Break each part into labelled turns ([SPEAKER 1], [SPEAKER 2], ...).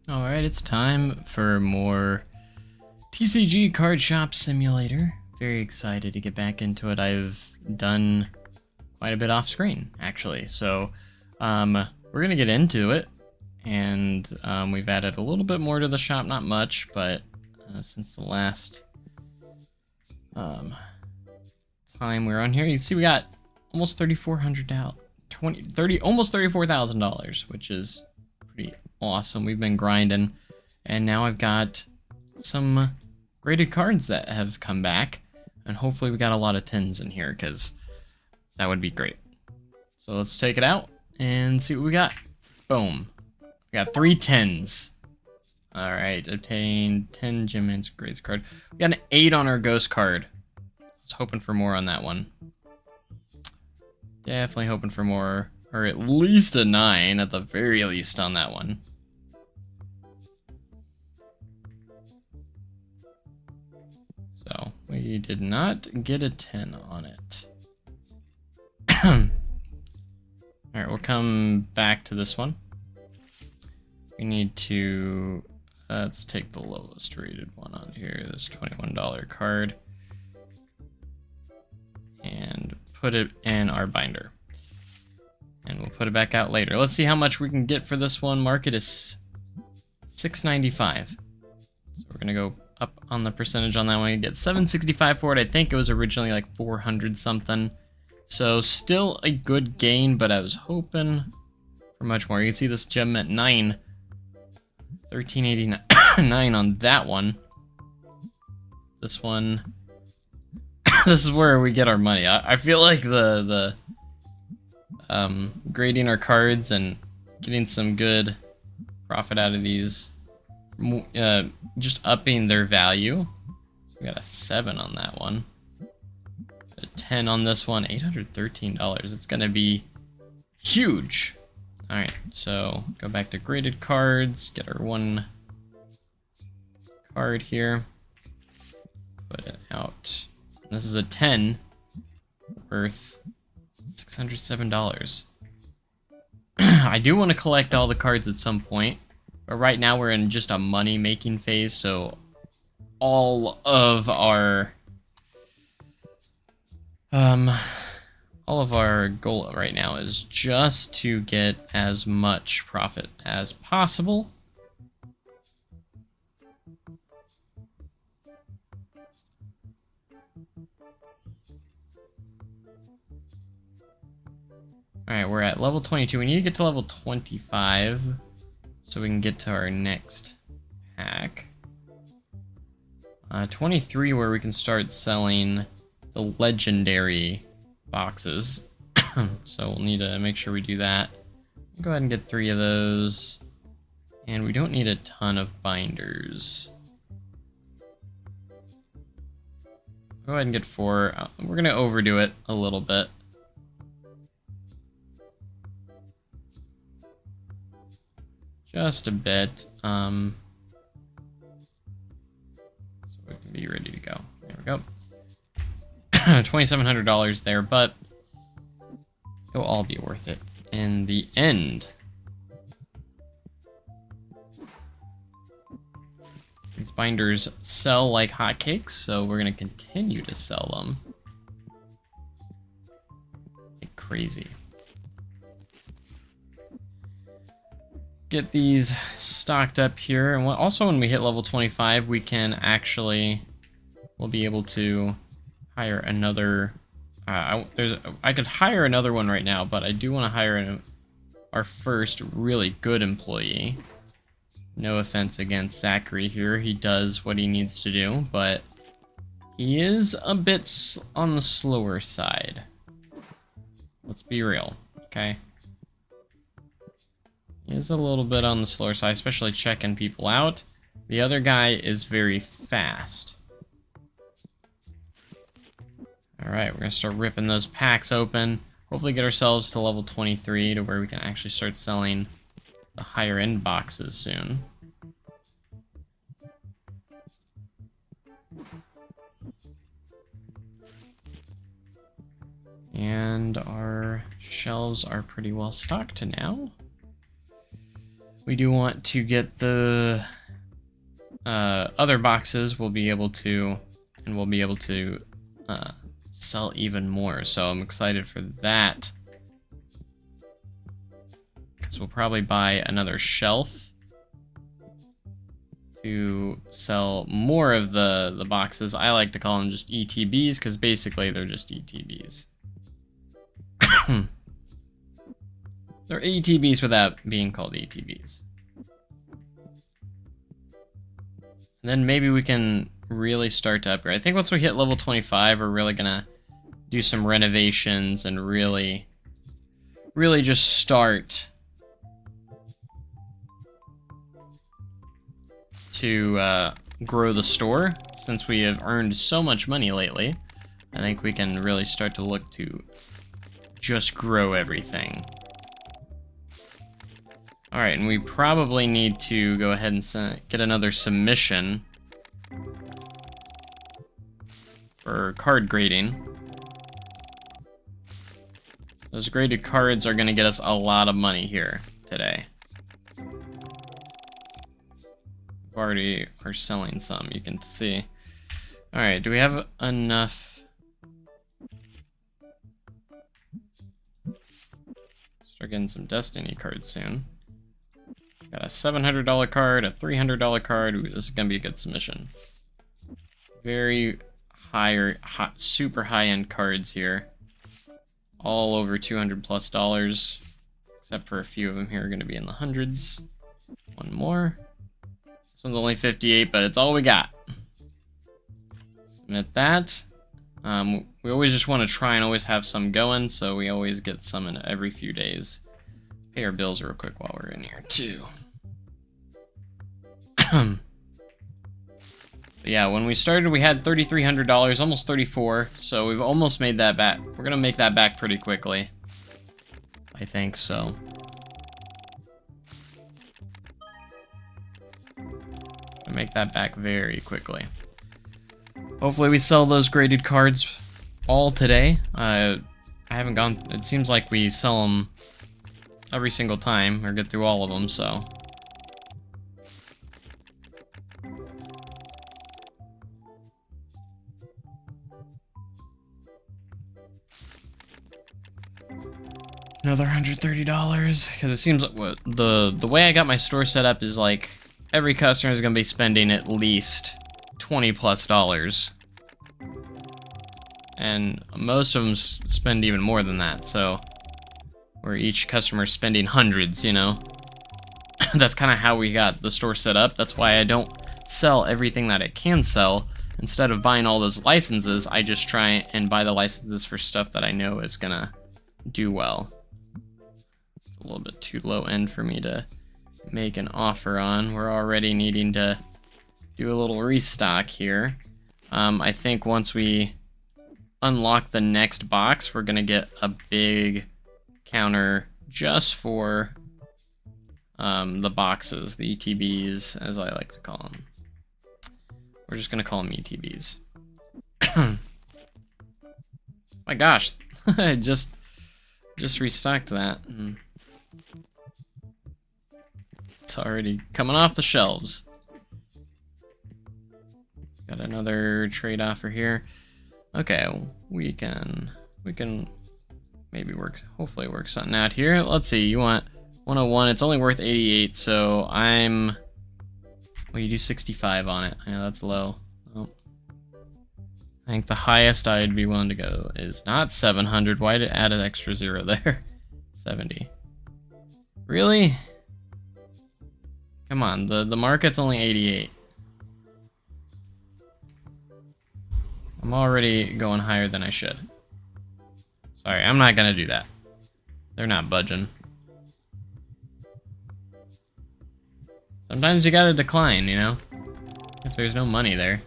[SPEAKER 1] Alright, it's time for more TCG Card Shop Simulator. Very excited to get back into it. I've done quite a bit off screen, actually. So, we're going to get into it. And we've added a little bit more to the shop, not much, but since the last time we were on here, you can see we got almost $3,400, almost $34,000, which is pretty awesome. We've been grinding, and now I've got some graded cards that have come back, and hopefully we got a lot of 10s in here, because that would be great. So let's take it out and see what we got. Boom. We got 3 10s. Alright, obtain 10 gem and grades card. We got an 8 on our ghost card. I was hoping for more on that one. Definitely hoping for more, or at least a 9 at the very least on that one. So, we did not get a 10 on it. Alright, we'll come back to this one. We need to, let's take the lowest rated one on here, this $21 card, and put it in our binder. And we'll put it back out later. Let's see how much we can get for this one. Market is $6.95. So we're gonna go up on the percentage on that one. You get $7.65 for it. I think it was originally like 400 something. So still a good gain, but I was hoping for much more. You can see this gem at 9. $13.89 on that one. This one, this is where we get our money. I feel like the grading our cards and getting some good profit out of these, just upping their value. So we got a 7 on that one, a 10 on this one, $813. It's gonna be huge. Alright, so go back to graded cards, get our 1 card here, put it out. This is a 10 worth $607. I do want to collect all the cards at some point, but right now we're in just a money making phase, so all of our goal right now is just to get as much profit as possible. Alright, we're at level 22. We need to get to level 25 so we can get to our next pack. 23 where we can start selling the legendary boxes. So we'll need to make sure we do that. Go ahead and get 3 of those. And we don't need a ton of binders. Go ahead and get 4. We're going to overdo it a little bit. Just a bit. So we can be ready to go. There we go. $2,700 there, but it'll all be worth it in the end. These binders sell like hotcakes, so we're going to continue to sell them like crazy. Get these stocked up here, and also when we hit level 25, we can actually, we'll be able to hire another. I could hire another one right now, but I do want to hire our first really good employee. No offense against Zachary here, he does what he needs to do, but he is a bit on the slower side. Let's be real, okay? He is a little bit on the slower side, especially checking people out. The other guy is very fast. Alright, we're going to start ripping those packs open. Hopefully get ourselves to level 23 to where we can actually start selling the higher end boxes soon. And our shelves are pretty well stocked now. we do want to get the other boxes. We'll be able to sell even more. So I'm excited for that. So we'll probably buy another shelf to sell more of the boxes. I like to call them just ETBs because basically they're just ETBs. They're ETBs without being called ETBs. And then maybe we can really start to upgrade. I think once we hit level 25, we're really gonna do some renovations and really just start to grow the store. Since we have earned so much money lately, I think we can really start to look to just grow everything. Alright, and we probably need to go ahead and get another submission for card grading. Those graded cards are going to get us a lot of money here today. We already are selling some, you can see. Alright, do we have enough? Start getting some Destiny cards soon. Got a $700 card, a $300 card. Ooh, this is gonna be a good submission. Very super high-end cards here. All over $200+, except for a few of them here are gonna be in the hundreds. One more. This one's only 58, but it's all we got. Submit that. We always just want to try and always have some going, so we always get some in every few days. Pay our bills real quick while we're in here too. Yeah, when we started we had $3,300, almost 34, so we've almost made that back. We're gonna make that back pretty quickly, I think so. Make that back very quickly. Hopefully we sell those graded cards all today. I haven't gone. It seems like we sell them every single time or get through all of them, so. Another $130, because it seems like what the way I got my store set up is like every customer is going to be spending at least $20+, and most of them spend even more than that. So where each customer is spending hundreds, you know. That's kind of how we got the store set up. That's why I don't sell everything that it can sell. Instead of buying all those licenses, I just try and buy the licenses for stuff that I know is gonna do well. It's a little bit too low end for me to make an offer on. We're already needing to do a little restock here. I think once we unlock the next box, we're gonna get a big counter just for the boxes, the ETBs, as I like to call them. We're just gonna call them ETBs. My gosh, I just restocked that. And it's already coming off the shelves. Got another trade offer here. Okay, we can maybe hopefully work something out here. Let's see, you want 101, it's only worth 88, so well, you do 65 on it. I know that's low. Oh. I think the highest I'd be willing to go is not 700. Why did it add an extra zero there? 70. Really? Come on, the market's only 88. I'm already going higher than I should. Sorry, I'm not gonna do that. They're not budging. Sometimes you gotta decline, you know? If there's no money there.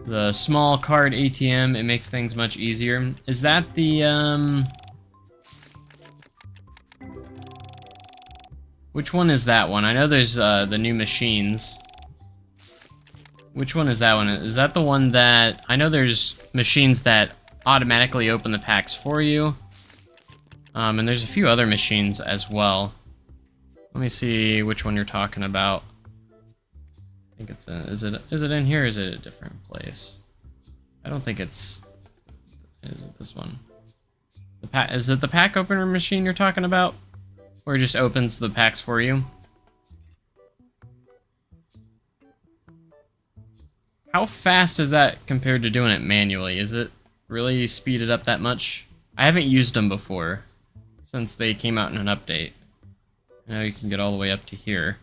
[SPEAKER 1] The small card ATM, it makes things much easier. Is that the, which one is that one? I know there's, the new machines. Which one is that one? Is that the one that... I know there's machines that automatically open the packs for you. And there's a few other machines as well. Let me see which one you're talking about. I think it's is it in here or is it a different place? I don't think it's... Is it this one? Is it the pack opener machine you're talking about? Where it just opens the packs for you? How fast is that compared to doing it manually? Is it really speeded up that much? I haven't used them before since they came out in an update. Now you can get all the way up to here.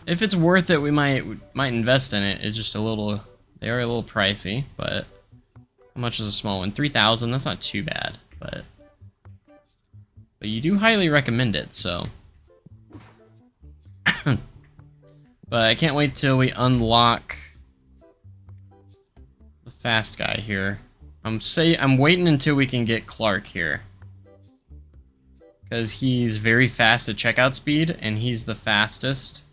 [SPEAKER 1] If it's worth it, we might invest in it. It's just a little... They are a little pricey, but... How much is a small one? 3,000, that's not too bad, but you do highly recommend it, so. But I can't wait till we unlock the fast guy here. I'm waiting until we can get Clark here. Because he's very fast at checkout speed, and he's the fastest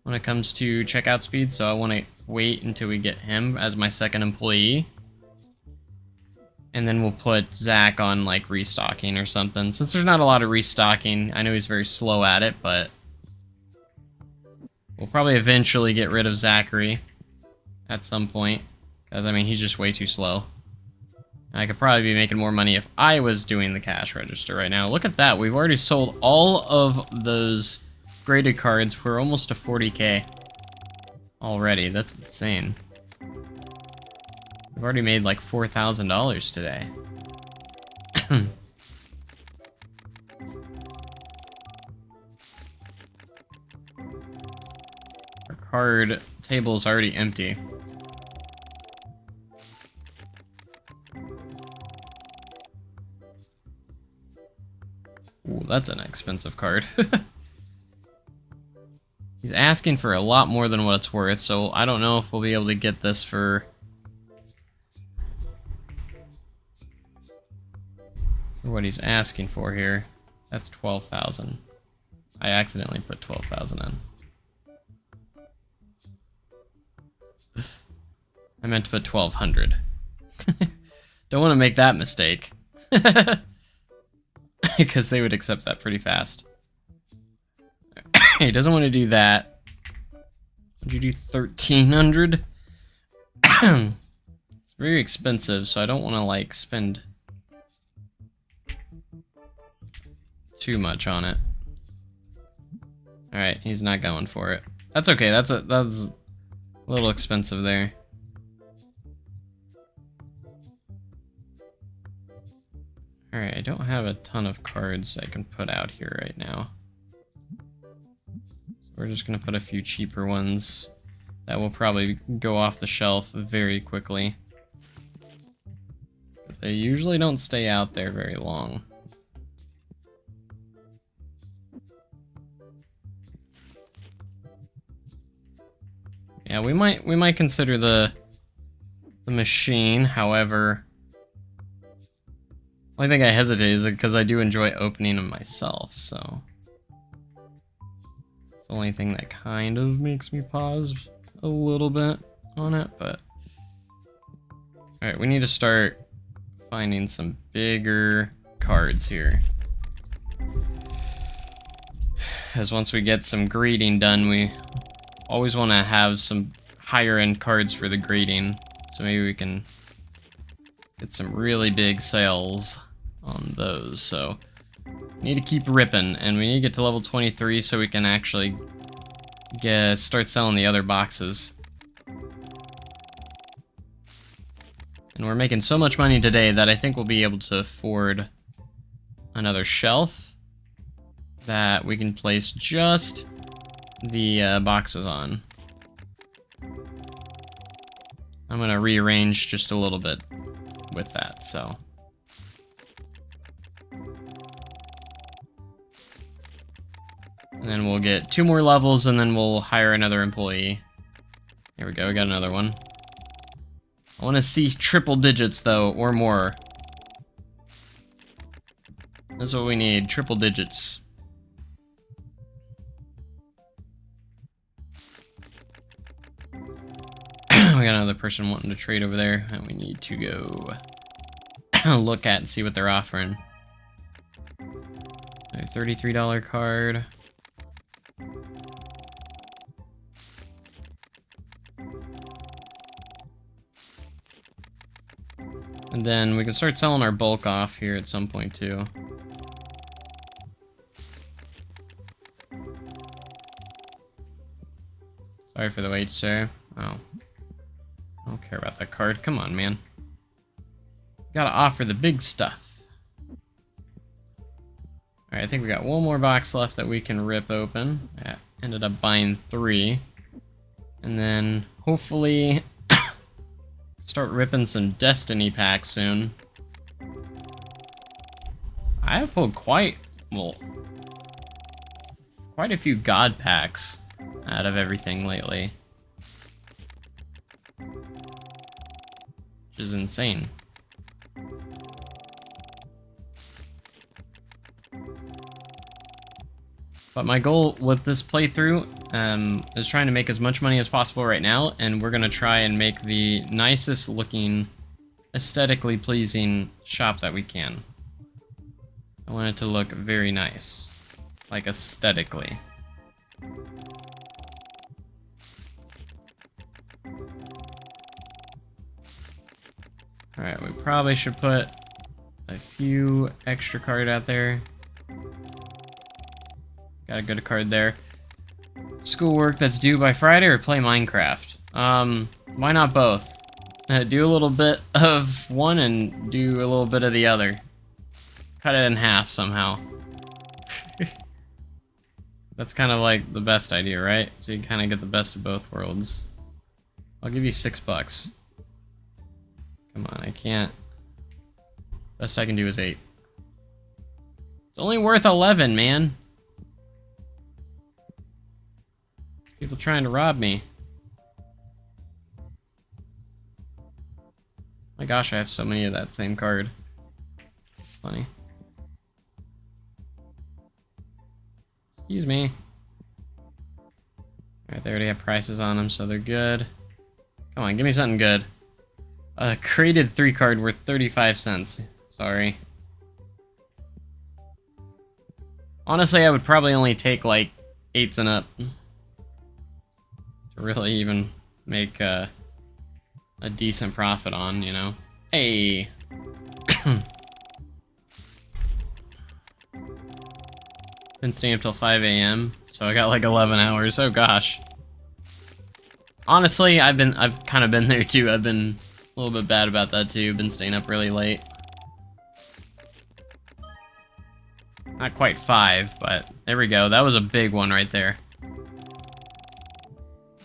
[SPEAKER 1] when it comes to checkout speed, so I want to wait until we get him as my second employee. And then we'll put Zach on, like, restocking or something. Since there's not a lot of restocking, I know he's very slow at it, but... We'll probably eventually get rid of Zachary at some point. Because, I mean, he's just way too slow. And I could probably be making more money if I was doing the cash register right now. Look at that. We've already sold all of those graded cards for almost to 40k already. That's insane. We've already made like $4,000 today. Our card table is already empty. Ooh, that's an expensive card. He's asking for a lot more than what it's worth, so I don't know if we'll be able to get this for what he's asking for here. That's 12,000. I accidentally put 12,000 in. I meant to put 1,200. Don't want to make that mistake. Because they would accept that pretty fast. He doesn't want to do that. Would you do 1,300? It's very expensive, so I don't want to, like, spend too much on it. Alright, he's not going for it. That's okay, that's a little expensive there. Alright, I don't have a ton of cards I can put out here right now. So we're just gonna put a few cheaper ones that will probably go off the shelf very quickly. They usually don't stay out there very long. Yeah, we might consider the machine. However, only thing I hesitate is because I do enjoy opening them myself, so it's the only thing that kind of makes me pause a little bit on it. But alright, we need to start finding some bigger cards here. Because once we get some grading done, we always want to have some higher end cards for the grading, so maybe we can get some really big sales on those. So we need to keep ripping, and we need to get to level 23 so we can actually start selling the other boxes. And we're making so much money today that I think we'll be able to afford another shelf that we can place just the boxes on. I'm gonna rearrange just a little bit with that, so. And then we'll get 2 more levels, and then we'll hire another employee. There we go, we got another one. I want to see triple digits, though, or more. That's what we need, triple digits. We got another person wanting to trade over there, and we need to go look at and see what they're offering. $33 card. And then we can start selling our bulk off here at some point too. Sorry for the wait, sir. Oh. I don't care about that card. Come on, man. Gotta offer the big stuff. Alright, I think we got one more box left that we can rip open. I ended up buying 3. And then, hopefully, start ripping some Destiny packs soon. I have pulled quite a few God packs out of everything lately. Which is insane. But my goal with this playthrough is trying to make as much money as possible right now, and we're going to try and make the nicest looking, aesthetically pleasing shop that we can. I want it to look very nice, like aesthetically. Alright, we probably should put a few extra card out there. Got a good card there. Schoolwork that's due by Friday or play Minecraft? Why not both? Do a little bit of one and do a little bit of the other. Cut it in half somehow. That's kind of like the best idea, right? So you kind of get the best of both worlds. I'll give you $6. Come on, I can't. Best I can do is 8. It's only worth 11, man. People trying to rob me. My gosh, I have so many of that same card. It's funny. Excuse me. Alright, they already have prices on them, so they're good. Come on, give me something good. A created 3 card worth 35 cents. Sorry. Honestly, I would probably only take like 8s and up to really even make a decent profit on, you know. Hey. Been staying up till 5 a.m. so I got like 11 hours. Oh gosh. Honestly, I've kind of been there too. I've been a little bit bad about that too. Been staying up really late. Not quite 5, but there we go. That was a big one right there.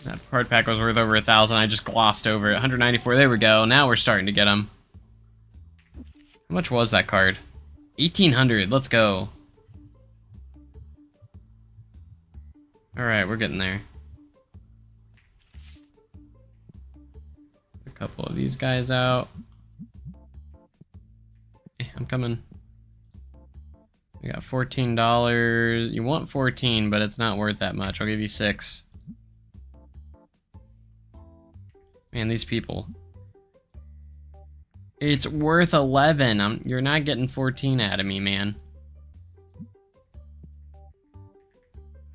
[SPEAKER 1] That card pack was worth over 1,000. I just glossed over it. 194. There we go. Now we're starting to get them. How much was that card? 1,800. Let's go. Alright, we're getting there. A couple of these guys out. I'm coming. We got $14. You want 14, but it's not worth that much. I'll give you 6. Man, these people. It's worth 11. You're not getting 14 out of me, man.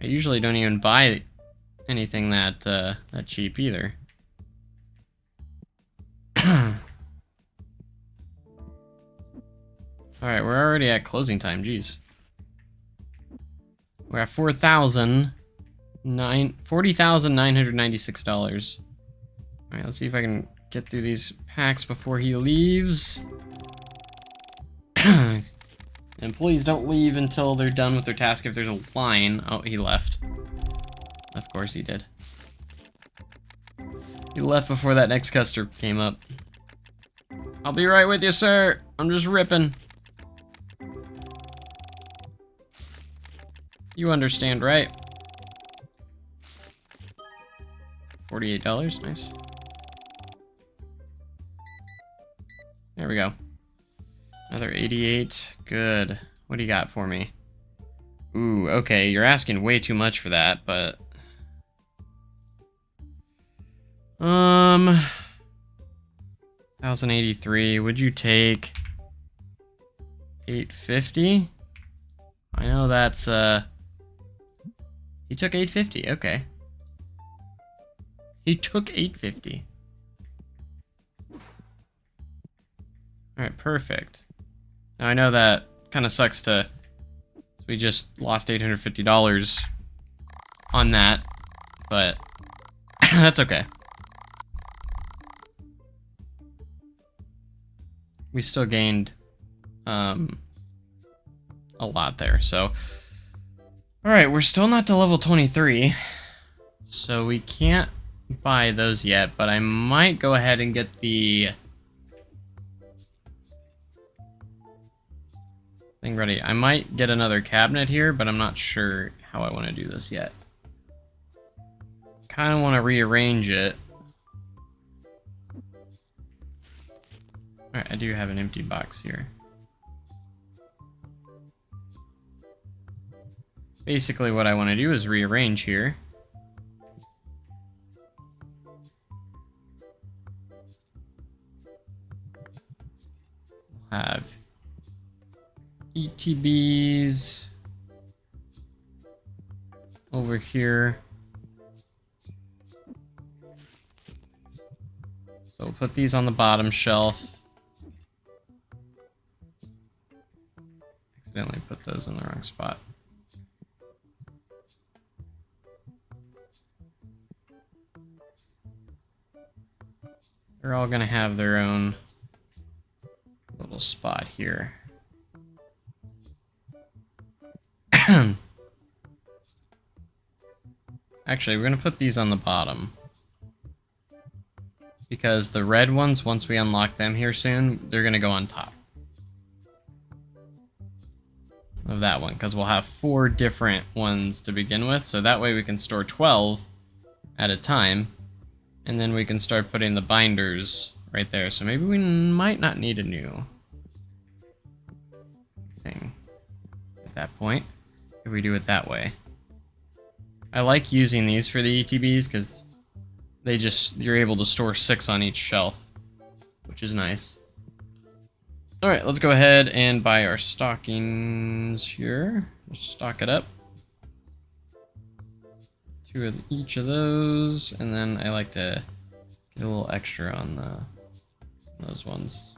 [SPEAKER 1] I usually don't even buy anything that that cheap either. Alright, we're already at closing time, jeez. We're at $40,996. Alright, let's see if I can get through these packs before he leaves. And please don't leave until they're done with their task if there's a line. Oh, he left. Of course he did. He left before that next customer came up. I'll be right with you, sir. I'm just ripping. You understand, right? $48, nice. There we go. Another 88, good. What do you got for me? Ooh, okay, you're asking way too much for that, but... 1,083, would you take 850? I know that's, he took 850, okay. He took 850. Alright, perfect. Now I know that kind of sucks to... We just lost $850 on that, but that's okay. We still gained a lot there, so... Alright, we're still not to level 23, so we can't buy those yet, but I might go ahead and get the thing ready. I might get another cabinet here, but I'm not sure how I want to do this yet. Kind of want to rearrange it. Alright, I do have an empty box here. Basically what I want to do is rearrange here. We'll have ETBs over here. So we'll put these on the bottom shelf. Accidentally put those in the wrong spot. They're all gonna have their own little spot here. Actually, we're gonna put these on the bottom. Because the red ones, once we unlock them here soon, they're gonna go on top of that one, because we'll have 4 different ones to begin with, so that way we can store 12 at a time, and then we can start putting the binders right there. So maybe we might not need a new thing at that point if we do it that way. I like using these for the ETBs because they just, you're able to store 6 on each shelf, which is nice. Alright, let's go ahead and buy our stockings here. Just stock it up. 2 of each of those, and then I like to get a little extra on those ones.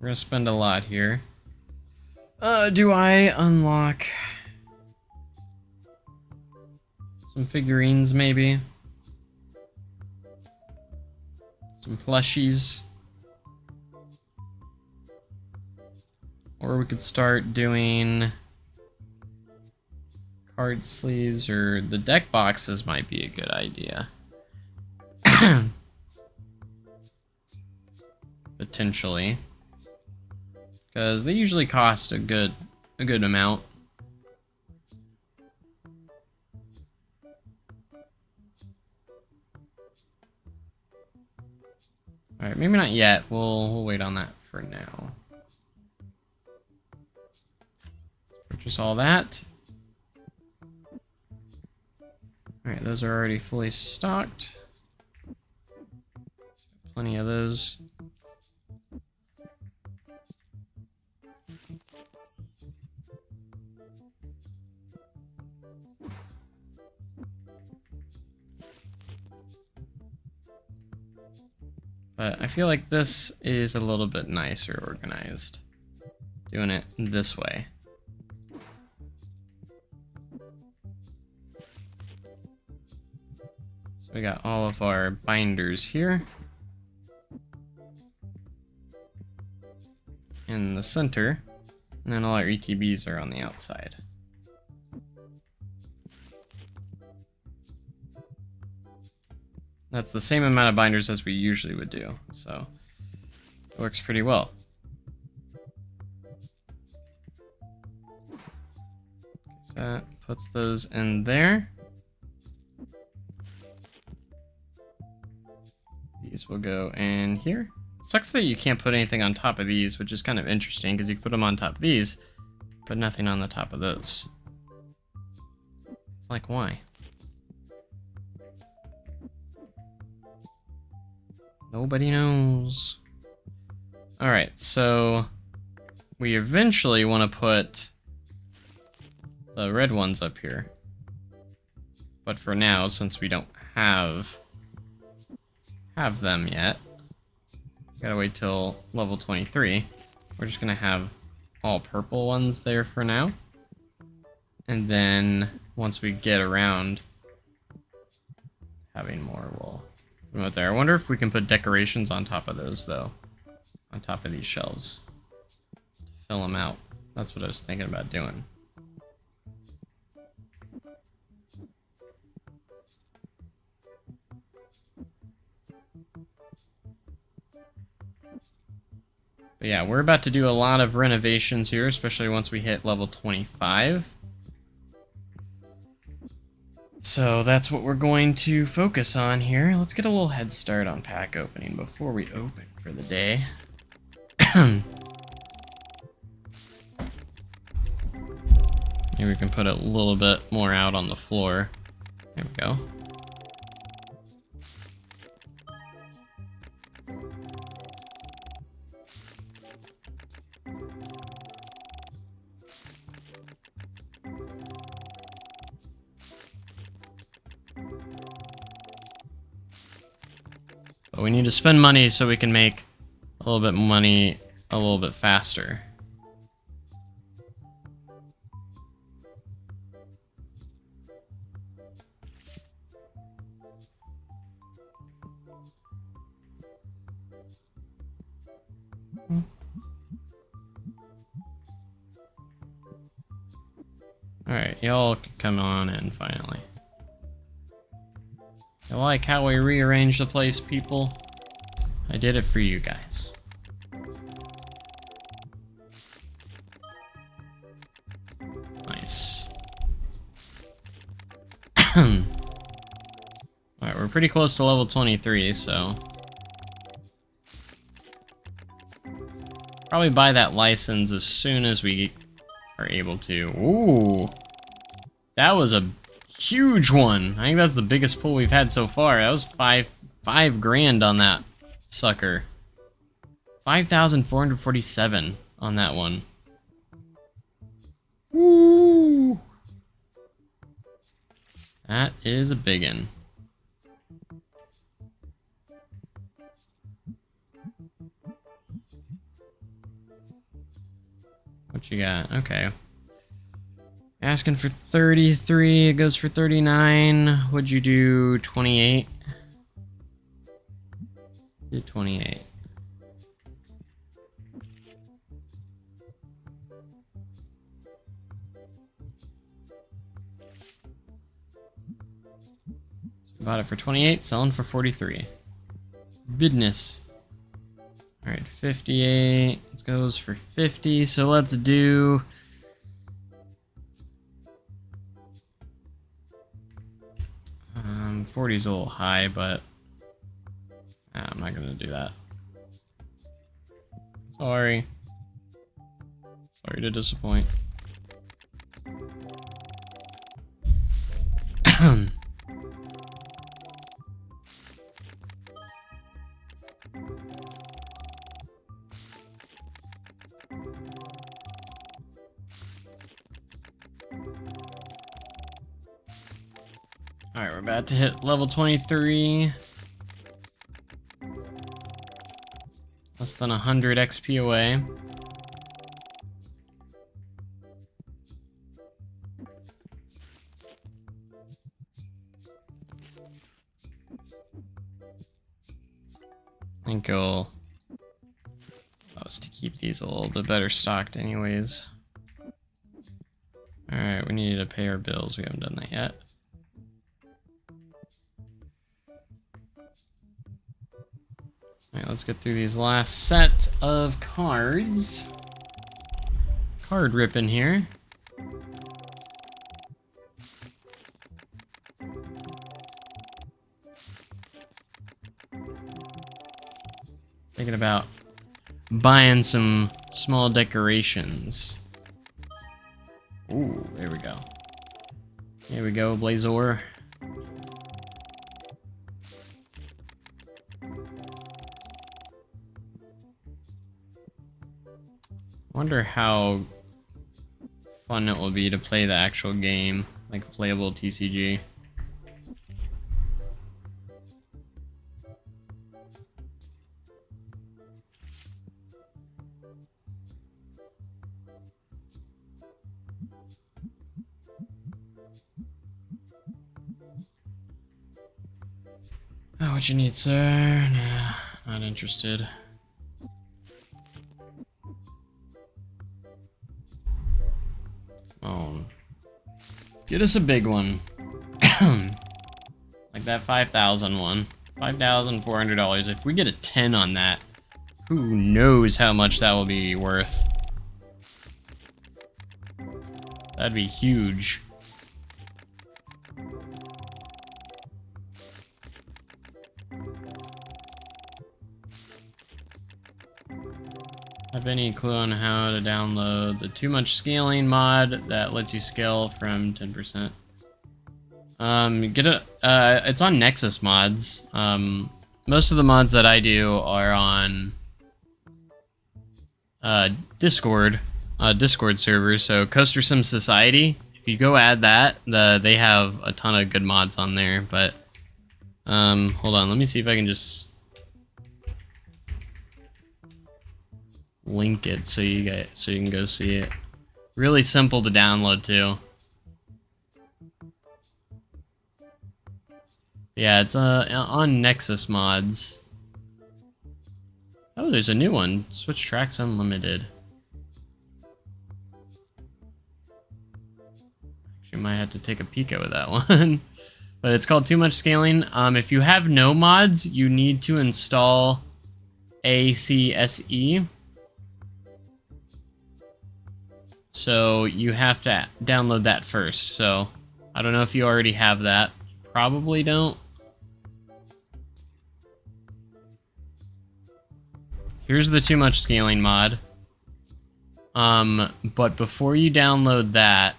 [SPEAKER 1] We're gonna spend a lot here. Do I unlock some figurines maybe? Some plushies? Or we could start doing card sleeves, or the deck boxes might be a good idea. Potentially. Because they usually cost a good amount. Alright, maybe not yet. We'll wait on that for now. Purchase all that. Alright, those are already fully stocked. Plenty of those. But I feel like this is a little bit nicer organized. Doing it this way. So we got all of our binders here. In the center. And then all our ETBs are on the outside. That's the same amount of binders as we usually would do, so it works pretty well. So that puts those in there. These will go in here. Sucks that you can't put anything on top of these, which is kind of interesting because you can put them on top of these, but nothing on the top of those. It's like, why? Nobody knows. Alright, so we eventually want to put the red ones up here. But for now, since we don't have them yet, gotta wait till level 23. We're just gonna have all purple ones there for now. And then once we get around having more, we'll put them out there. I wonder if we can put decorations on top of those, though. On top of these shelves. To fill them out. That's what I was thinking about doing. But yeah, we're about to do a lot of renovations here, especially once we hit level 25. So that's what we're going to focus on here. Let's get a little head start on pack opening before we open for the day. Maybe we can put a little bit more out on the floor. There we go. But we need to spend money so we can make a little bit money a little bit faster. Alright, y'all can come on in finally. You like how we rearranged the place, people? I did it for you guys. Nice. Alright, we're pretty close to level 23, so... probably buy that license as soon as we are able to. Ooh! That was a huge one. I think that's the biggest pull we've had so far. That was five grand on that sucker. 5,447 on that one. Woo! That is a biggin. What you got? Okay. Asking for 33, it goes for 39. Would you do 28? Do 28. So bought it for 28, selling for 43. Business. Alright, 58. It goes for 50, so let's do... 40's a little high, but I'm not gonna do that. Sorry. Sorry to disappoint. Alright, we're about to hit level 23. Less than 100 XP away. I think it'll allow us to keep these a little bit better stocked anyways. Alright, we need to pay our bills. We haven't done that yet. Alright, let's get through these last set of cards. Card ripping here. Thinking about buying some small decorations. Ooh, there we go. There we go, Blazor. wonder how fun it will be to play the actual game, like a playable TCG. Oh, what you need, sir? Nah, not interested. Oh, get us a big one. Like that 5,000 one. $5,400. If we get a 10 on that, who knows how much that will be worth. That'd be huge. Have any clue on how to download the too much scaling mod that lets you scale from 10%? It's on Nexus mods. Most of the mods that I do are on Discord servers. So Coaster Sim Society, if you go add that, they have a ton of good mods on there. But hold on, let me see if I can just link it so you can go see it. Really simple to download too. Yeah, it's on Nexus mods. Oh, there's a new one. Switch Tracks Unlimited. Actually, might have to take a peek at that one. But it's called Too Much Scaling. If you have no mods, you need to install ACSE. So you have to download that first. So I don't know if you already have that. Probably don't. Here's the Too Much Scaling mod. But before you download that,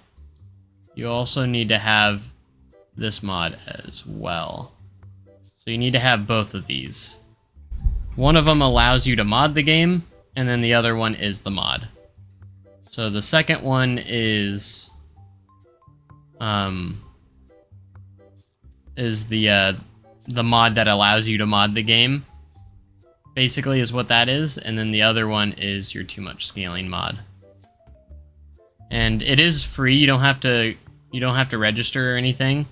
[SPEAKER 1] you also need to have this mod as well. So you need to have both of these. One of them allows you to mod the game, and then the other one is the mod. So the second one is the mod that allows you to mod the game. Basically is what that is, and then the other one is your Too Much Scaling mod. And it is free. You don't have to register or anything.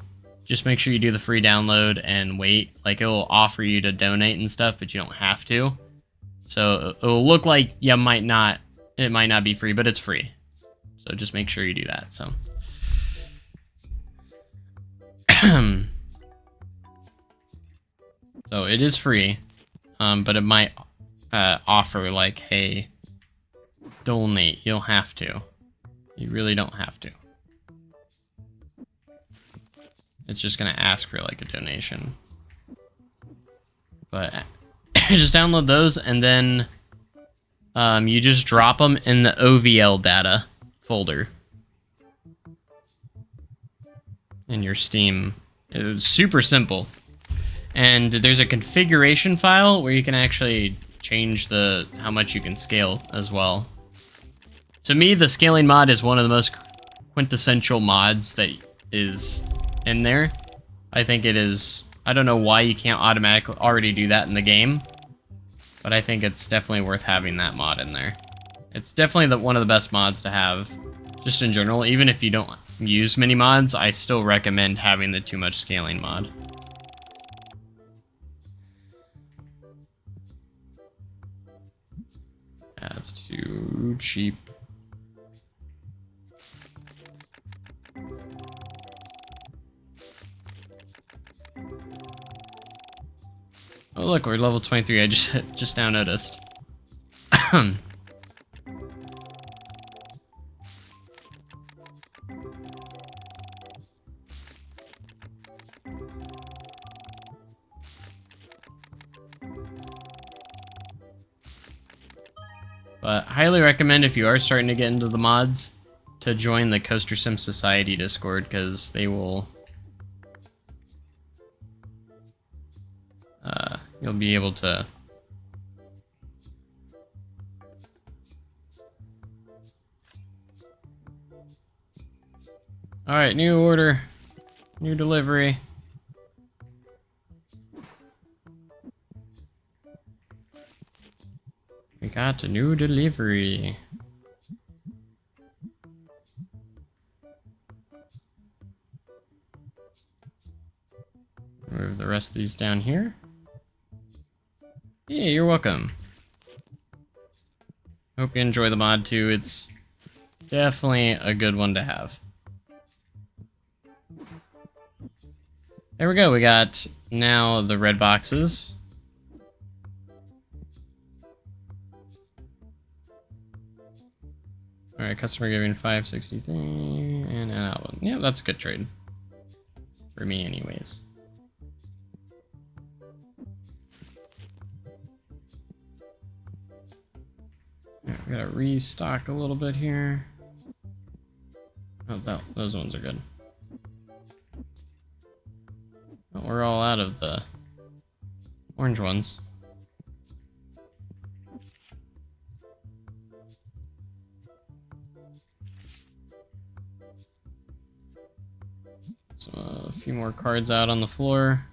[SPEAKER 1] Just make sure you do the free download and wait. Like, it will offer you to donate and stuff, but you don't have to. So it will look like it might not be free, but it's free. So just make sure you do that. So so it is free. But it might offer like, hey, donate. You don't have to. You really don't have to. It's just gonna ask for like a donation. But just download those, and then you just drop them in the OVL data folder in your Steam. It was super simple. And there's a configuration file where you can actually change how much you can scale as well. To me, the scaling mod is one of the most quintessential mods that is in there. I think it is. I don't know why you can't automatically already do that in the game, but I think it's definitely worth having that mod in there. It's definitely one of the best mods to have, just in general. Even if you don't use many mods, I still recommend having the Too Much Scaling mod. That's too cheap. Oh look, we're level 23. I just now noticed. But highly recommend, if you are starting to get into the mods, to join the Coaster Sim Society Discord, because they will... you'll be able to Alright, new order. New delivery. We got a new delivery. Move the rest of these down here. Yeah, you're welcome. Hope you enjoy the mod too. It's definitely a good one to have. There we go. We got now the red boxes. Alright, customer giving 563 and an album. Yeah, that's a good trade. For me anyways. Alright, we gotta restock a little bit here. Oh, those ones are good. Oh, we're all out of the orange ones. So a few more cards out on the floor.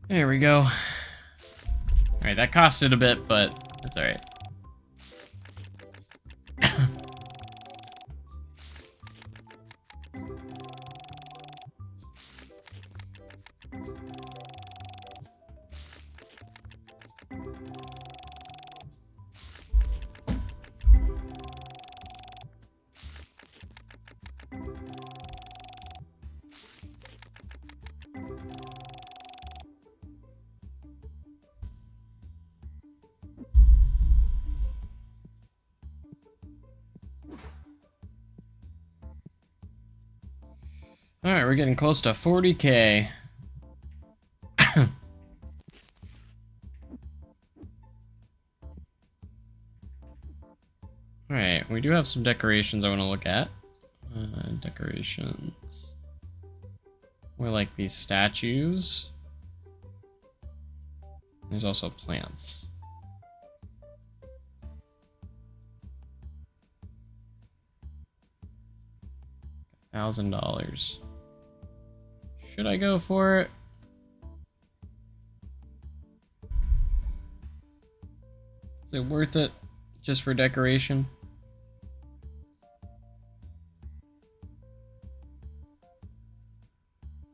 [SPEAKER 1] There we go. Alright, that costed a bit, but that's alright. Alright, we're getting close to 40K. Alright, we do have some decorations I want to look at. Decorations. More like these statues. There's also plants. $1,000. Should I go for it? Is it worth it just for decoration?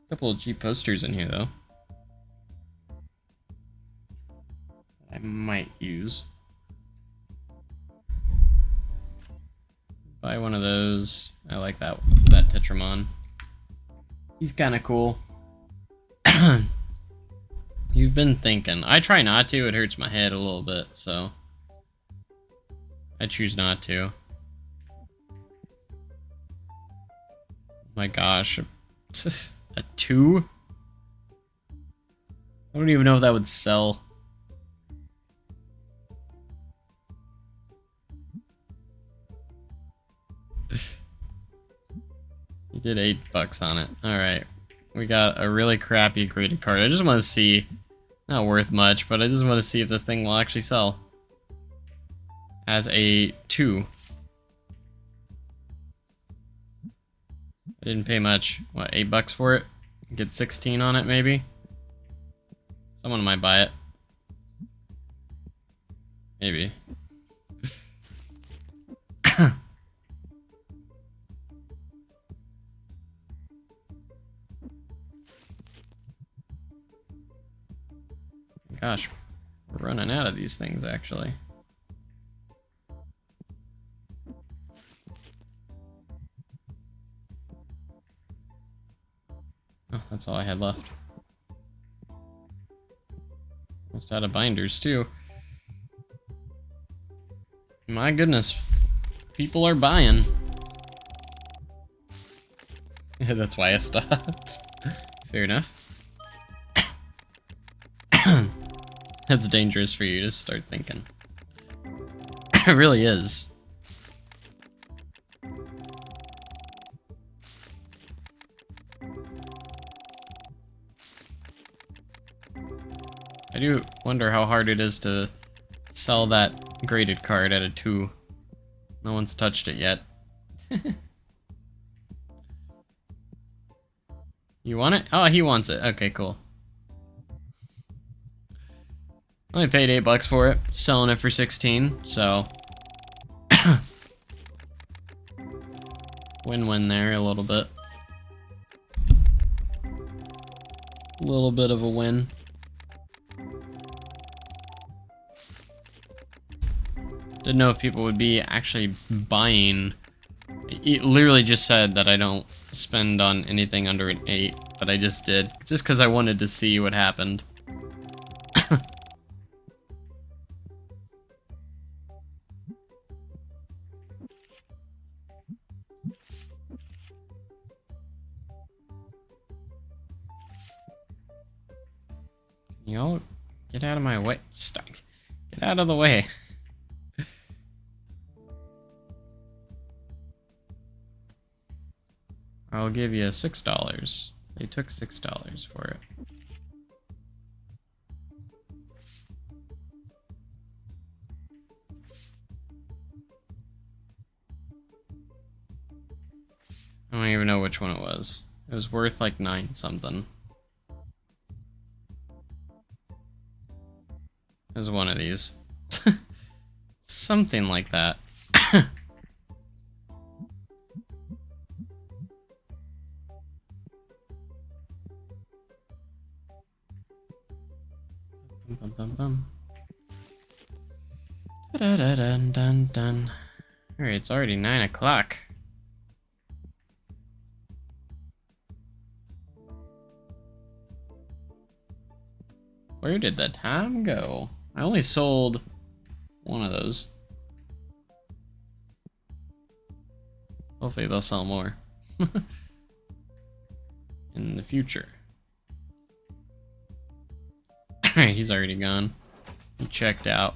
[SPEAKER 1] A couple of cheap posters in here though. I might use. Buy one of those. I like that Tetramon. He's kind of cool. You've been thinking. I try not to. It hurts my head a little bit, so I choose not to. My gosh. A 2? I don't even know if that would sell. You did $8 on it. Alright. We got a really crappy graded card. I just want to see. Not worth much, but I just want to see if this thing will actually sell. As a 2. I didn't pay much. What, $8 for it? Get 16 on it, maybe? Someone might buy it. Maybe. Gosh, we're running out of these things, actually. Oh, that's all I had left. Almost out of binders, too. My goodness. People are buying. Yeah, that's why I stopped. Fair enough. That's dangerous for you to start thinking. It really is. I do wonder how hard it is to sell that graded card at a 2. No one's touched it yet. You want it? Oh, he wants it. Okay, cool. Only paid $8 for it. Selling it for 16, so win-win there a little bit. A little bit of a win. Didn't know if people would be actually buying. It literally just said that I don't spend on anything under an 8, but I just did. Just because I wanted to see what happened. Y'all get out of my way. Stop. Get out of the way. I'll give you $6. They took $6 for it. I don't even know which one it was. It was worth like 9 something. It was one of these. Something like that. Bum, bum, bum. Da-da-da-dun, dun, dun. Alright, it's already 9 o'clock. Where did the time go? I only sold one of those. Hopefully they'll sell more in the future. Alright, he's already gone. He checked out.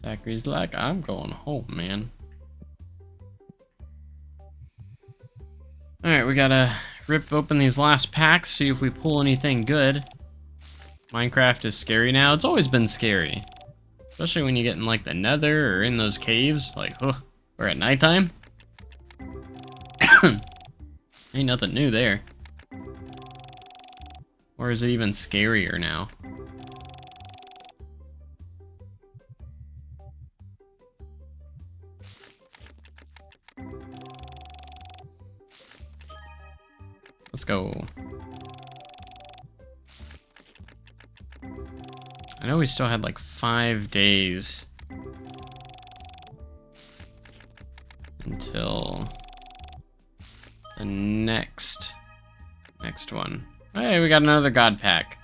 [SPEAKER 1] Zachary's like, I'm going home, man. Alright, we gotta rip open these last packs, see if we pull anything good. Minecraft is scary now. It's always been scary. Especially when you get in like the nether or in those caves. Like, or at nighttime. Ain't nothing new there. Or is it even scarier now? Let's go. I know we still had like 5 days until the next one. Hey, we got another god pack.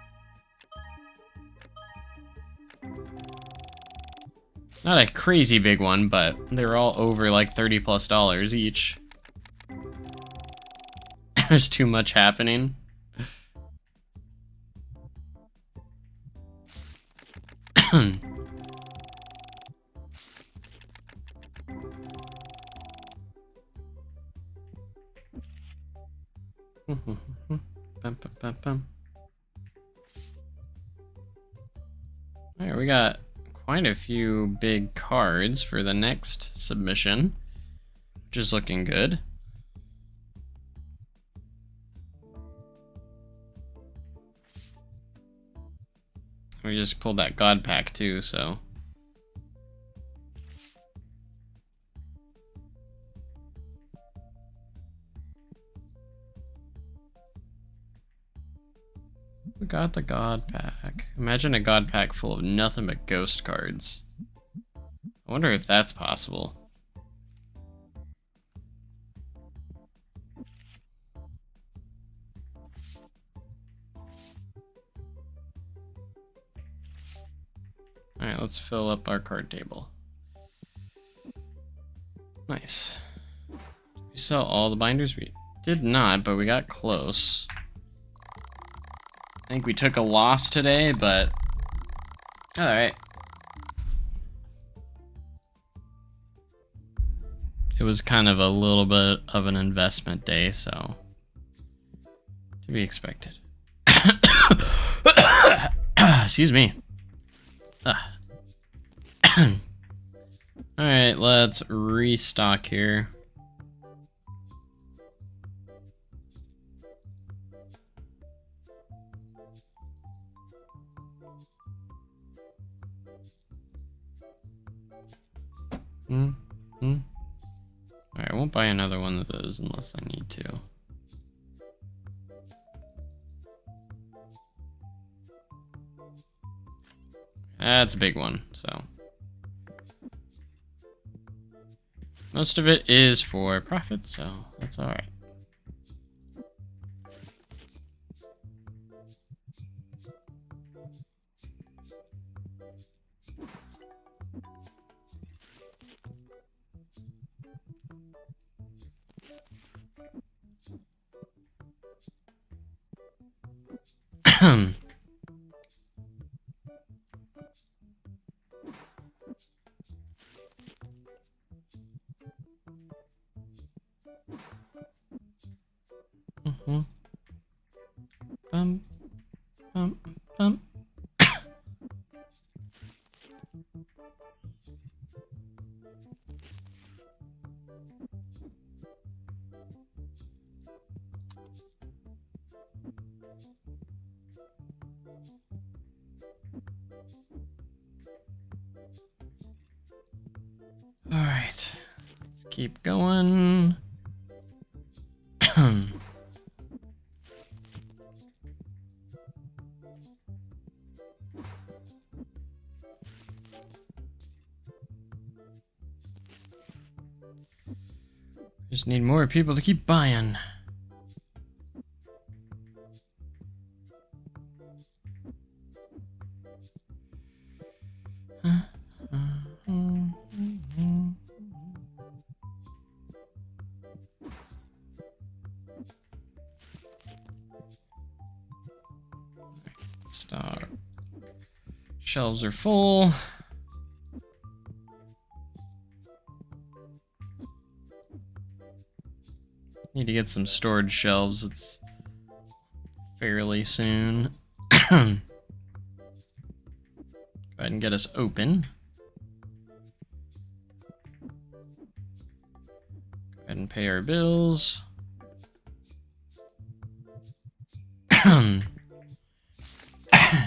[SPEAKER 1] Not a crazy big one, but they were all over like $30+ each. There's too much happening. Alright, we got quite a few big cards for the next submission, which is looking good. We just pulled that god pack too, so. We got the god pack. Imagine a god pack full of nothing but ghost cards. I wonder if that's possible. Alright, let's fill up our card table. Nice. Did we sell all the binders? We did not, but we got close. I think we took a loss today, but alright. It was kind of a little bit of an investment day, so to be expected. Excuse me. Alright, let's restock here. Alright, I won't buy another one of those unless I need to. That's a big one, so. Most of it is for profit, so that's alright. Bum, bum, bum. All right, let's keep going. Just need more people to keep buying. Stop. Shelves are full. Need to get some storage shelves. It's fairly soon. Go ahead and get us open. Go ahead and pay our bills.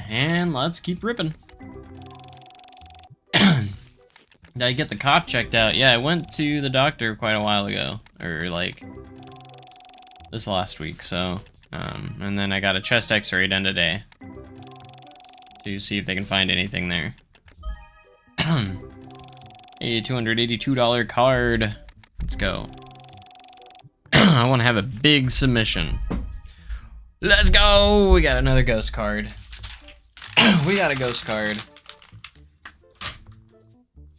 [SPEAKER 1] And let's keep ripping. Did I get the cough checked out? Yeah, I went to the doctor quite a while ago. Or like this last week, so and then I got a chest x-ray done today to see if they can find anything there. A $282 card. Let's go. I want to have a big submission. Let's go! We got another ghost card. We got a ghost card.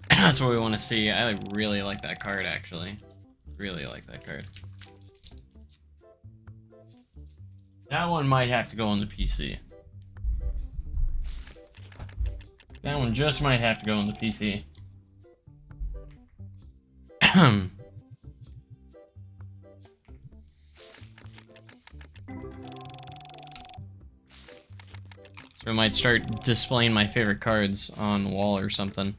[SPEAKER 1] That's what we want to see. I really like that card, actually. Really like that card. That one might have to go on the PC. That one just might have to go on the PC. So I might start displaying my favorite cards on the wall or something.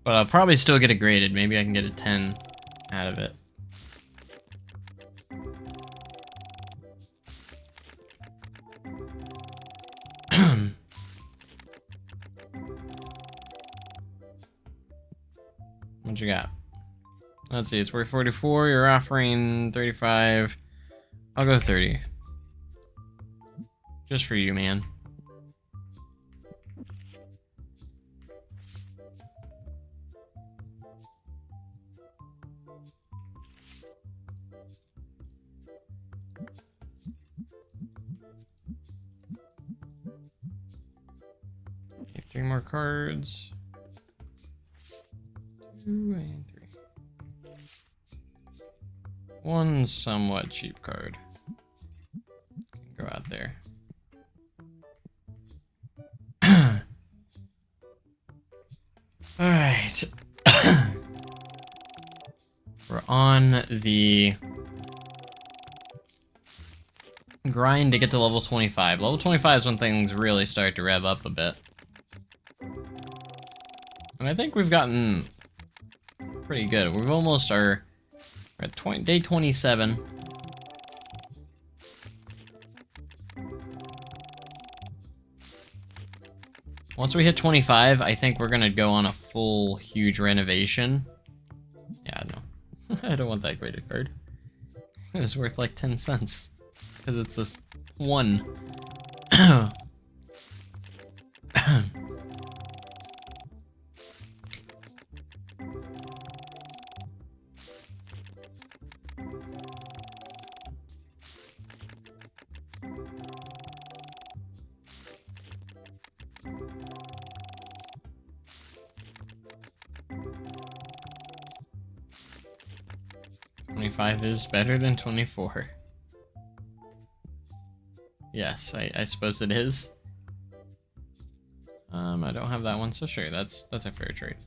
[SPEAKER 1] But I'll probably still get it graded. Maybe I can get a 10 out of it. What you got? Let's see, it's worth 44. You're offering 35. I'll go 30. Just for you, man. Okay, 3 more cards. 2 and 3. One somewhat cheap card. Go out there. Alright. We're on the grind to get to level 25. Level 25 is when things really start to rev up a bit. And I think we've gotten pretty good. We've almost we're at day 27. Once we hit 25, I think we're gonna go on a full, huge renovation. Yeah, no. I don't want that graded card. It's worth like 10 cents. Because it's this one. 25 is better than 24. Yes, I suppose it is. I don't have that one, so sure, that's a fair trade.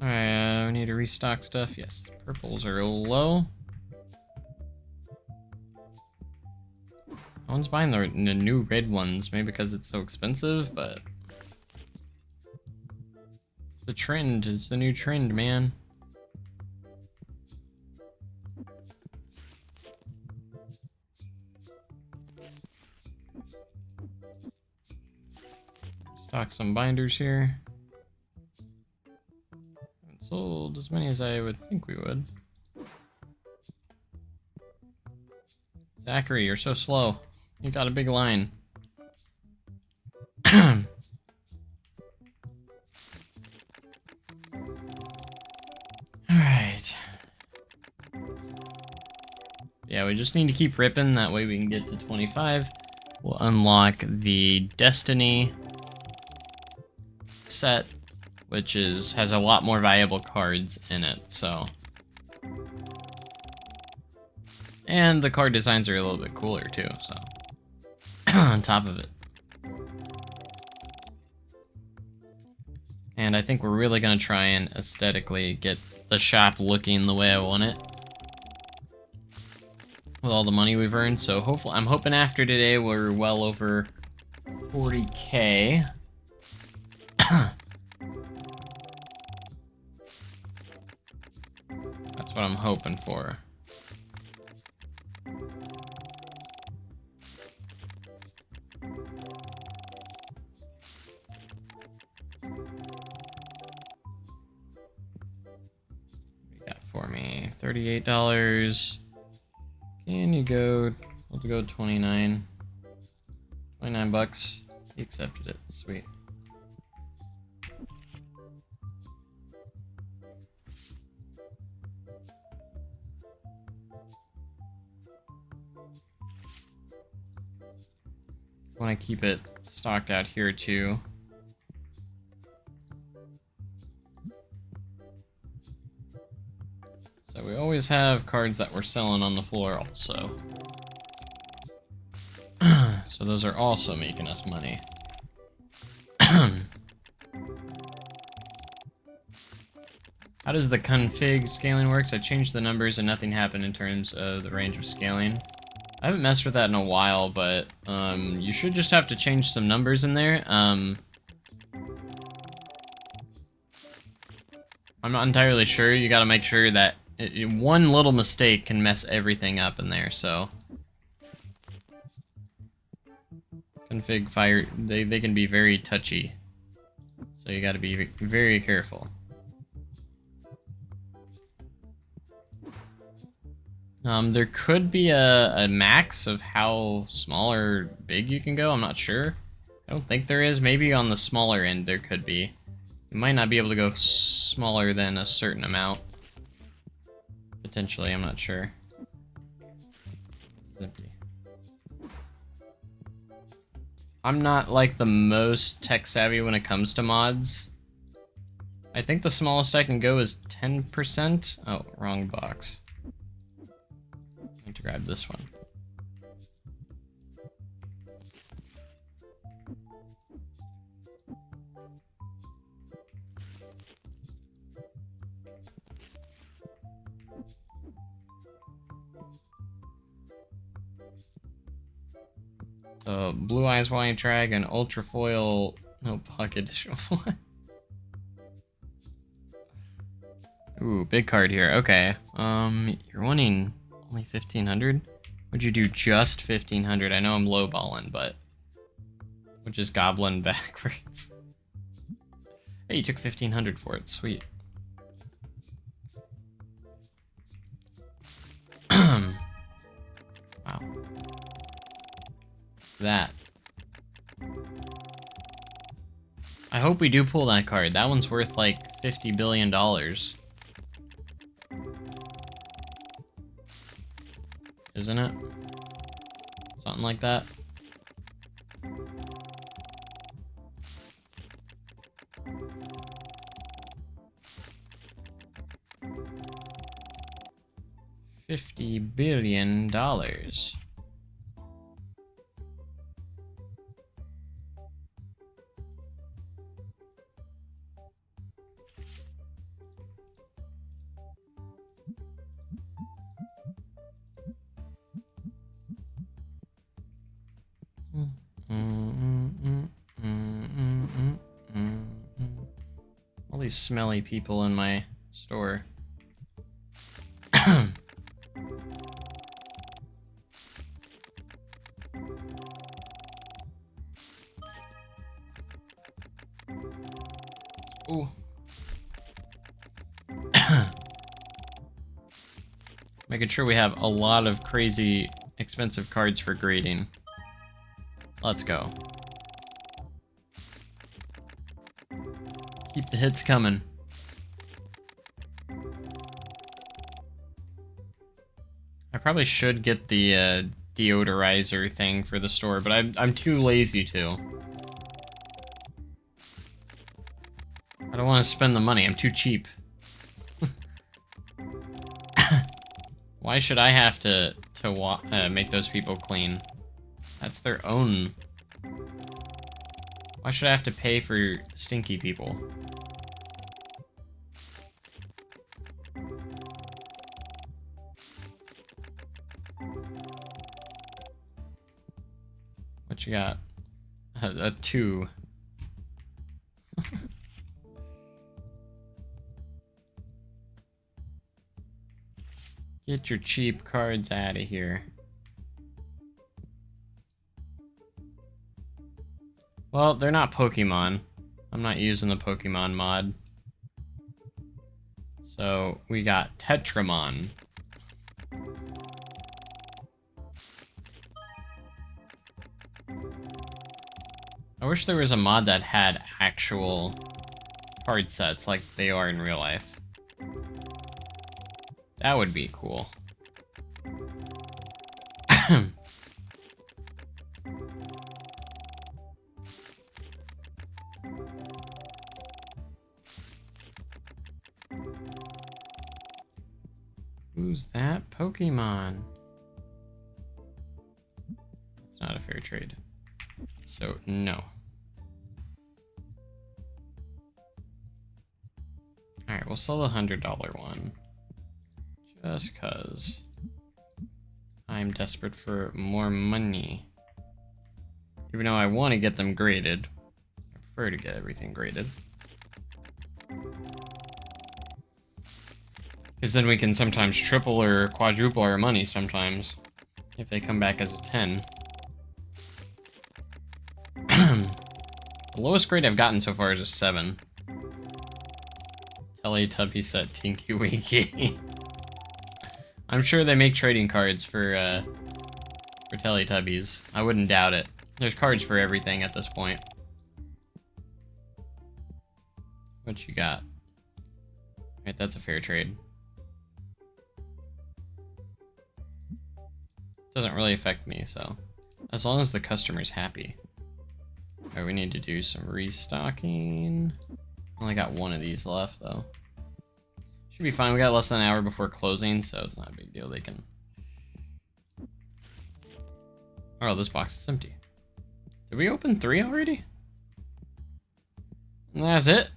[SPEAKER 1] Alright, we need to restock stuff. Yes, purples are a little low. No one's buying the new red ones, maybe because it's so expensive, but the trend is the new trend, man. Stock some binders here. Haven't sold as many as I would think we would. Zachary, you're so slow. You got a big line. Alright. Yeah, we just need to keep ripping, that way we can get to 25. We'll unlock the Destiny set, which has a lot more valuable cards in it, so. And the card designs are a little bit cooler too, so. On top of it. And I think we're really gonna try and aesthetically get the shop looking the way I want it. With all the money we've earned, so hopefully, I'm hoping after today we're well over 40K. That's what I'm hoping for. For me, $38. Can you go? We'll go 29. 29 bucks. He accepted it. Sweet. Want to keep it stocked out here too. So we always have cards that we're selling on the floor also. So those are also making us money. How does the config scaling works? I changed the numbers and nothing happened in terms of the range of scaling. I haven't messed with that in a while, but you should just have to change some numbers in there. I'm not entirely sure. You gotta make sure that one little mistake can mess everything up in there, so. Config fire, they can be very touchy. So you gotta be very careful. There could be a max of how small or big you can go, I'm not sure. I don't think there is. Maybe on the smaller end there could be. You might not be able to go smaller than a certain amount. Potentially, I'm not sure. It's empty. I'm not like the most tech savvy when it comes to mods. I think the smallest I can go is 10%. Oh, wrong box. I need to grab this one. Blue Eyes White Dragon, Ultra Foil, no Puck Edition. Ooh, big card here. Okay. You're wanting only 1,500? Would you do just 1,500? I know I'm lowballing, but we'll just goblin backwards. Hey, you took 1,500 for it. Sweet. Wow. That. I hope we do pull that card. That one's worth like $50 billion. Isn't it? Something like that. $50 billion. All these smelly people in my store. Ooh. Making sure we have a lot of crazy expensive cards for grading. Let's go. Keep the hits coming. I probably should get the deodorizer thing for the store, but I'm too lazy to. I don't want to spend the money. I'm too cheap. Why should I have to make those people clean? That's their own. Why should I have to pay for stinky people? What you got? A 2. Get your cheap cards out of here. Well, they're not Pokemon. I'm not using the Pokemon mod. So, we got Tetramon. I wish there was a mod that had actual card sets like they are in real life. That would be cool. Who's that Pokemon? It's not a fair trade. So, no. Alright, we'll sell the $100 one. Just cause I'm desperate for more money. Even though I want to get them graded. I prefer to get everything graded. Because then we can sometimes triple or quadruple our money sometimes. If they come back as a 10. The lowest grade I've gotten so far is a 7. Teletubby set Tinky Winky. I'm sure they make trading cards for Teletubbies. I wouldn't doubt it. There's cards for everything at this point. What you got? Right, that's a fair trade. Doesn't really affect me, so as long as the customer's happy. Alright, we need to do some restocking. Only got one of these left though. Should be fine. We got less than an hour before closing, so it's not a big deal. They can. Oh, this box is empty. Did we open 3 already? And that's it.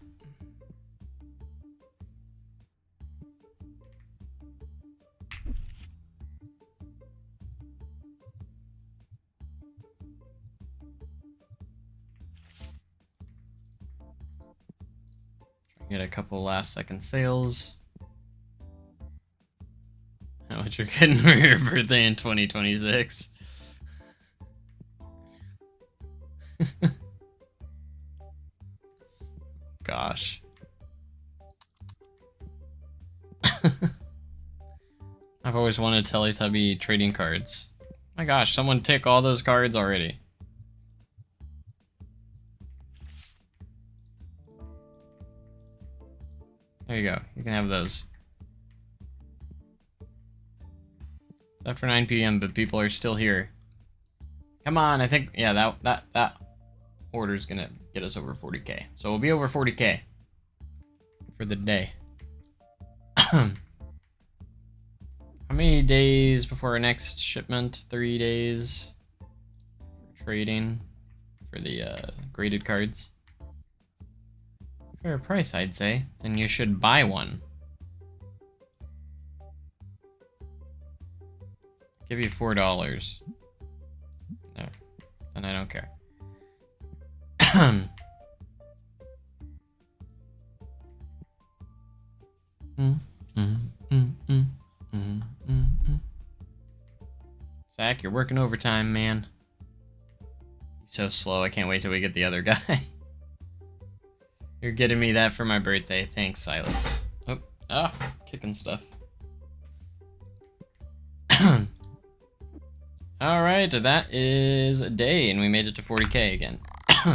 [SPEAKER 1] Get a couple last second sales. How much you're getting for your birthday in 2026? Gosh. I've always wanted Teletubby trading cards. My gosh, someone took all those cards already. There you go. You can have those. It's after 9 p.m., but people are still here. Come on, I think, yeah, that order's gonna get us over 40k. So we'll be over 40k for the day. How many days before our next shipment? 3 days for trading for the graded cards. Fair price, I'd say. Then you should buy one. Give you $4. No, and I don't care. Zach, you're working overtime, man. He's so slow. I can't wait till we get the other guy. You're getting me that for my birthday. Thanks, Silas. Oh, kicking stuff. Alright, that is a day, and we made it to 40k again.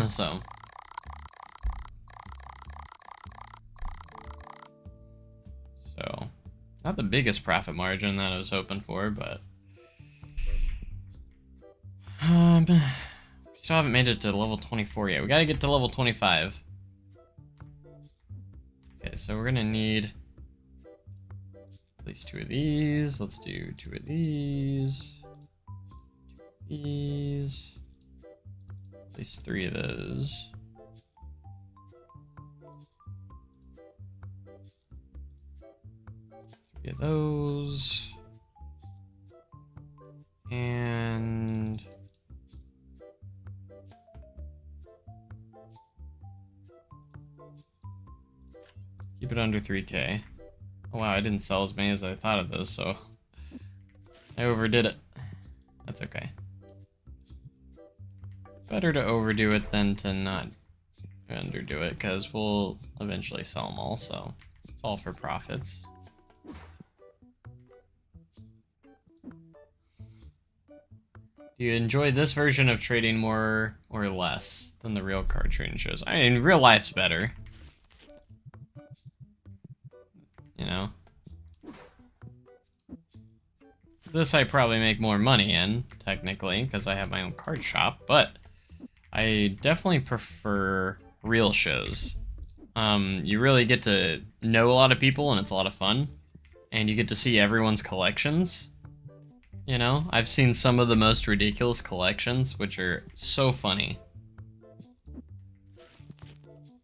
[SPEAKER 1] So. Not the biggest profit margin that I was hoping for, but. Still haven't made it to level 24 yet. We gotta get to level 25. Okay, so we're gonna need at least 2 of these. Let's do 2 of these. 2 of these. At least 3 of those. 3 of those. And keep it under 3k. Oh wow, I didn't sell as many as I thought of those, so I overdid it. That's okay. Better to overdo it than to not underdo it, because we'll eventually sell them all, so it's all for profits. Do you enjoy this version of trading more or less than the real card trading shows? I mean, real life's better. You know? This I probably make more money in, technically, because I have my own card shop, but I definitely prefer real shows. You really get to know a lot of people, and it's a lot of fun. And you get to see everyone's collections. You know, I've seen some of the most ridiculous collections, which are so funny.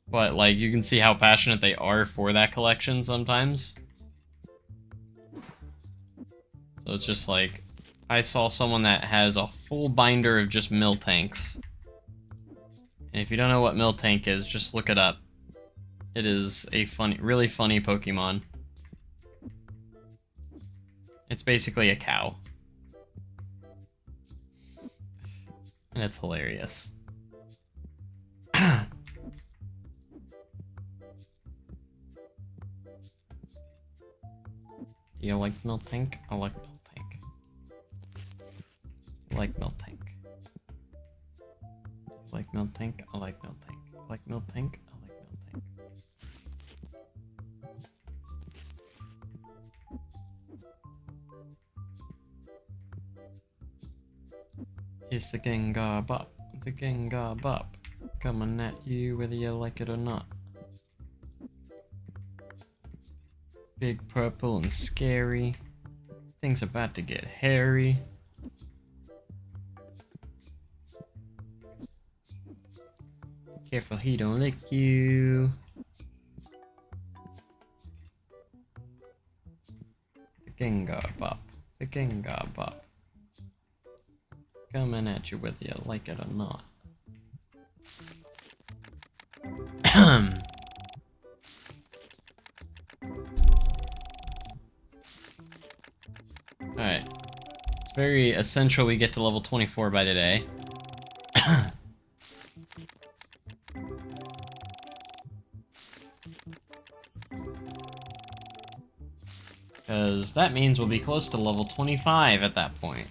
[SPEAKER 1] But, like, you can see how passionate they are for that collection sometimes. So it's just like, I saw someone that has a full binder of just mill tanks. And if you don't know what mill tank is, just look it up. It is a funny, really funny Pokemon. It's basically a cow. And it's hilarious. Do you like Miltank? I like Miltank. I like Miltank. Like Miltank? I like Miltank. Like Miltank? I like Miltank. It's the Gengar Bop. The Gengar Bop. Coming at you whether you like it or not. Big purple and scary. Things about to get hairy. Careful he don't lick you. The Gengar Bop. The Gengar Bop. Coming at you whether you like it or not. very essential we get to level 24 by today. Because that means we'll be close to level 25 at that point.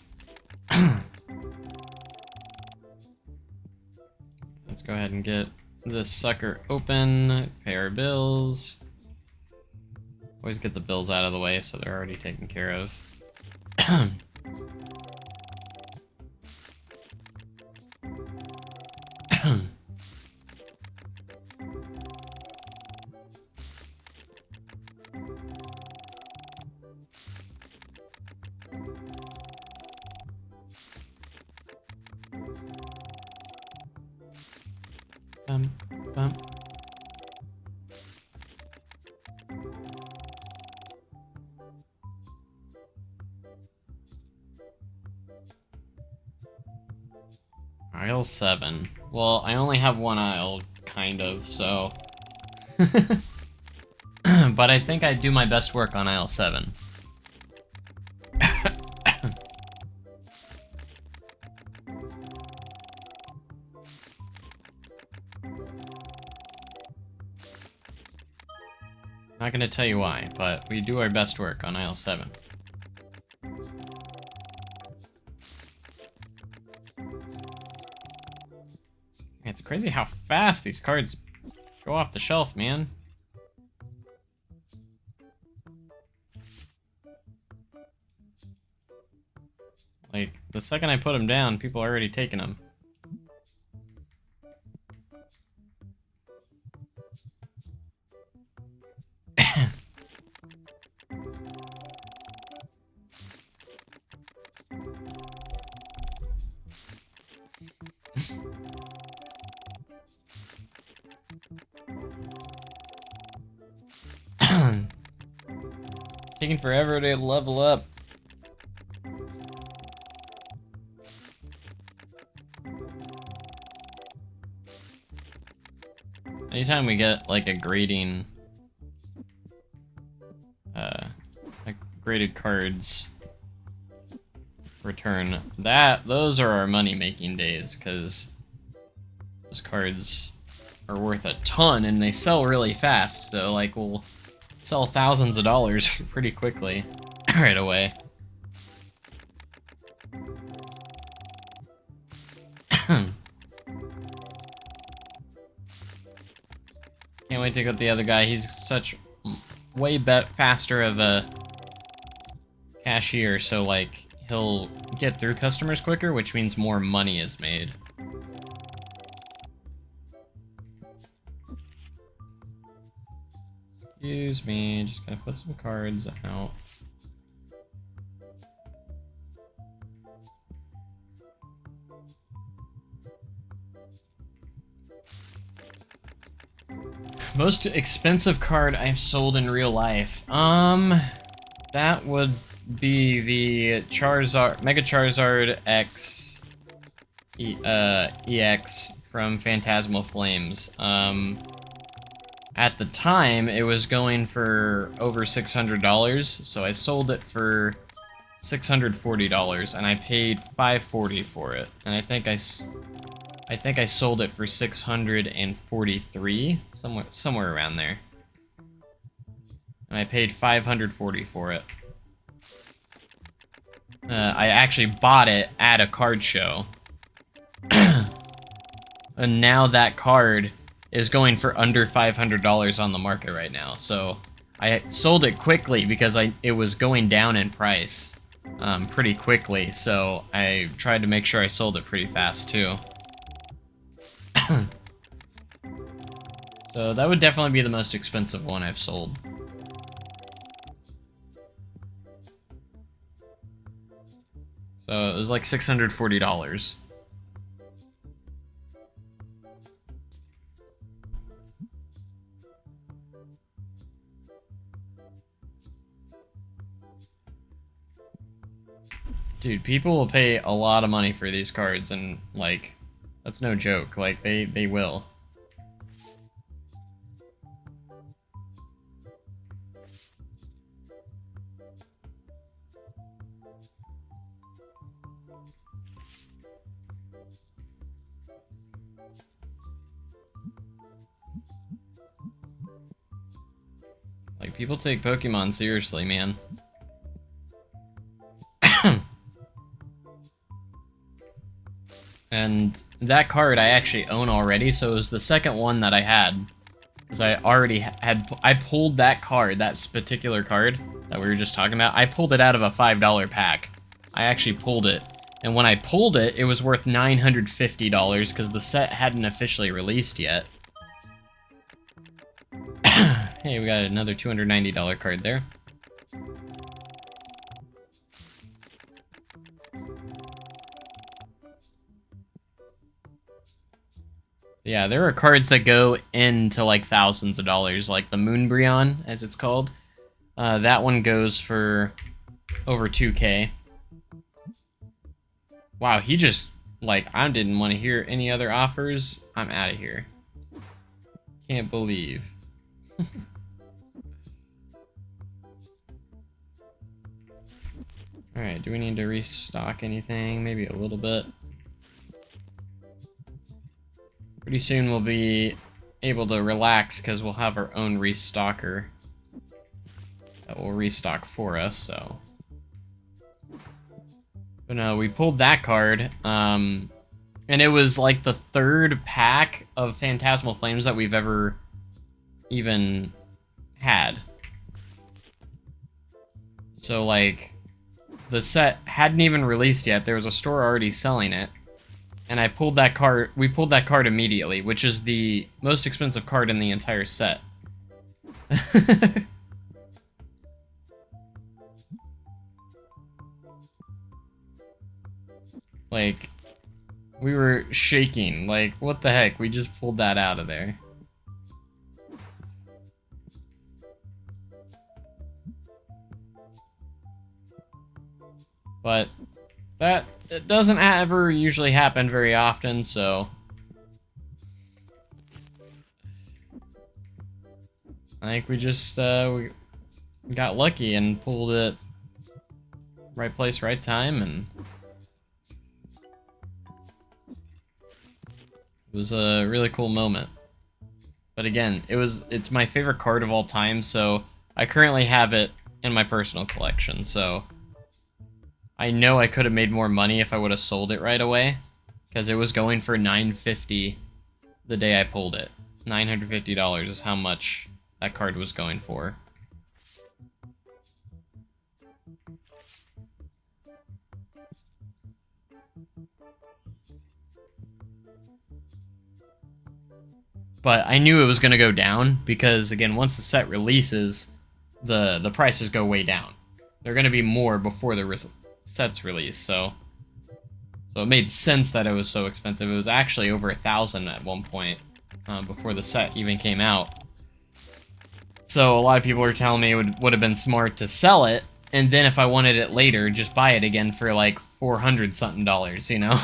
[SPEAKER 1] Let's go ahead and get this sucker open, pay our bills. Always get the bills out of the way so they're already taken care of. Bum, bum. Aisle 7. Well, I only have one aisle, kind of, so... But I think I do my best work on aisle 7. Not gonna tell you why, but we do our best work on aisle 7. It's crazy how fast these cards go off the shelf, man. Like, the second I put them down, people are already taking them. Taking forever to level up. Anytime we get like a grading, like graded cards return, those are our money making days, because those cards are worth a ton and they sell really fast. So like we'll sell thousands of dollars pretty quickly right away. Can't wait to get the other guy. He's such way faster of a cashier, so like he'll get through customers quicker, which means more money is made. Excuse me, just gonna put some cards out. Most expensive card I've sold in real life. That would be the Charizard, Mega Charizard X EX from Phantasmal Flames. At the time, it was going for over $600, so I sold it for $640, and I paid $540 for it. And I think I sold it for $643, somewhere around there. And I paid $540 for it. I actually bought it at a card show. And now that card is going for under $500 on the market right now. So I sold it quickly because it was going down in price pretty quickly. So I tried to make sure I sold it pretty fast too. So that would definitely be the most expensive one I've sold. So it was like $640. Dude, people will pay a lot of money for these cards, and like, that's no joke. Like, they will. People take Pokemon seriously, man. And that card I actually own already, so it was the second one that I had. Because I already I pulled that card, that particular card that we were just talking about, I pulled it out of a $5 pack. I actually pulled it. And when I pulled it, it was worth $950 because the set hadn't officially released yet. Hey, we got another $290 card there. Yeah, there are cards that go into like thousands of dollars, like the Moonbryon, as it's called. That one goes for over 2K. Wow, he just, like, I didn't want to hear any other offers. I'm out of here. Can't believe. Alright, do we need to restock anything? Maybe a little bit. Pretty soon we'll be able to relax because we'll have our own restocker that will restock for us, so. But no, we pulled that card, and it was like the third pack of Phantasmal Flames that we've ever even had. So, like, the set hadn't even released yet. There was a store already selling it. And I pulled that card, we pulled that card immediately, which is the most expensive card in the entire set. Like, we were shaking. Like, what the heck? We just pulled that out of there. But that it doesn't ever usually happen very often, so I think we just we got lucky and pulled it right place, right time, and it was a really cool moment. But again, it's my favorite card of all time, so I currently have it in my personal collection, so I know I could have made more money if I would have sold it right away, because it was going for $950 the day I pulled it. $950 is how much that card was going for. But I knew it was going to go down, because again, once the set releases, the prices go way down. They're going to be more before the set's release, so it made sense that it was so expensive. It was actually over 1,000 at one point before the set even came out. So a lot of people were telling me it would have been smart to sell it, and then if I wanted it later, just buy it again for like $400 something, you know?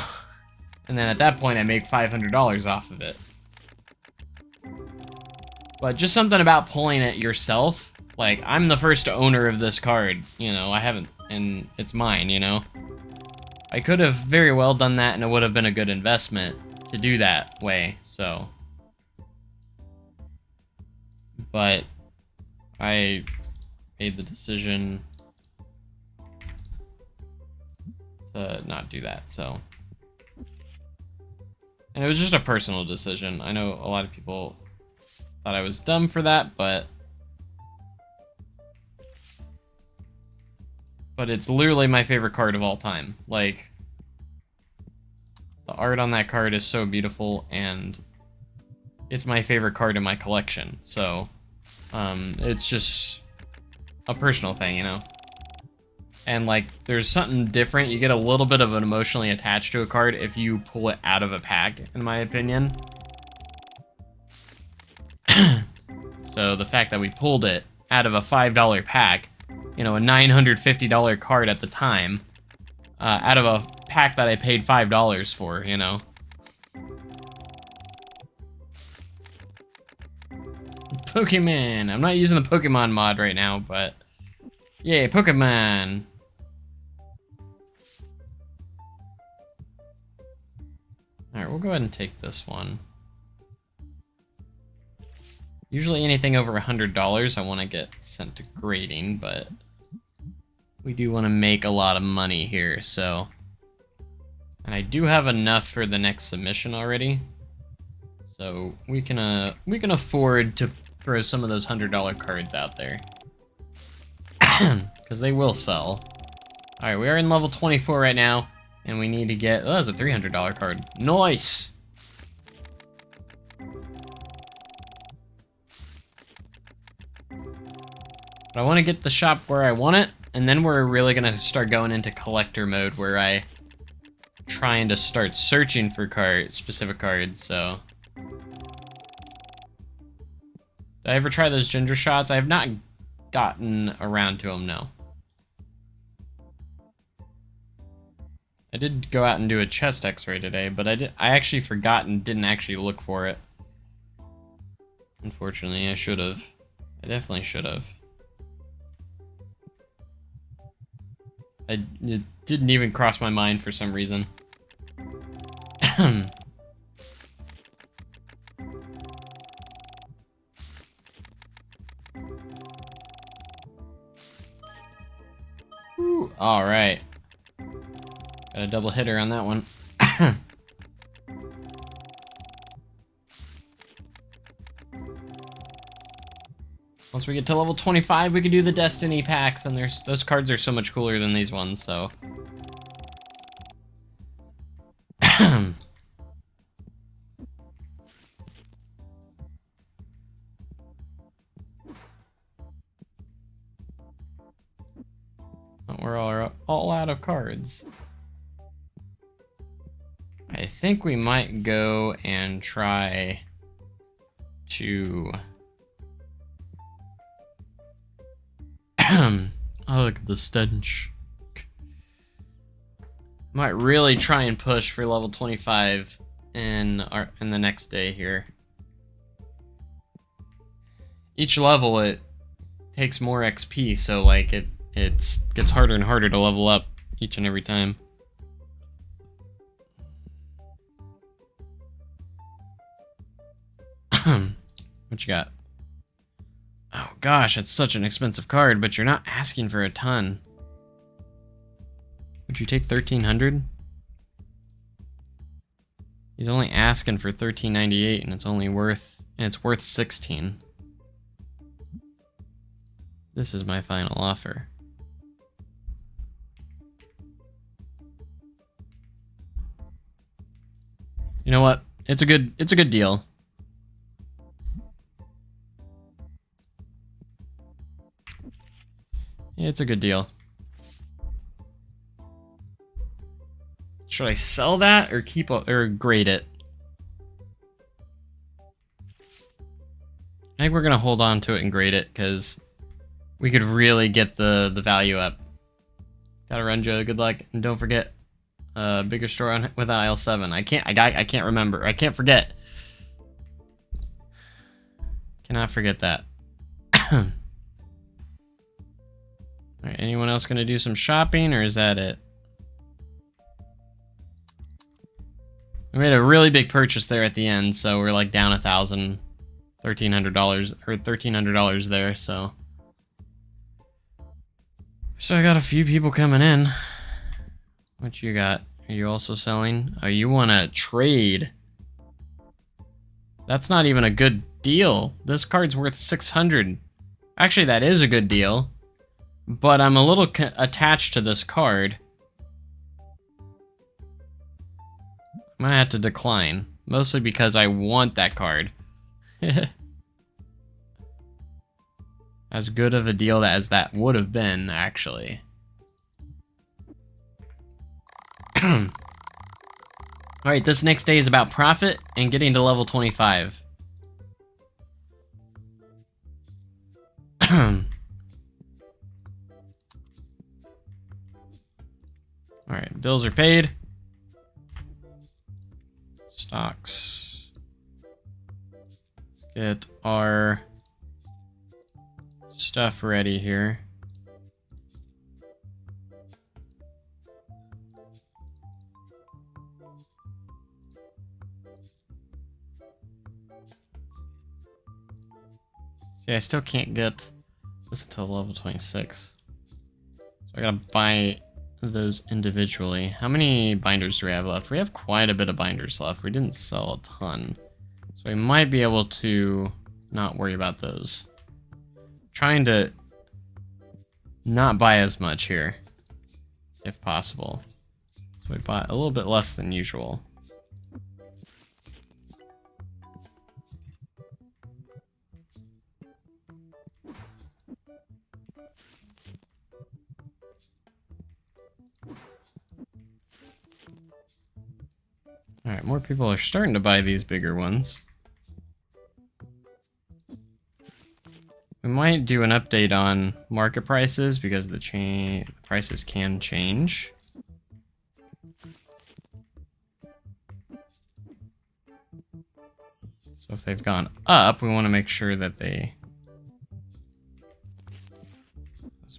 [SPEAKER 1] And then at that point I make $500 off of it. But just something about pulling it yourself. Like, I'm the first owner of this card, you know, I haven't, and it's mine, you know? I could have very well done that, and it would have been a good investment to do that way, so. But I made the decision to not do that, so. And it was just a personal decision. I know a lot of people thought I was dumb for that, but it's literally my favorite card of all time. Like, the art on that card is so beautiful, and it's my favorite card in my collection. So, it's just a personal thing, you know? And, like, there's something different. You get a little bit of an emotionally attached to a card if you pull it out of a pack, in my opinion. So, the fact that we pulled it out of a $5 pack, you know, a $950 card at the time, out of a pack that I paid $5 for, you know. Pokemon! I'm not using the Pokemon mod right now, but yay, Pokemon! Alright, we'll go ahead and take this one. Usually anything over $100 I want to get sent to grading, but we do want to make a lot of money here, so... And I do have enough for the next submission already, so we can afford to throw some of those $100 cards out there. Because they will sell. Alright, we are in level 24 right now, and we need to get... Oh, that's a $300 card. Nice! But I want to get the shop where I want it, and then we're really going to start going into collector mode, where I trying to start searching for specific cards, so... Did I ever try those ginger shots? I have not gotten around to them, no. I did go out and do a chest x-ray today, but I actually forgot and didn't actually look for it. Unfortunately, I should have. I definitely should have. It didn't even cross my mind for some reason. All right. Got a double hitter on that one. Once we get to level 25, we can do the Destiny packs, and those cards are so much cooler than these ones, so... We're all out of cards. I think we might go and try to... Oh, look at the stench. Might really try and push for level 25 in the next day here. Each level it takes more XP, so like it gets harder and harder to level up each and every time. What you got? Oh gosh, it's such an expensive card, but you're not asking for a ton. Would you take 1,300? He's only asking for 13.98, and it's worth 16. This is my final offer. You know what? It's a good deal. It's a good deal. Should I sell that or or grade it? I think we're gonna hold on to it and grade it because we could really get the value up. Gotta run, Joe. Good luck, and don't forget, bigger store on with aisle 7. I can't remember. I can't forget. Cannot forget that. All right, anyone else gonna do some shopping, or is that it? We made a really big purchase there at the end, so we're like down $1,300 or $1,300 there. So I got a few people coming in. What you got? Are you also selling? Oh, you want to trade? That's not even a good deal. This card's worth 600. Actually, that is a good deal. But I'm a little attached to this card. I'm gonna have to decline. Mostly because I want that card. As good of a deal as that would have been, actually. Alright, this next day is about profit and getting to level 25. Alright, bills are paid. Stocks. Get our stuff ready here. See, I still can't get this until level 26. So I gotta buy those individually. How many binders do we have left? We have quite a bit of binders left. We didn't sell a ton. So we might be able to not worry about those. Trying to not buy as much here, if possible. So we bought a little bit less than usual. Alright, more people are starting to buy these bigger ones. We might do an update on market prices because the prices can change. So if they've gone up, we want to make sure that those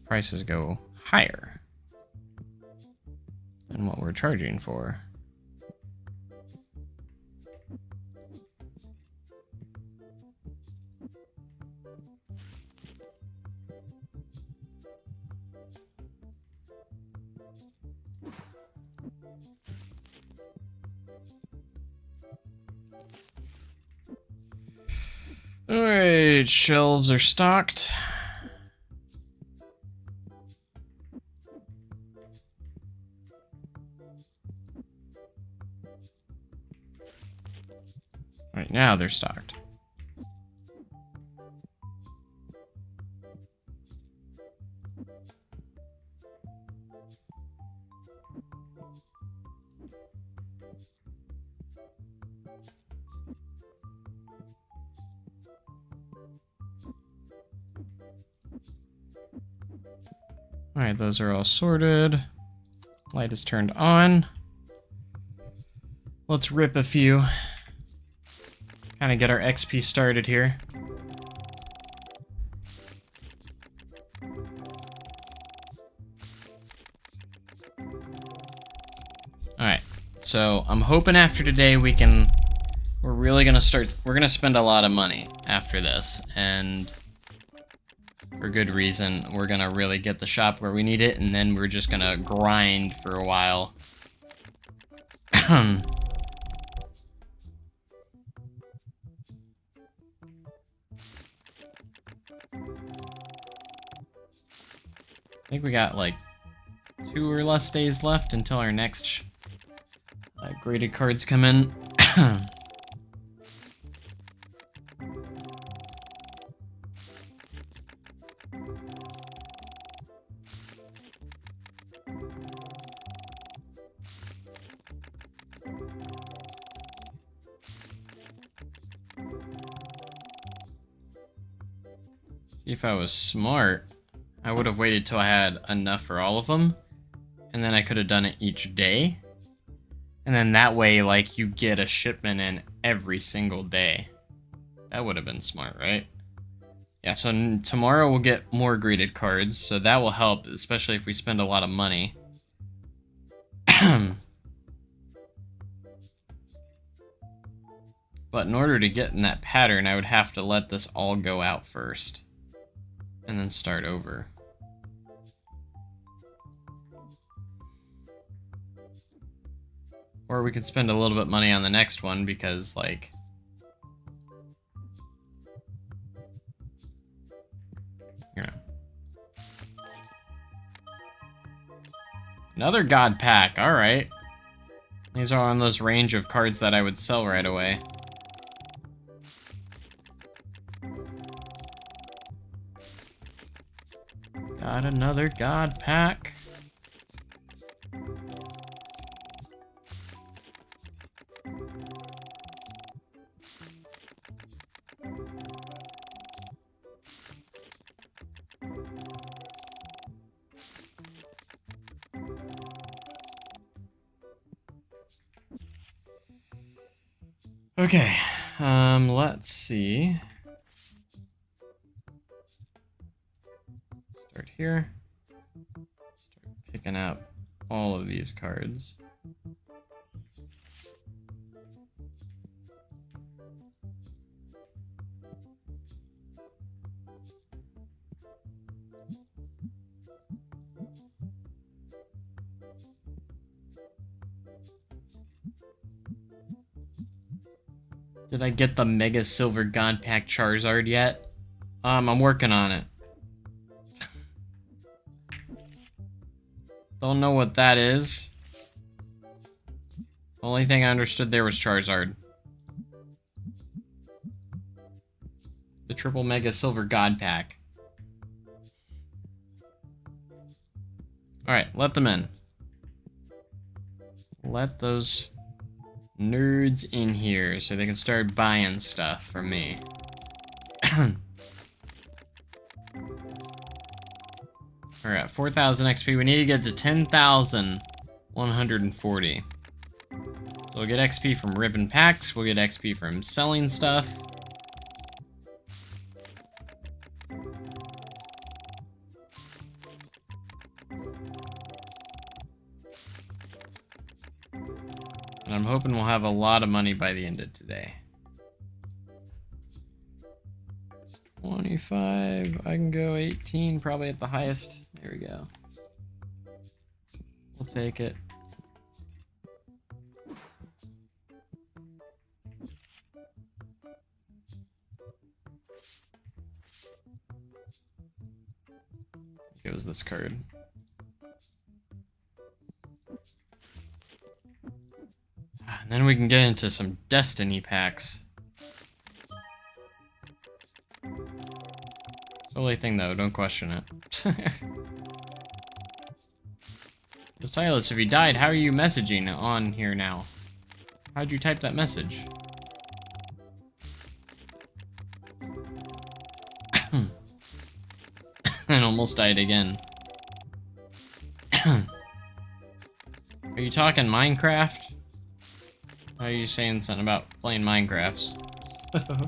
[SPEAKER 1] prices go higher than what we're charging for. Alright, shelves are stocked. Right now they're stocked. Alright, those are all sorted. Light is turned on. Let's rip a few. Kind of get our XP started here. Alright, so I'm hoping after today we're really gonna we're gonna spend a lot of money after this, and for good reason. We're gonna really get the shop where we need it, and then we're just gonna grind for a while. I think we got like 2 or less days left until our next graded cards come in. See, if I was smart, I would have waited till I had enough for all of them, and then I could have done it each day. And then that way, like, you get a shipment in every single day. That would have been smart, right? Yeah, so tomorrow we'll get more graded cards, so that will help, especially if we spend a lot of money. But in order to get in that pattern, I would have to let this all go out first, and then start over. Or we could spend a little bit of money on the next one because, like, you know. Another God Pack, alright. These are on those range of cards that I would sell right away. Got another God Pack. Okay, let's see. Start here. Start picking out all of these cards. Did I get the Mega Silver God Pack Charizard yet? I'm working on it. Don't know what that is. Only thing I understood there was Charizard. The Triple Mega Silver God Pack. Alright, let them in. Let those nerds in here so they can start buying stuff from me. We're at 4,000 XP. We need to get to 10,140. So we'll get XP from ribbon packs. We'll get XP from selling stuff. And I'm hoping we'll have a lot of money by the end of today. 25, I can go 18, probably at the highest. There we go. We'll take it. It was this card. And then we can get into some Destiny packs. Only thing though, don't question it. The Silas, if you died, how are you messaging on here now? How'd you type that message? And almost died again. Are you talking Minecraft? Or are you saying something about playing Minecrafts? I'm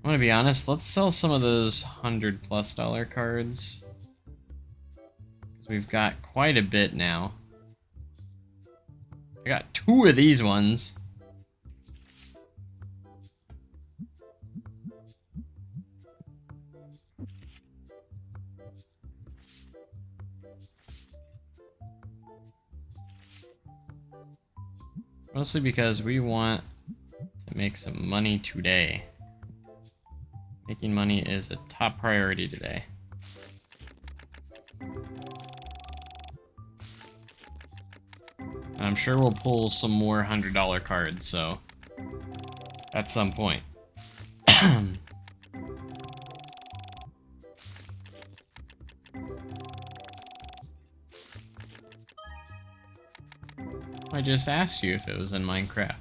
[SPEAKER 1] gonna be honest, let's sell some of those $100+ cards. Because we've got quite a bit now. I got 2 of these ones. Mostly because we want to make some money today. Making money is a top priority today. And I'm sure we'll pull some more $100 cards, so at some point. I just asked you if it was in Minecraft.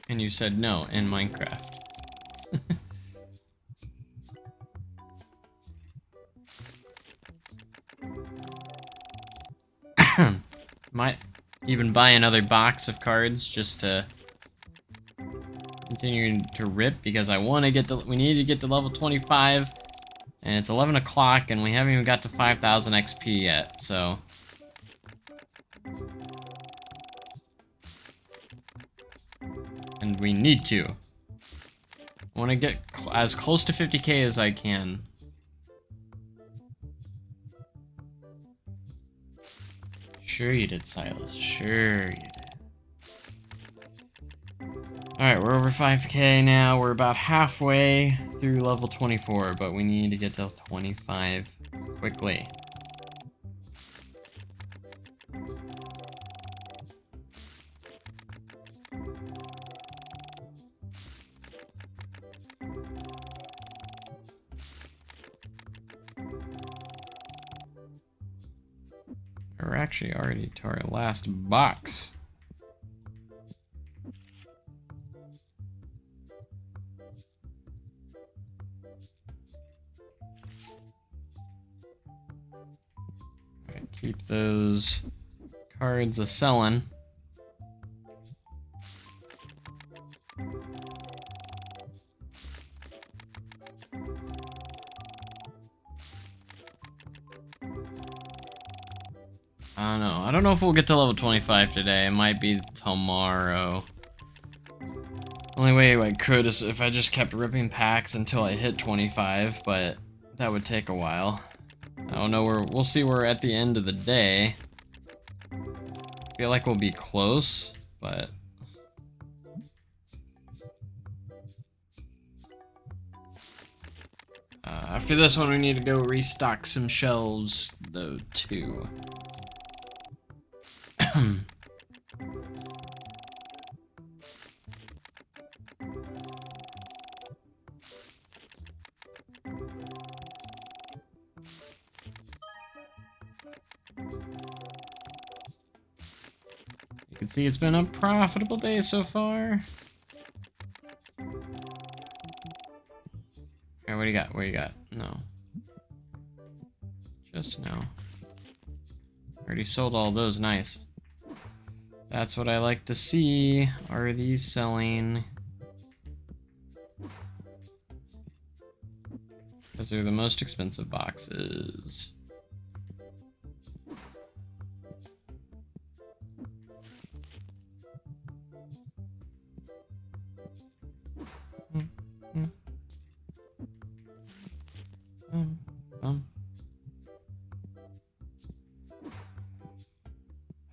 [SPEAKER 1] And you said no, in Minecraft. Might even buy another box of cards just to continue to rip because I want to get to, we need to get to level 25 and it's 11 o'clock and we haven't even got to 5,000 XP yet, so. And we need to. I want to get as close to 50k as I can. Sure you did, Silas. Sure you did. Alright, we're over 5k now. We're about halfway through level 24, but we need to get to 25 quickly. We're actually already to our last box. Alright, keep those cards a-sellin'. I don't know. I don't know if we'll get to level 25 today. It might be tomorrow. Only way I could is if I just kept ripping packs until I hit 25, but that would take a while. I don't know. We'll see where at the end of the day. Feel like we'll be close, but after this one, we need to go restock some shelves, though, too. You can see it's been a profitable day so far. Alright, what do you got? What do you got? No. Just no. Already sold all those, nice. That's what I like to see. Are these selling? Because they're the most expensive boxes.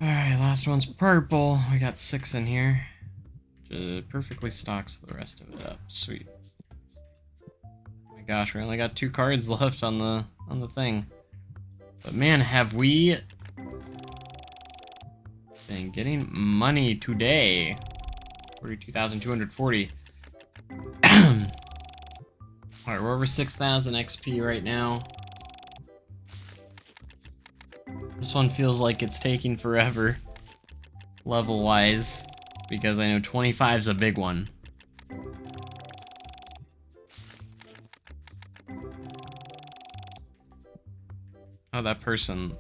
[SPEAKER 1] Alright, last one's purple. We got 6 in here. Just perfectly stocks the rest of it up. Sweet. Oh my gosh, we only got 2 cards left on the thing. But man, have we been getting money today. 42,240. Alright, we're over 6,000 XP right now. This one feels like it's taking forever, level-wise, because I know 25's a big one. Oh, that person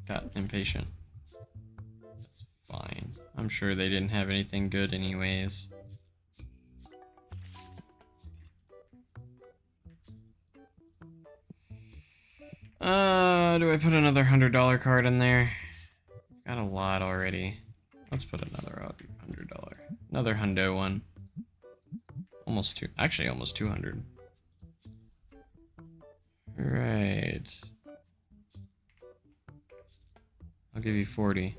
[SPEAKER 1] got impatient. That's fine. I'm sure they didn't have anything good anyways. Do I put another $100 card in there? Got a lot already. Let's put another $100. Another hundo one. Almost 200. Right. I'll give you 40.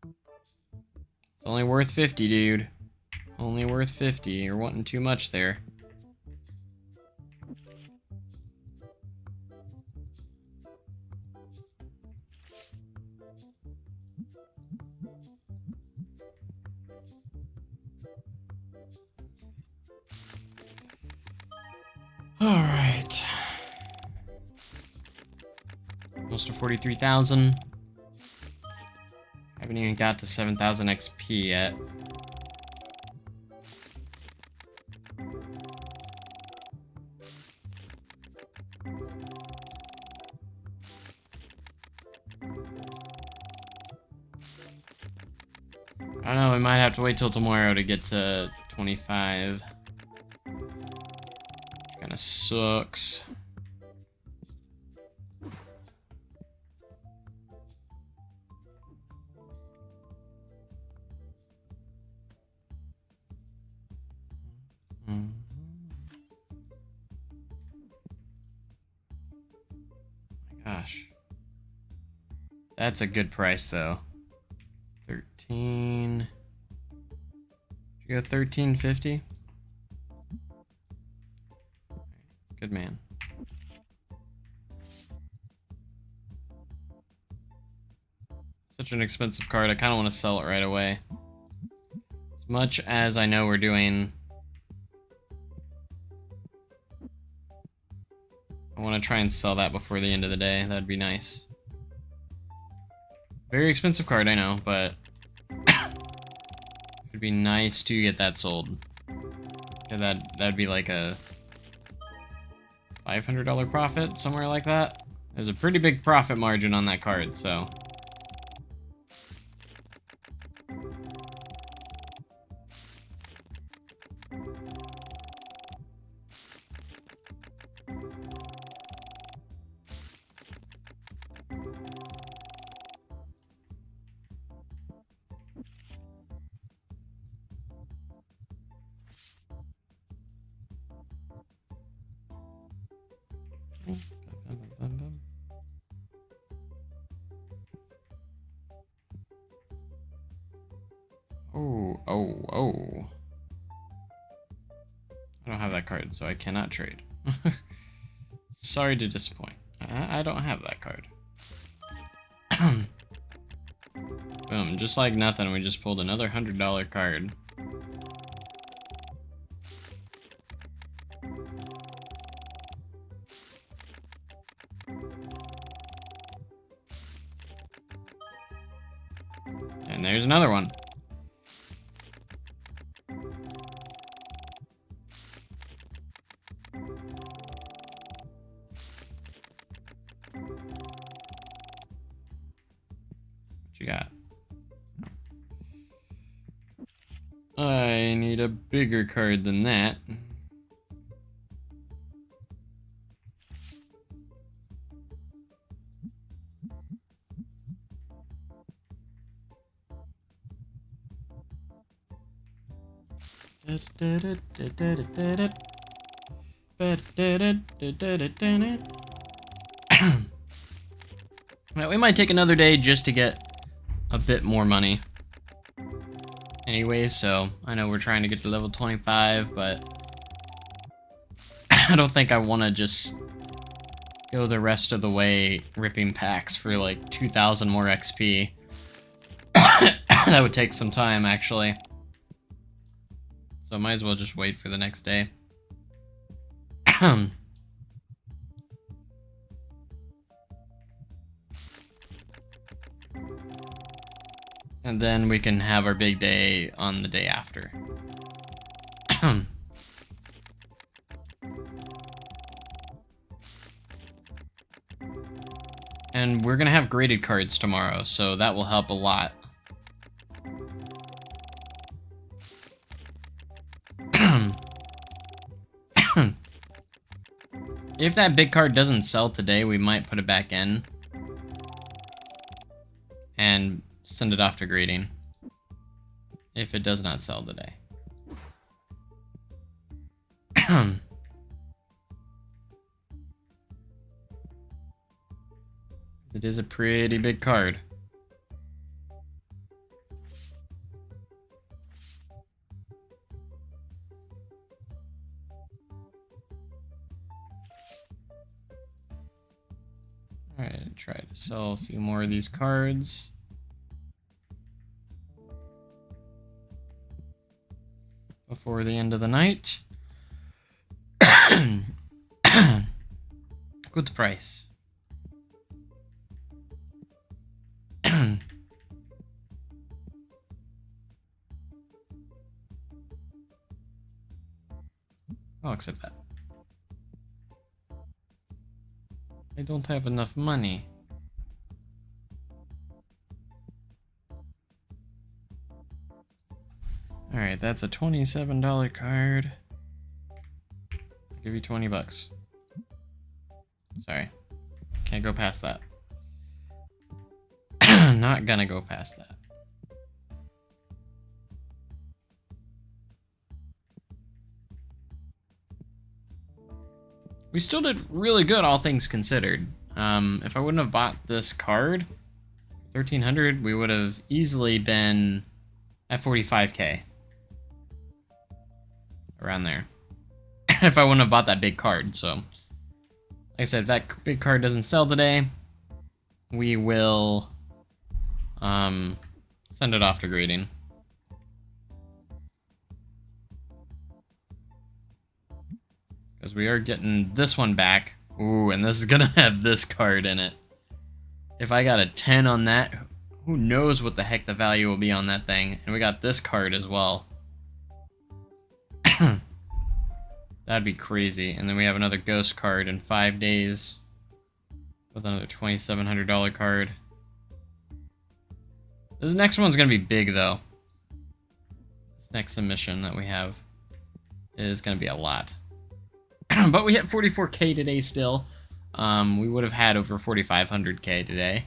[SPEAKER 1] It's only worth 50, dude. Only worth 50. You're wanting too much there. Alright. Almost to 43,000. Haven't even got to 7,000 XP yet. I don't know, we might have to wait till tomorrow to get to 25. Kinda sucks. Gosh. That's a good price, though. 13. Did you go 1350? Good man. Such an expensive card, I kind of want to sell it right away. As much as I know we're doing... I want to try and sell that before the end of the day. That'd be nice. Very expensive card, I know, but it'd be nice to get that sold. Yeah, that'd be like a $500 profit, somewhere like that. There's a pretty big profit margin on that card, so... Oh. I don't have that card, so I cannot trade. Sorry to disappoint. I don't have that card. Boom, just like nothing, we just pulled another $100 card. And there's another one. What you got? I need a bigger card than that. Well, we might take another day just to get a bit more money. Anyway, so I know we're trying to get to level 25, but I don't think I want to just go the rest of the way ripping packs for like 2,000 more XP. That would take some time, actually. So I might as well just wait for the next day. And then we can have our big day on the day after. And we're gonna have graded cards tomorrow, so that will help a lot. If that big card doesn't sell today, we might put it back in and send it off to grading if it does not sell today. It is a pretty big card. Alright, try to sell a few more of these cards. Before the end of the night. Good price. I'll accept that. I don't have enough money. Alright, that's a $27 card. I'll give you 20 bucks. Sorry. Can't go past that. Not gonna go past that. We still did really good, all things considered. If I wouldn't have bought this card, 1,300, we would have easily been at 45k. Around there. If I wouldn't have bought that big card, so. Like I said, if that big card doesn't sell today, we will send it off to grading. Because we are getting this one back. Ooh, and this is gonna have this card in it. If I got a 10 on that, who knows what the heck the value will be on that thing. And we got this card as well. That'd be crazy. And then we have another ghost card in 5 days. With another $2,700 card. This next one's gonna be big though. This next submission that we have is gonna be a lot. But we hit 44k today still. We would have had over 4,500k today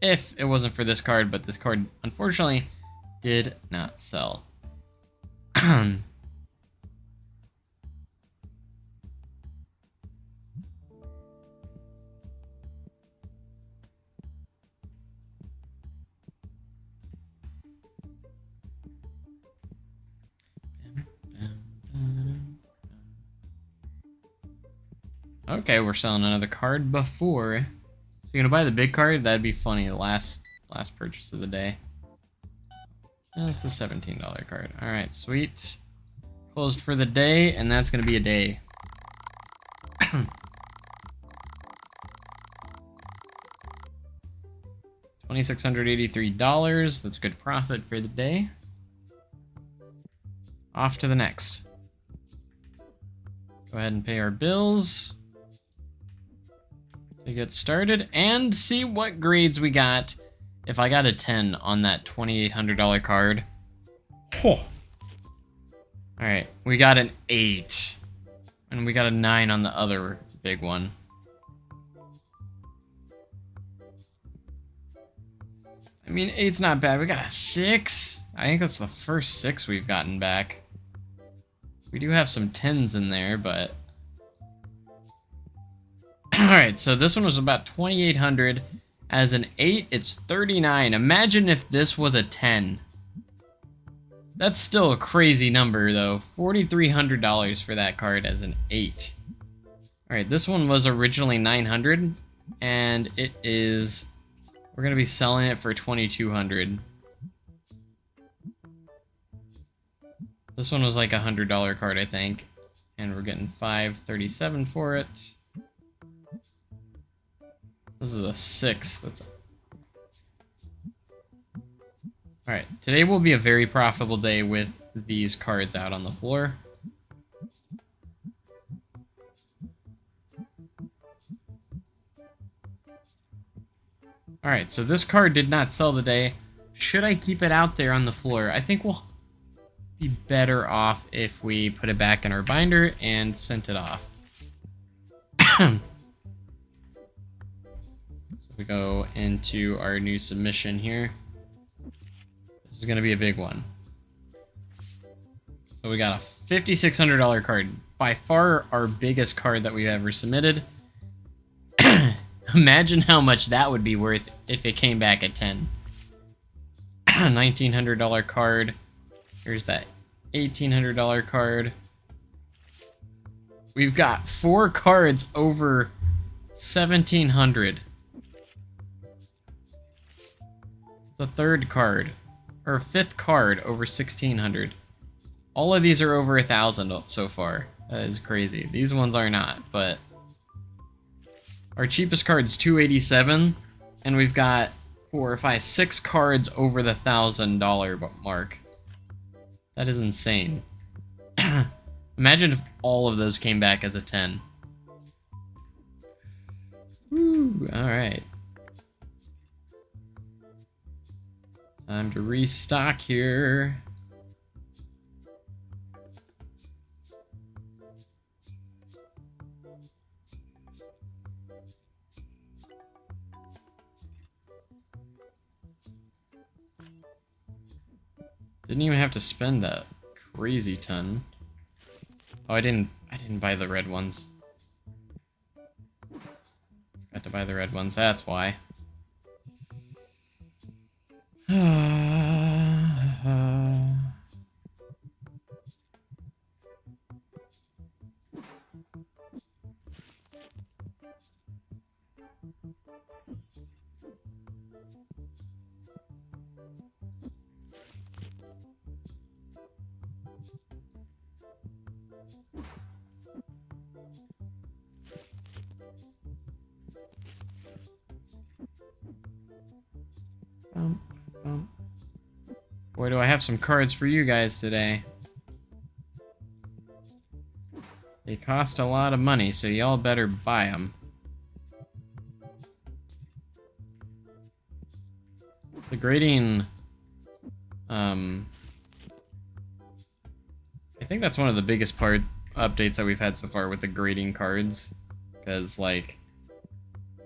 [SPEAKER 1] if it wasn't for this card, but this card unfortunately did not sell. Okay, we're selling another card before. So you're gonna buy the big card? That'd be funny. The last purchase of the day. That's the $17 card. All right, sweet. Closed for the day, and that's gonna be a day. $2,683. That's good profit for the day. Off to the next. Go ahead and pay our bills to get started and see what grades we got. If I got a 10 on that $2,800 card. Oh. Alright, we got an 8. And we got a 9 on the other big one. I mean, 8's not bad. We got a 6. I think that's the first 6 we've gotten back. We do have some 10s in there, but... Alright, so this one was about 2,800. As an 8, it's 39. Imagine if this was a 10. That's still a crazy number, though. $4,300 for that card as an 8. Alright, this one was originally 900, and it is... We're going to be selling it for 2,200. This one was like a $100 card, I think. And we're getting $537 for it. This is a 6. That's Alright, today will be a very profitable day with these cards out on the floor. Alright, so this card did not sell today. Should I keep it out there on the floor? I think we'll be better off if we put it back in our binder and sent it off. So we go into our new submission here. This is going to be a big one. So we got a $5,600 card. By far our biggest card that we've ever submitted. Imagine how much that would be worth if it came back at 10. $1,900 card. Here's that $1,800 card. We've got 4 cards over 1,700. The third card, or 5th card over 1,600. All of these are over 1,000 so far. That is crazy. These ones are not, but our cheapest card's $287, and we've got 4, 5, 6 cards over the $1,000 mark. That is insane. Imagine if all of those came back as a 10. Woo, alright. Time to restock here. Didn't even have to spend that crazy ton. Oh, I didn't buy the red ones. Got to buy the red ones, that's why. Boy, do I have some cards for you guys today. They cost a lot of money, so y'all better buy them. The grading... I think that's one of the biggest updates that we've had so far with the grading cards. Because, like,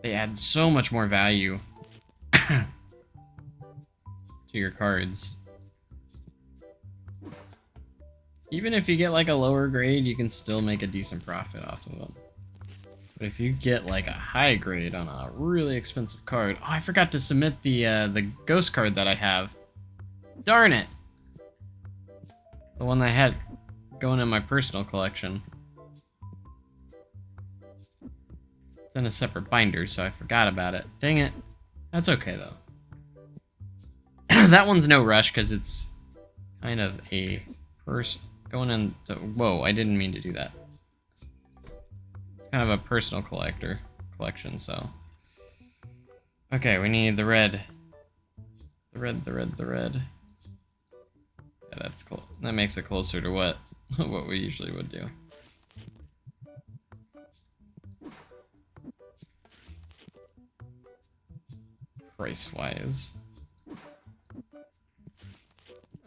[SPEAKER 1] they add so much more value to your cards. Even if you get like a lower grade, you can still make a decent profit off of them. But if you get like a high grade on a really expensive card... Oh, I forgot to submit the ghost card that I have. Darn it! The one that I had going in my personal collection. It's in a separate binder, so I forgot about it. Dang it. That's okay, though. That one's no rush, because it's kind of a going in... Whoa, I didn't mean to do that. It's kind of a personal collection, so... Okay, we need the red. The red. Yeah, that's cool. That makes it closer to what what we usually would do. Price-wise.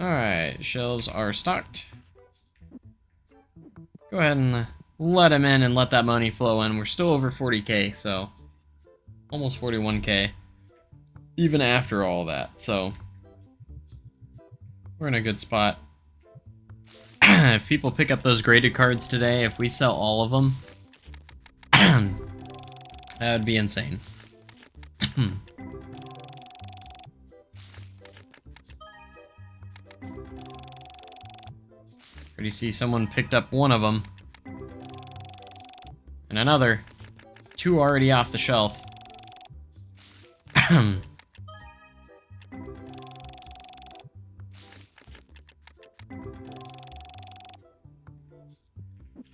[SPEAKER 1] Alright, shelves are stocked. Go ahead and let them in and let that money flow in. We're still over 40k, so almost 41k. Even after all that, so we're in a good spot. If people pick up those graded cards today, if we sell all of them, that would be insane. Already see someone picked up one of them. And another. Two already off the shelf.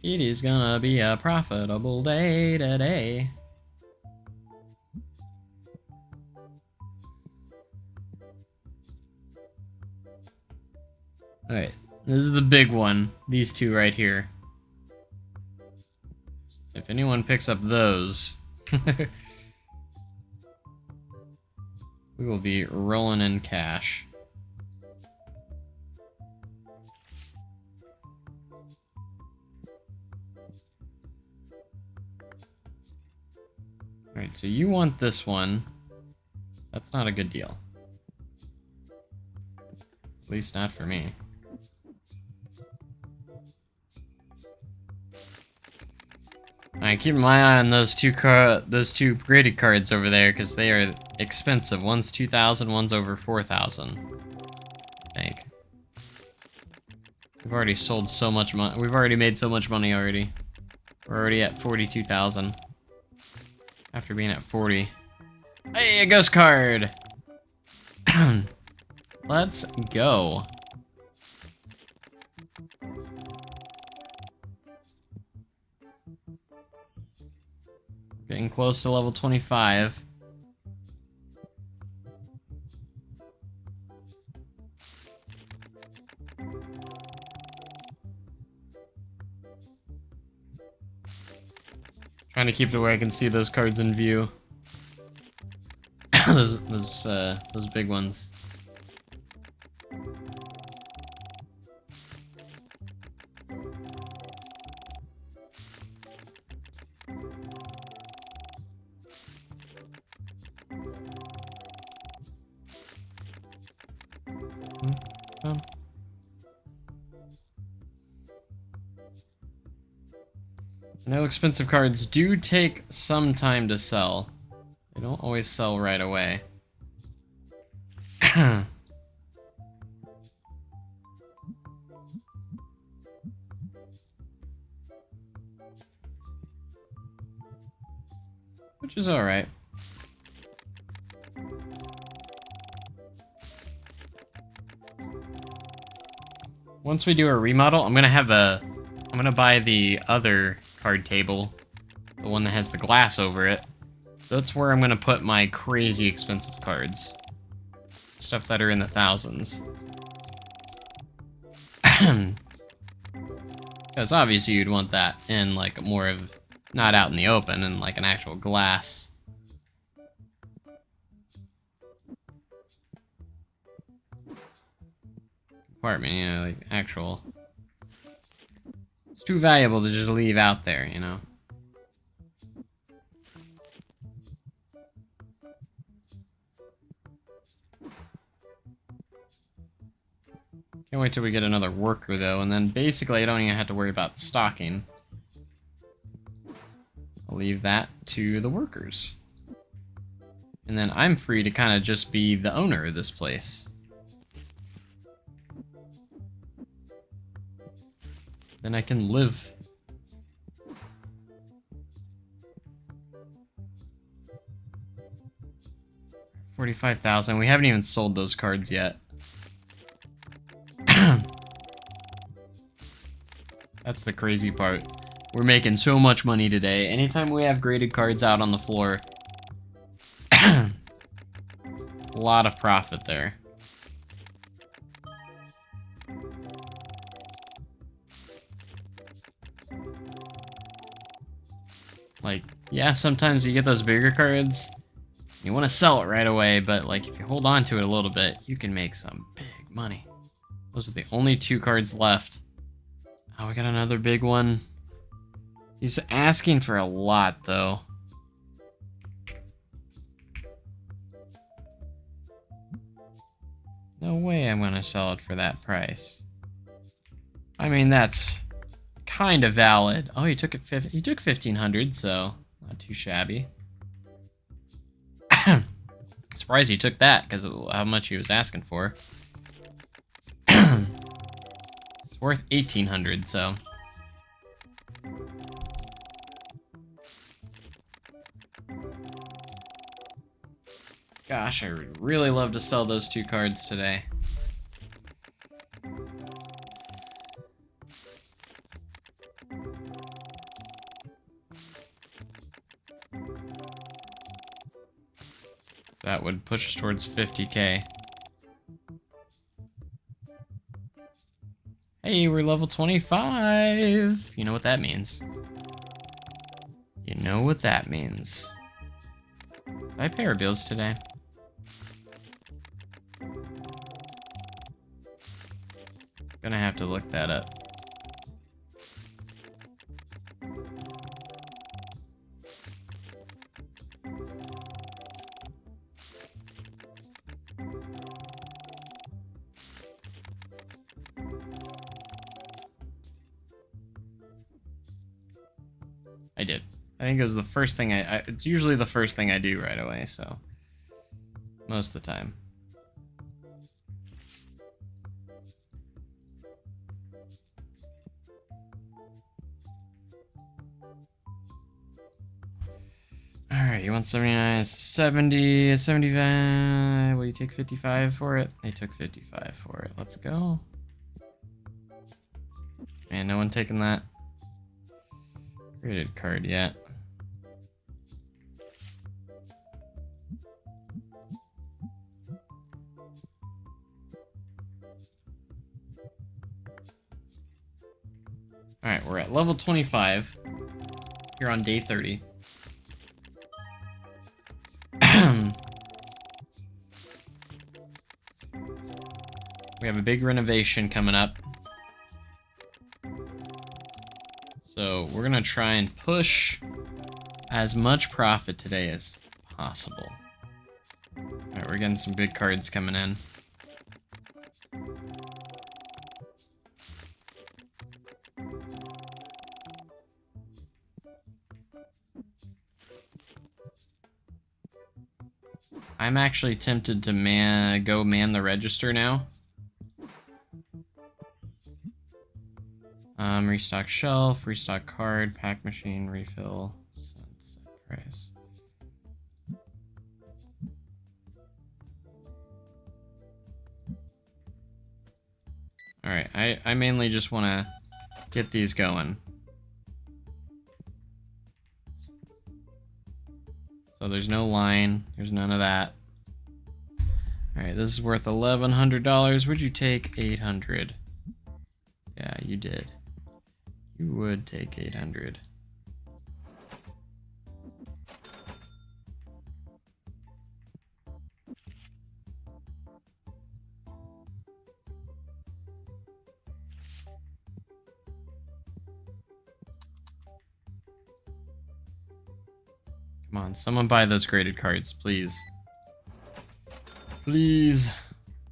[SPEAKER 1] It is gonna be a profitable day today. Alright, this is the big one. These two right here. If anyone picks up those, we will be rolling in cash. Alright, so you want this one. That's not a good deal. At least not for me. Alright, keep my eye on those two graded cards over there, because they are expensive. One's 2,000, one's over 4,000. I think. We've already sold so much money. We've already made so much money already. We're already at 42,000. After being at 40. Hey, a ghost card! Let's go. Getting close to level 25. Trying to keep it where I can see those cards in view. those big ones. I know expensive cards do take some time to sell. They don't always sell right away. Which is alright. Once we do a remodel, I'm gonna buy the other card table, the one that has the glass over it. So that's where I'm gonna put my crazy expensive cards. Stuff that are in the thousands. Because obviously you'd want that in like more of, not out in the open, in like an actual glass. Compartment, you know, like actual. It's too valuable to just leave out there, you know? Can't wait till we get another worker, though, and then basically I don't even have to worry about stocking. I'll leave that to the workers. And then I'm free to kind of just be the owner of this place. Then I can live. 45,000. We haven't even sold those cards yet. That's the crazy part. We're making so much money today. Anytime we have graded cards out on the floor, a lot of profit there. Like, yeah, sometimes you get those bigger cards, you want to sell it right away, but like if you hold on to it a little bit, you can make some big money. Those are the only 2 cards left. Oh, we got another big one. He's asking for a lot, though. No way I'm gonna sell it for that price. I mean, that's kind of valid. Oh, he took it. He took 1,500, so not too shabby. Surprised he took that because of how much he was asking for. It's worth 1,800, so. Gosh, I would really love to sell those 2 cards today. That would push us towards 50K. Hey, we're level 25! You know what that means. You know what that means. Did I pay our bills today? Gonna have to look that up. I did. I think it was the first thing it's usually the first thing I do right away, so most of the time. Alright, you want 79, 70, 75. Will you take 55 for it? They took 55 for it. Let's go. Man, no one taking that graded card yet. Alright, we're at level 25. Here on day 30. We have a big renovation coming up. So we're gonna try and push as much profit today as possible. Alright, we're getting some big cards coming in. I'm actually tempted to go man the register now. Restock shelf, restock card, pack machine, refill, sunset price. Alright, I mainly just want to get these going. So there's no line, there's none of that. Alright, this is worth $1,100. Would you take 800? Yeah, you did. You would take 800. Come on, someone buy those graded cards, please. Please.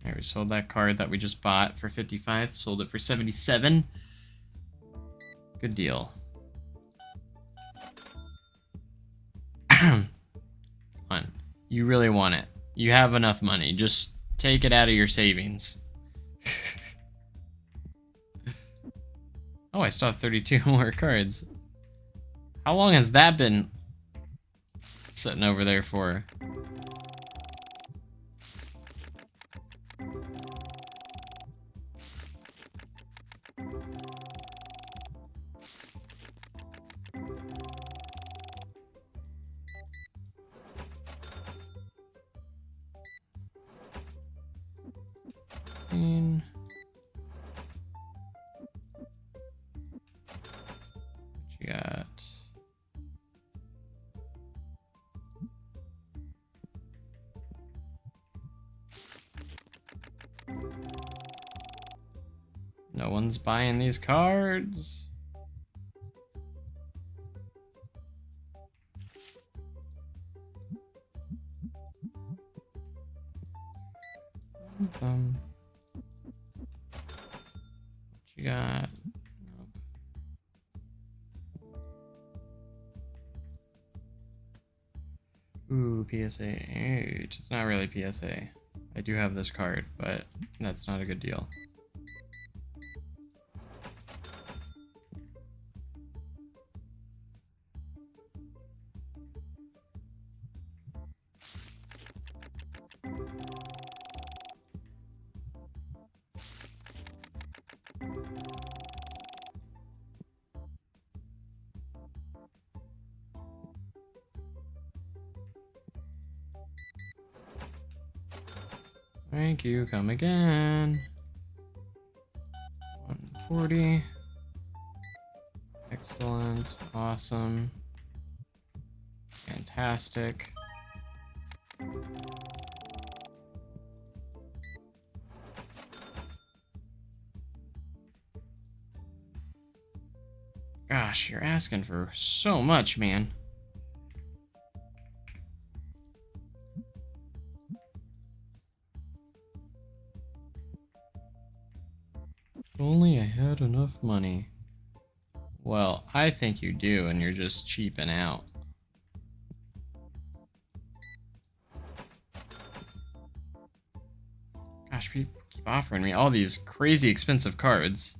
[SPEAKER 1] Alright, we sold that card that we just bought for 55. Sold it for 77. Good deal. Come on. You really want it. You have enough money. Just take it out of your savings. Oh, I still have 32 more cards. How long has that been sitting over there for? 16. What you got? No one's buying these cards. What you got? Nope. Ooh, PSA 8. It's not really PSA. I do have this card, but that's not a good deal. Thank you, come again. 140. Excellent, awesome, fantastic. Gosh, you're asking for so much, man. If only I had enough money. Well, I think you do, and you're just cheaping out. Gosh, people keep offering me all these crazy expensive cards.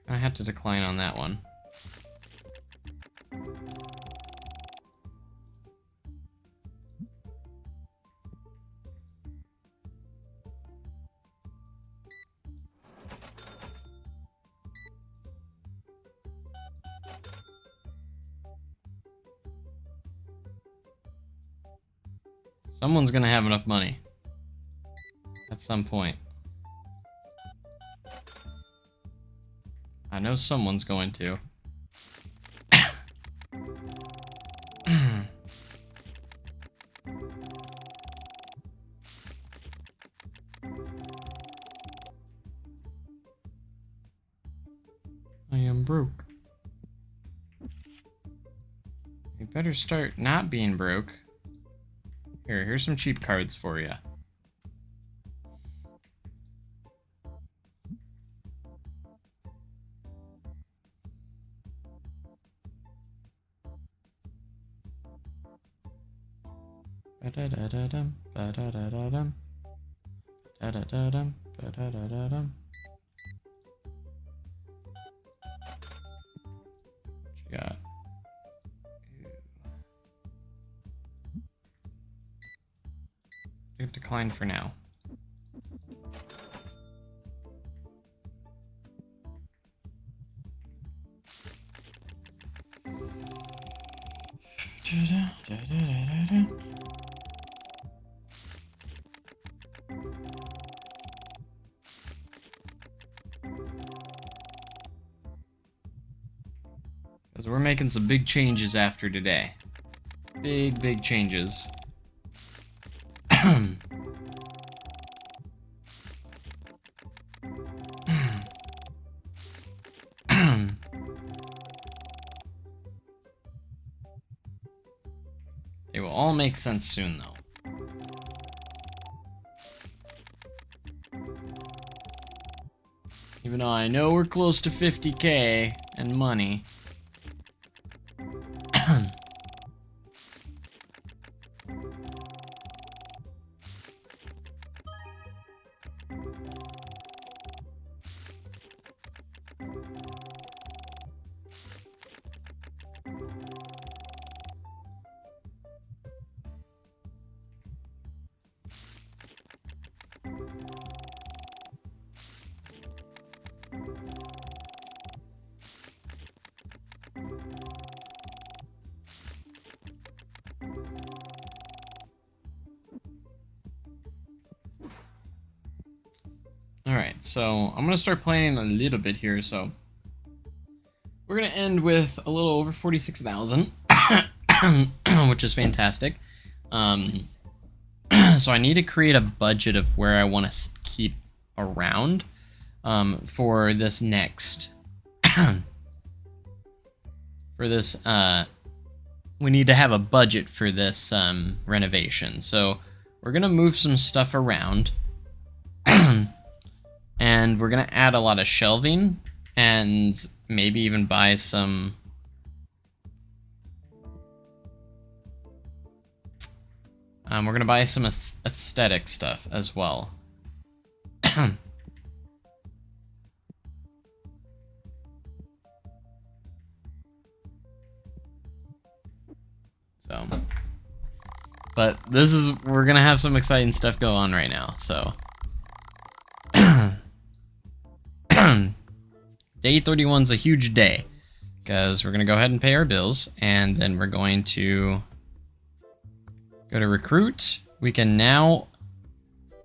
[SPEAKER 1] I had to decline on that one. Someone's gonna have enough money at some point. I know someone's going to. I am broke. You better start not being broke. Here's some cheap cards for you. Ba-da-da-da-dum, ba-da-da-da-dum, da-da-da-dum, ba-da-da-da-dum. What you got? Decline for now. Because we're making some big changes after today. Big changes. They will all make sense soon, though. Even though I know we're close to 50K and money. Alright, so I'm gonna start playing a little bit here, so we're gonna end with a little over 46,000, which is fantastic. So I need to create a budget of where I want to keep around for this next for this we need to have a budget for this renovation. So we're gonna move some stuff around and we're gonna add a lot of shelving and maybe even buy some we're gonna buy some aesthetic stuff as well. So, but we're gonna have some exciting stuff go on right now, so. Day 31 is a huge day, because we're gonna go ahead and pay our bills, and then we're going to go to recruit. We can now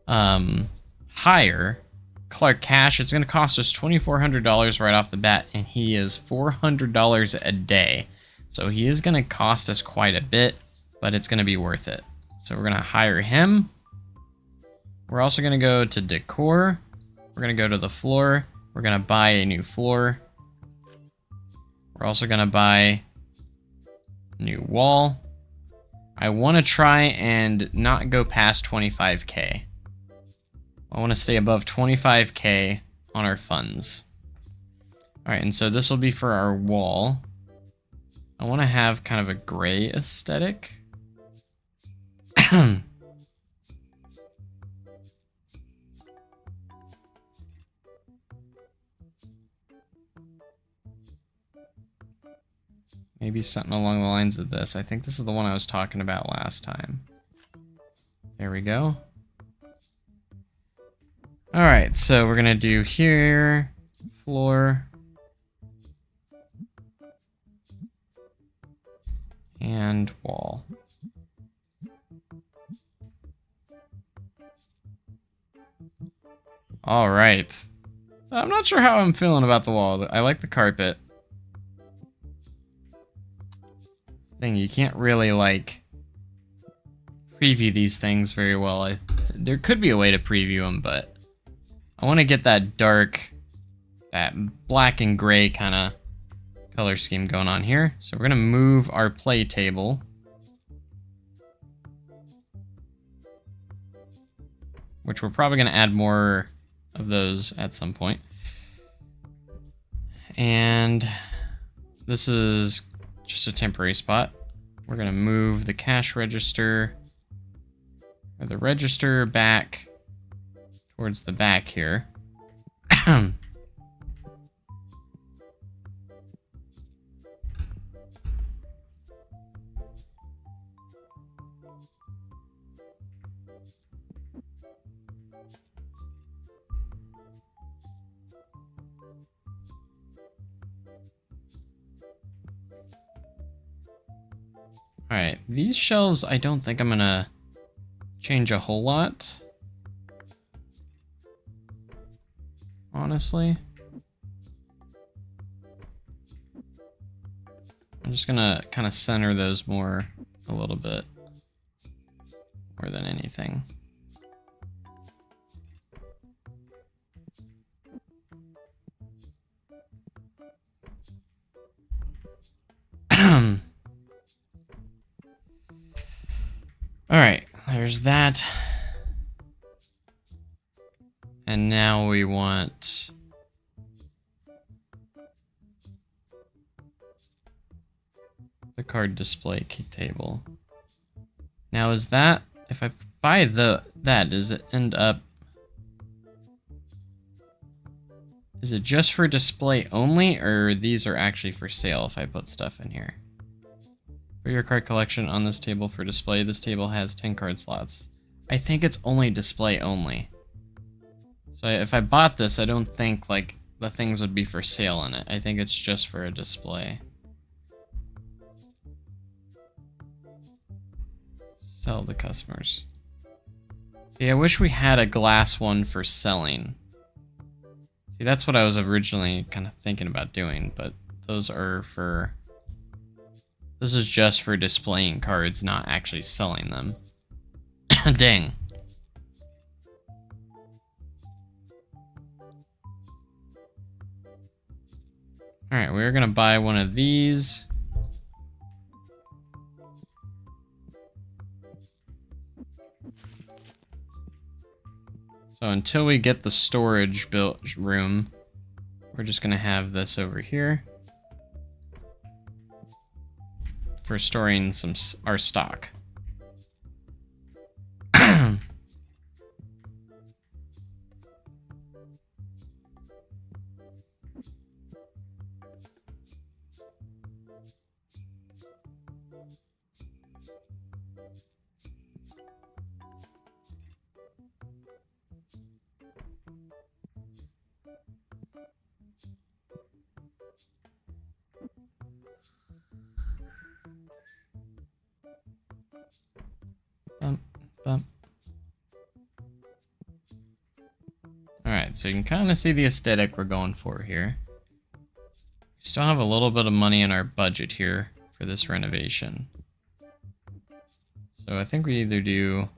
[SPEAKER 1] hire Clark Cash. It's gonna cost us $2,400 right off the bat, and he is $400 a day. So he is going to cost us quite a bit, but it's going to be worth it. So we're going to hire him. We're also going to go to decor. We're going to go to the floor. We're going to buy a new floor. We're also going to buy a new wall. I want to try and not go past 25K. I want to stay above 25K on our funds. All right, and so this will be for our wall. I want to have kind of a gray aesthetic. Maybe something along the lines of this. I think this is the one I was talking about last time. There we go. All right, so we're gonna do here, floor. And wall. All right. I'm not sure how I'm feeling about the wall. I like the carpet. Thing, you can't really like preview these things very well. There could be a way to preview them, but I want to get that dark, that black and gray kind of color scheme going on here. So we're gonna move our play table. Which we're probably gonna add more of those at some point. And this is just a temporary spot. We're gonna move the cash register, or the register back towards the back here. Alright, these shelves I don't think I'm gonna change a whole lot. Honestly. I'm just gonna kind of center those more a little bit. More than anything. Alright, there's that. And now we want the card display table. Now is that, if I buy that, does it end up, is it just for display only, or these are actually for sale if I put stuff in here? For your card collection on this table for display, this table has 10 card slots. I think it's only display only. So if I bought this, I don't think like the things would be for sale in it. I think it's just for a display. Sell to customers. See, I wish we had a glass one for selling. See, that's what I was originally kind of thinking about doing, but those are for... This is just for displaying cards, not actually selling them. Dang. Alright, we're gonna buy one of these. So until we get the storage built room, we're just gonna have this over here for storing our stock. Alright, so you can kind of see the aesthetic we're going for here. We still have a little bit of money in our budget here for this renovation. So I think we either do...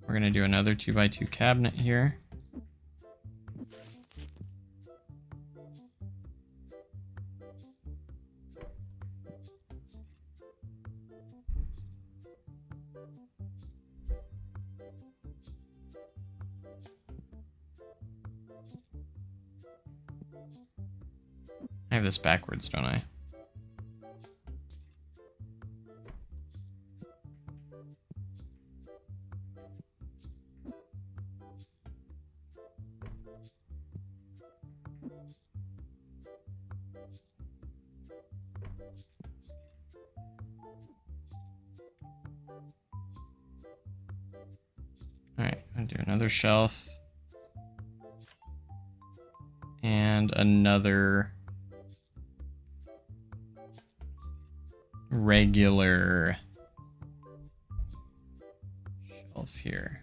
[SPEAKER 1] We're going to do another 2x2 cabinet here. I have this backwards, don't I? Alright, I'll do another shelf. And another regular shelf here.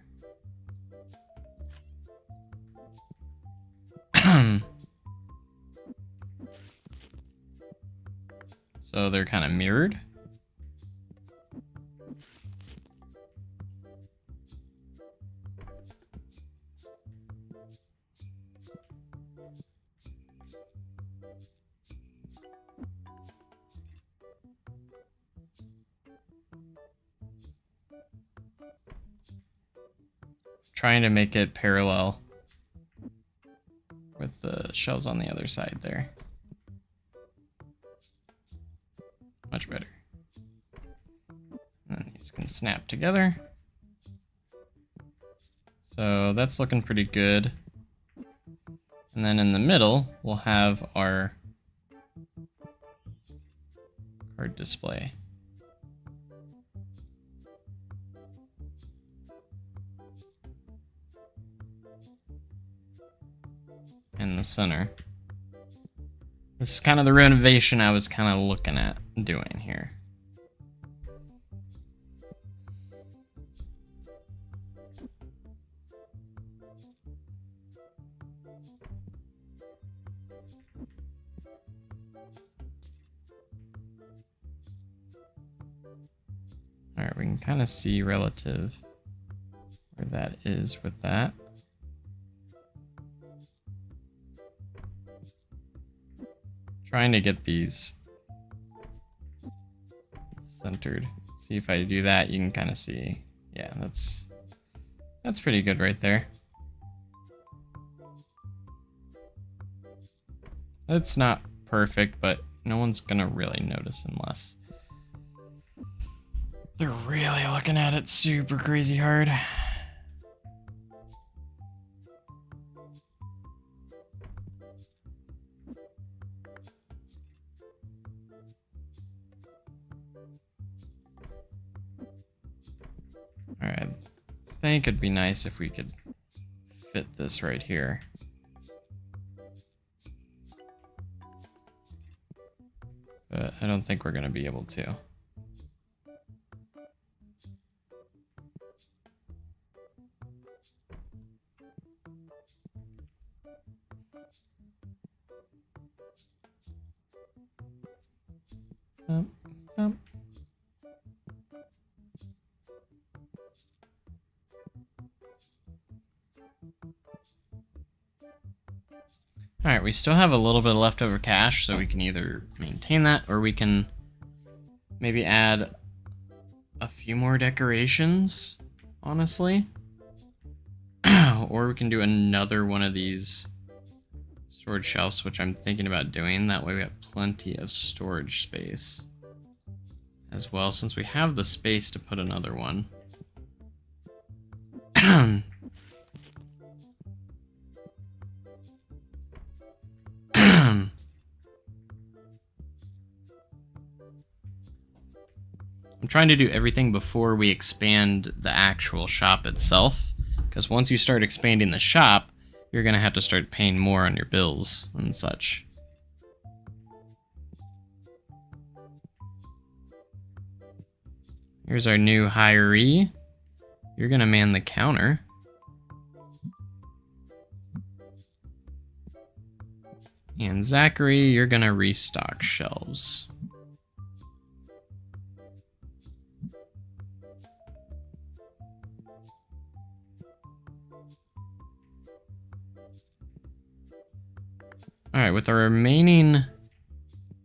[SPEAKER 1] So they're kind of mirrored. Trying to make it parallel with the shelves on the other side there. Much better. And these can snap together. So that's looking pretty good. And then in the middle, we'll have our card display. In the center. This is kind of the renovation I was kind of looking at doing here. Alright, we can kind of see relative where that is with that. Trying to get these centered. See if I do that, you can kind of see. Yeah, that's pretty good right there. It's not perfect, but no one's gonna really notice unless they're really looking at it super crazy hard. Alright, I think it'd be nice if we could fit this right here. But I don't think we're going to be able to. Alright, we still have a little bit of leftover cash, so we can either maintain that, or we can maybe add a few more decorations, honestly. Or we can do another one of these storage shelves, which I'm thinking about doing. That way we have plenty of storage space as well, since we have the space to put another one. I'm trying to do everything before we expand the actual shop itself, because once you start expanding the shop, you're going to have to start paying more on your bills and such. Here's our new hiree. You're going to man the counter. And Zachary, you're going to restock shelves. Alright, with the remaining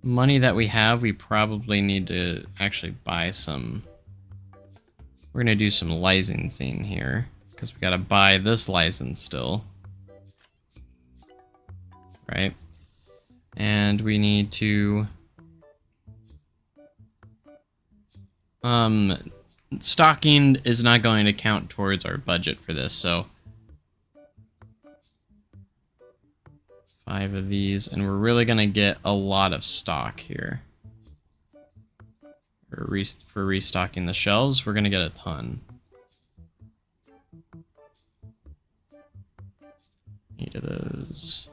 [SPEAKER 1] money that we have, we probably need to actually buy some. We're going to do some licensing here, because we got to buy this license still. Right? And we need to... stocking is not going to count towards our budget for this, so... 5 of these, and we're really going to get a lot of stock here. For restocking the shelves, we're going to get a ton. 8 of those.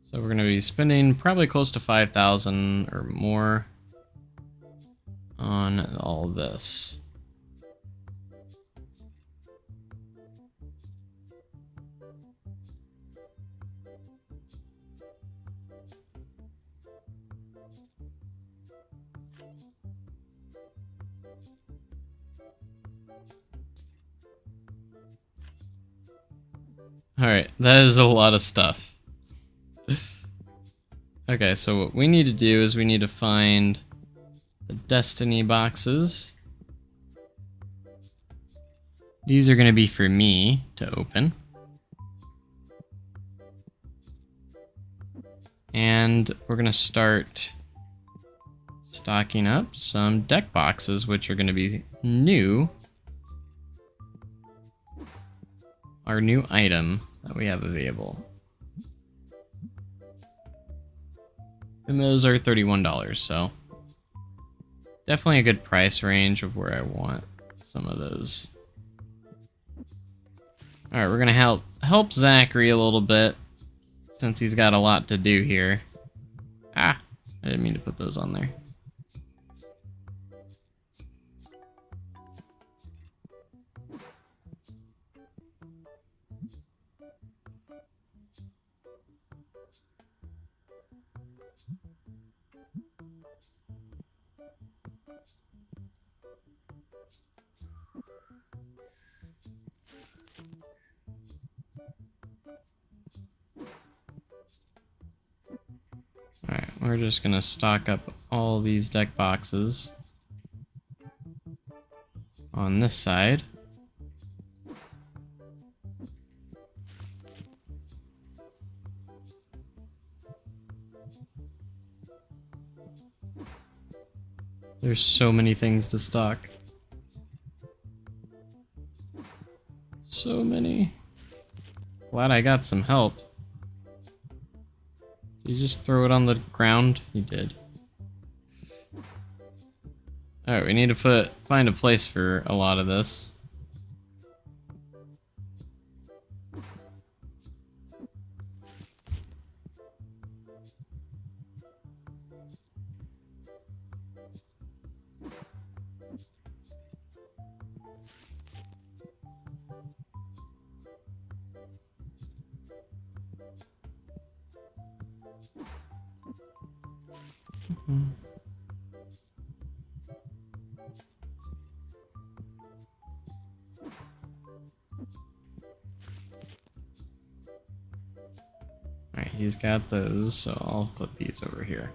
[SPEAKER 1] So we're going to be spending probably close to 5,000 or more on all this. Alright, that is a lot of stuff. Okay, so what we need to do is we need to find the Destiny boxes. These are going to be for me to open. And we're going to start stocking up some deck boxes, which are going to be new. Our new item that we have available. And those are $31, so definitely a good price range of where I want some of those. Alright, we're gonna help Zachary a little bit, since he's got a lot to do here. Ah, I didn't mean to put those on there. Alright, we're just gonna stock up all these deck boxes on this side. There's so many things to stock. So many. Glad I got some help. Did you just throw it on the ground? You did. Alright, we need to find a place for a lot of this. he's got those, so I'll put these over here.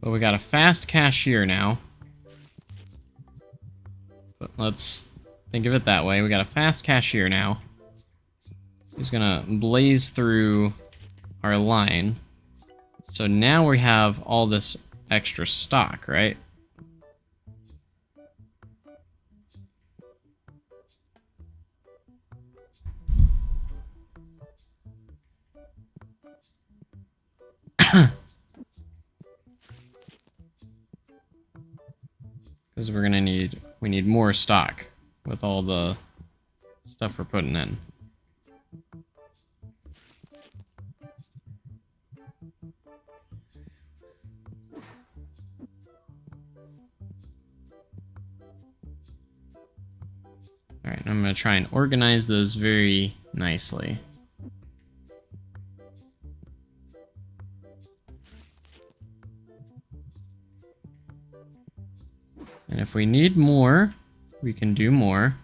[SPEAKER 1] But we got a fast cashier now. But let's think of it that way. We got a fast cashier now. He's gonna blaze through our line. So now we have all this extra stock, right? Because we need more stock with all the stuff we're putting in. Alright, I'm going to try and organize those very nicely. And if we need more, we can do more.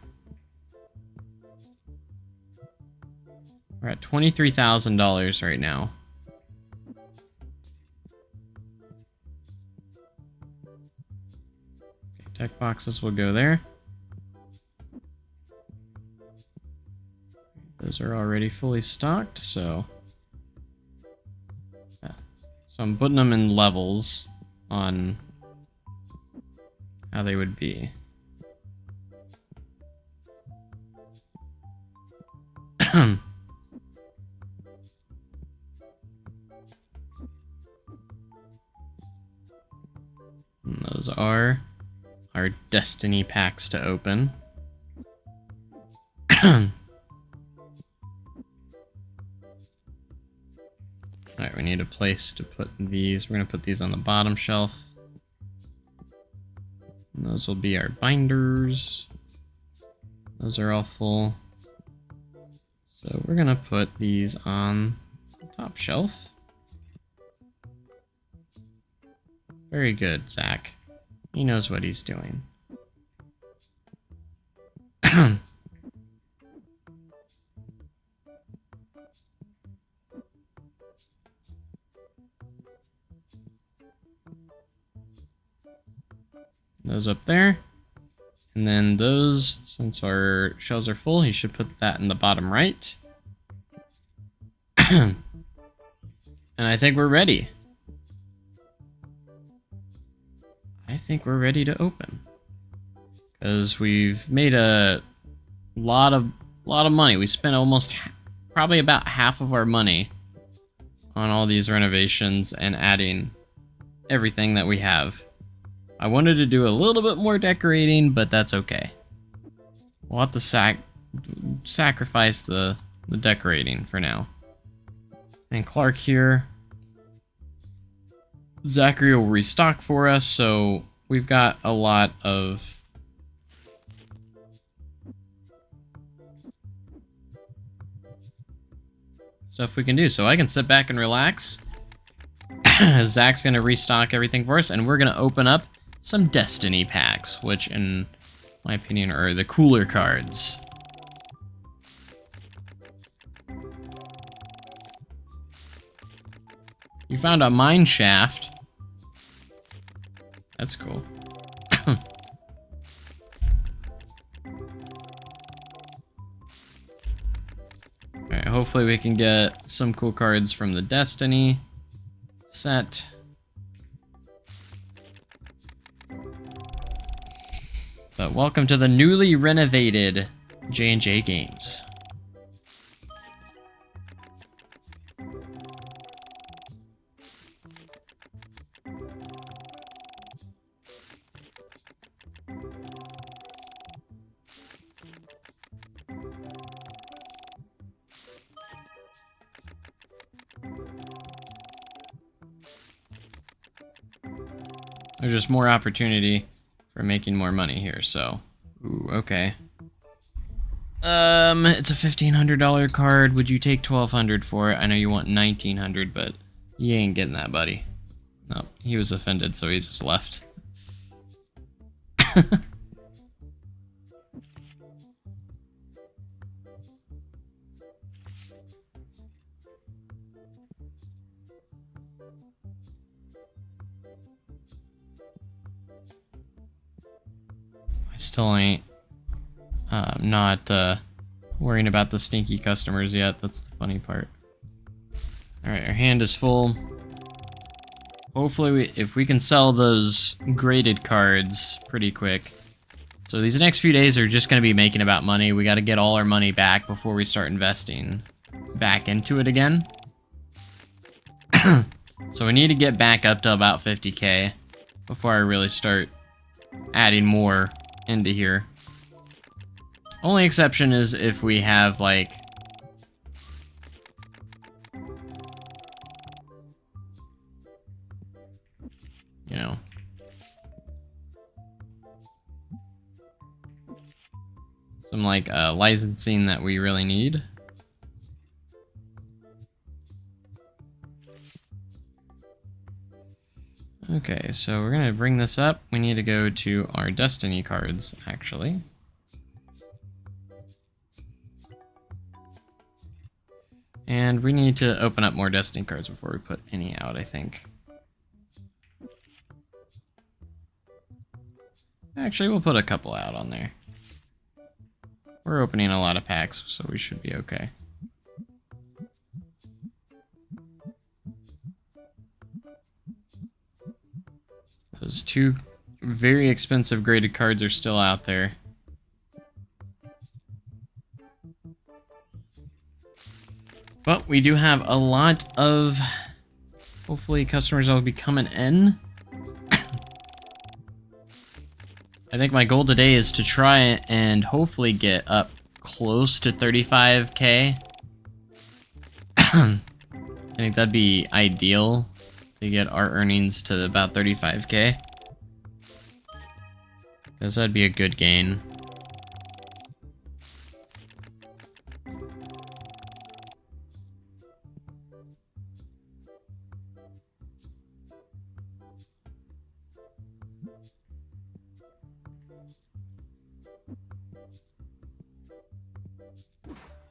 [SPEAKER 1] We're at $23,000 right now. Okay, tech boxes will go there. Those are already fully stocked, so... yeah. So I'm putting them in levels on how they would be. And those are our destiny packs to open. Alright, we need a place to put these. We're going to put these on the bottom shelf. And those will be our binders. Those are all full. So we're going to put these on the top shelf. Very good, Zach. He knows what he's doing. Those up there. And then those, since our shelves are full, he should put that in the bottom right. And I think we're ready. I think we're ready to open. Because we've made a lot of money. We spent almost probably about half of our money on all these renovations and adding everything that we have. I wanted to do a little bit more decorating, but that's okay. We'll have to sacrifice the decorating for now. And Clark here. Zachary will restock for us, so we've got a lot of stuff we can do. So I can sit back and relax. Zach's going to restock everything for us, and we're going to open up some Destiny packs, which in my opinion are the cooler cards. You found a mine shaft. That's cool. Alright, hopefully we can get some cool cards from the Destiny set. But welcome to the newly renovated J&J Games. There's just more opportunity for making more money here, so... Ooh, okay. It's a $1,500 card. Would you take $1,200 for it? I know you want $1,900, but you ain't getting that, buddy. No, he was offended, so he just left. I still ain't not worrying about the stinky customers yet. That's the funny part. Alright, our hand is full. Hopefully, if we can sell those graded cards pretty quick. So these next few days are just going to be making about money. We got to get all our money back before we start investing back into it again. So we need to get back up to about 50k before I really start adding more into here. Only exception is if we have, like, you know, some, like, licensing that we really need. Okay, so we're gonna bring this up. We need to go to our Destiny cards, actually. And we need to open up more Destiny cards before we put any out, I think. Actually, we'll put a couple out on there. We're opening a lot of packs, so we should be okay. Those two very expensive graded cards are still out there. But we do have a lot of, hopefully, customers that will be coming in. I think my goal today is to try and hopefully get up close to 35k. I think that'd be ideal to get our earnings to about 35k. Because that'd be a good gain.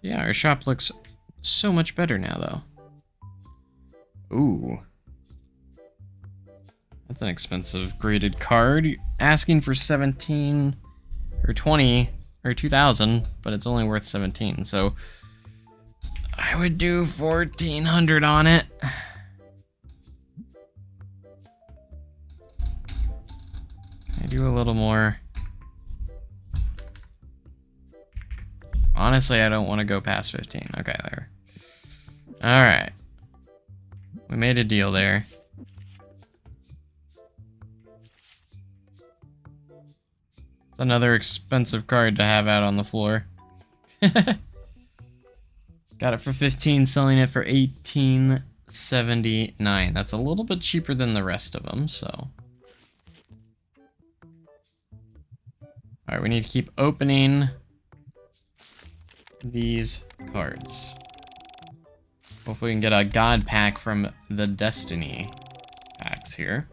[SPEAKER 1] Yeah, our shop looks so much better now, though. Ooh. That's an expensive graded card. Asking for 17 or 20 or 2,000, but it's only worth 17. So I would do 1,400 on it. I do a little more. Honestly, I don't want to go past 15. Okay, there. Alright. We made a deal there. It's another expensive card to have out on the floor. Got it for 15, selling it for 18.79. That's a little bit cheaper than the rest of them, so. Alright, we need to keep opening these cards. Hopefully we can get a god pack from the Destiny packs here.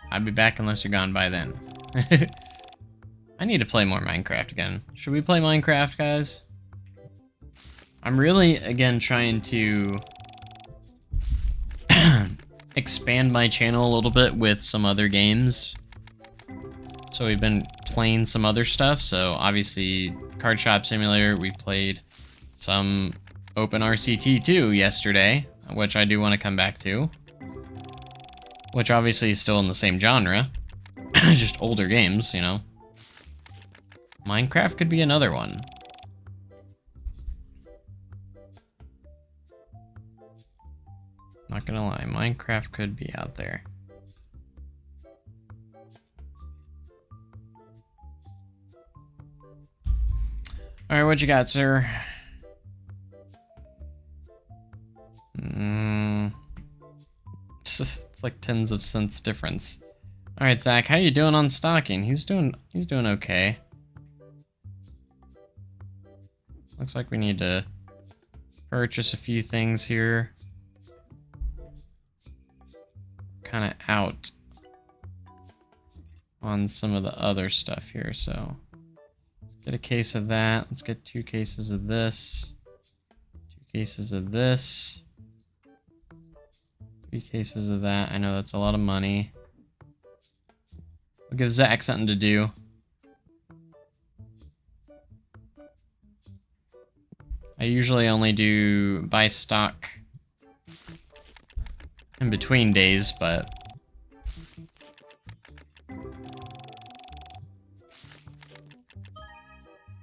[SPEAKER 1] I'll be back unless you're gone by then. I need to play more Minecraft again. Should we play Minecraft, guys? I'm really, again, trying to expand my channel a little bit with some other games. So we've been playing some other stuff. So obviously, Card Shop Simulator, we played some Open RCT 2 yesterday, which I do want to come back to. Which obviously is still in the same genre. Just older games, you know. Minecraft could be another one. Not gonna lie, Minecraft could be out there. Alright, what you got, sir? It's like tens of cents difference. Alright, Zach, how you doing on stocking? He's doing okay. Looks like we need to purchase a few things here. Kind of out on some of the other stuff here. So let's get a case of that. Let's get 2 cases of this. 2 cases of this. 3 cases of that. I know that's a lot of money. We'll give Zach something to do. I usually only do buy stock in between days, but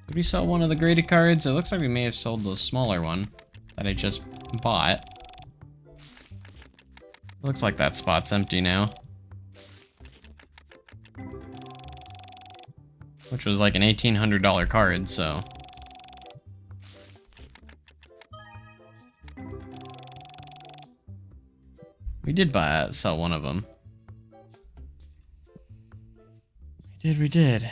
[SPEAKER 1] did we sell one of the graded cards? It looks like we may have sold the smaller one that I just bought. Looks like that spot's empty now. Which was like an $1,800 card, so. We did sell one of them. We did.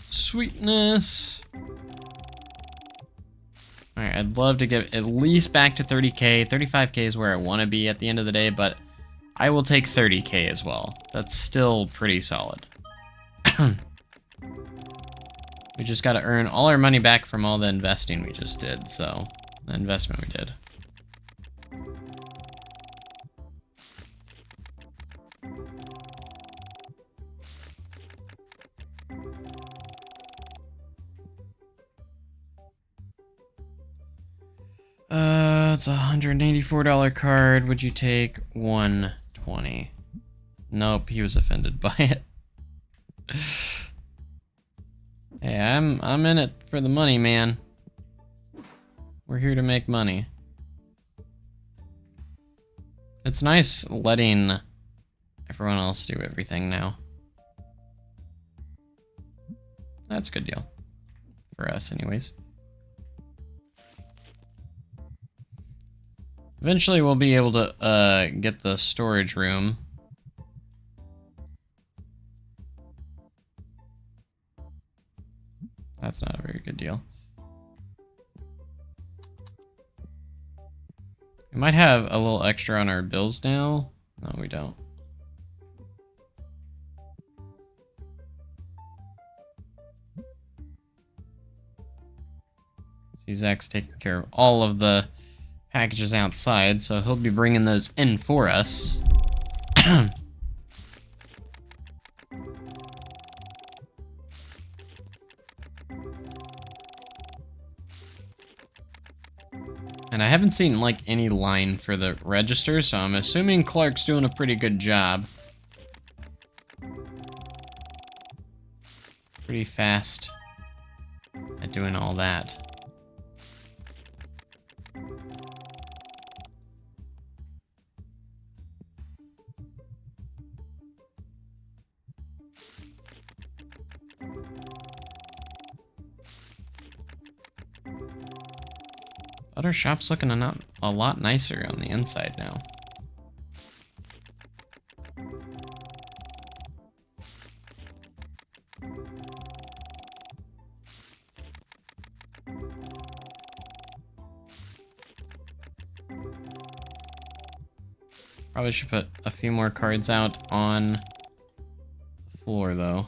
[SPEAKER 1] Sweetness. Alright, I'd love to get at least back to 30k. 35k is where I want to be at the end of the day, but I will take 30k as well. That's still pretty solid. We just got to earn all our money back from all the investing we just did, so the investment we did. It's a $184 card. Would you take 120? Nope, he was offended by it. Hey, I'm in it for the money, man. We're here to make money. It's nice letting everyone else do everything now. That's a good deal. For us, anyways. Eventually we'll be able to get the storage room. That's not a very good deal. We might have a little extra on our bills now. No, we don't. See, Zach's taking care of all of the packages outside, so he'll be bringing those in for us. And I haven't seen, like, any line for the register, so I'm assuming Clark's doing a pretty good job. Pretty fast at doing all that. Other shop's looking a lot nicer on the inside now. Probably should put a few more cards out on the floor, though.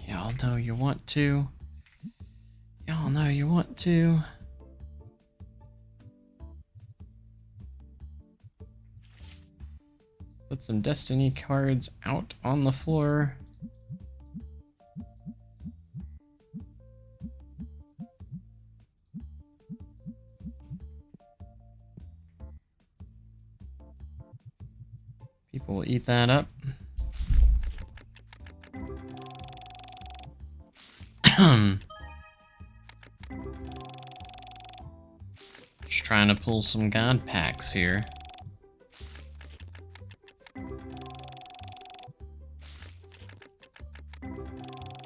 [SPEAKER 1] Y'all know you want to. Y'all know you want to. Put some Destiny cards out on the floor. People will eat that up. Just trying to pull some god packs here.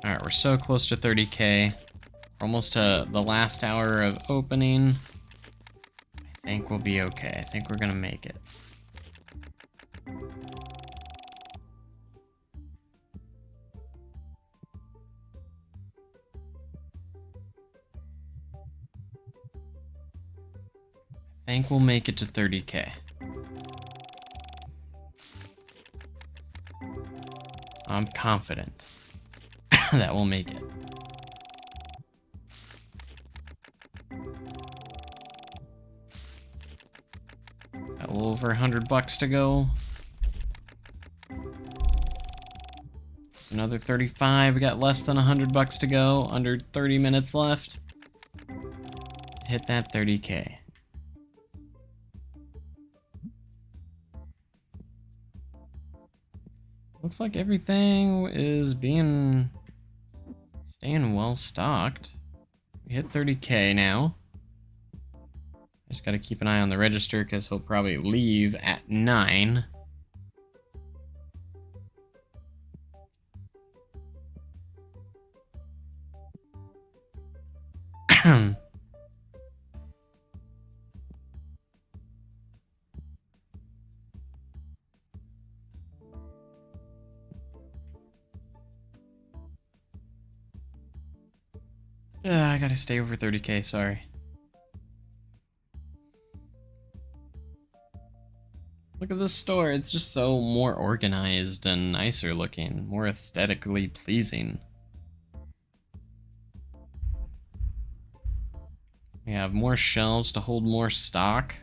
[SPEAKER 1] Alright, we're so close to 30k. Almost to the last hour of opening. I think we'll be okay. I think we're gonna make it. think we'll make it to 30K. I'm confident that we'll make it. Got a little over $100 to go. Another 35. We got less than $100 to go. Under 30 minutes left. Hit that 30K. Looks like everything is staying well stocked. We hit 30K now. I just gotta keep an eye on the register because he'll probably leave at 9. I gotta stay over 30K, sorry. Look at this store, it's just so more organized and nicer looking, more aesthetically pleasing. We have more shelves to hold more stock.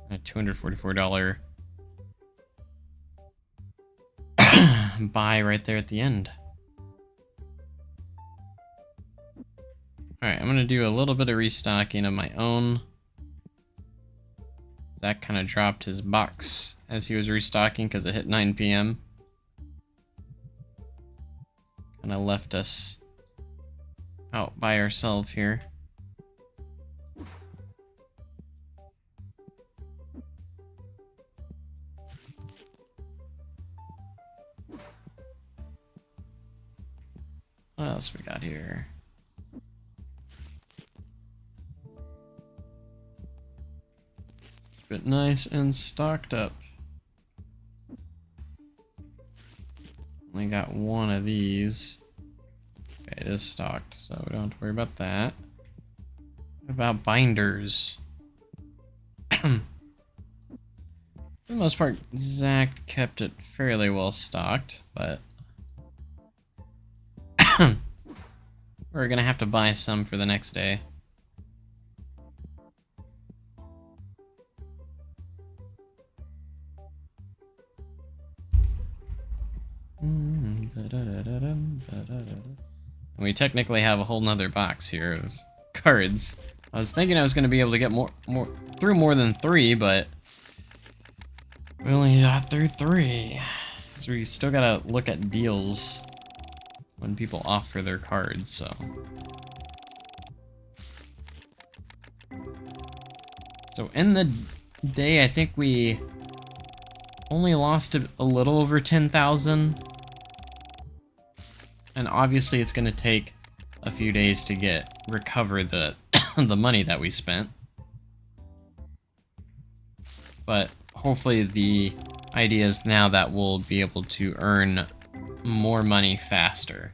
[SPEAKER 1] A $244 buy right there at the end. Alright, I'm gonna do a little bit of restocking of my own. That kind of dropped his box as he was restocking because it hit 9 p.m. Kind of left us out by ourselves here. What else we got here? Keep it nice and stocked up. Only got one of these. Okay, it is stocked, so we don't have to worry about that. What about binders? For the most part, Zach kept it fairly well stocked, but we're gonna have to buy some for the next day. And we technically have a whole nother box here of cards. I was thinking I was gonna be able to get through more than 3, but we only got through 3. So we still gotta look at deals when people offer their cards, so. So in the day, I think we only lost a little over 10,000. And obviously it's gonna take a few days to recover the the money that we spent. But hopefully the idea is now that we'll be able to earn more money faster.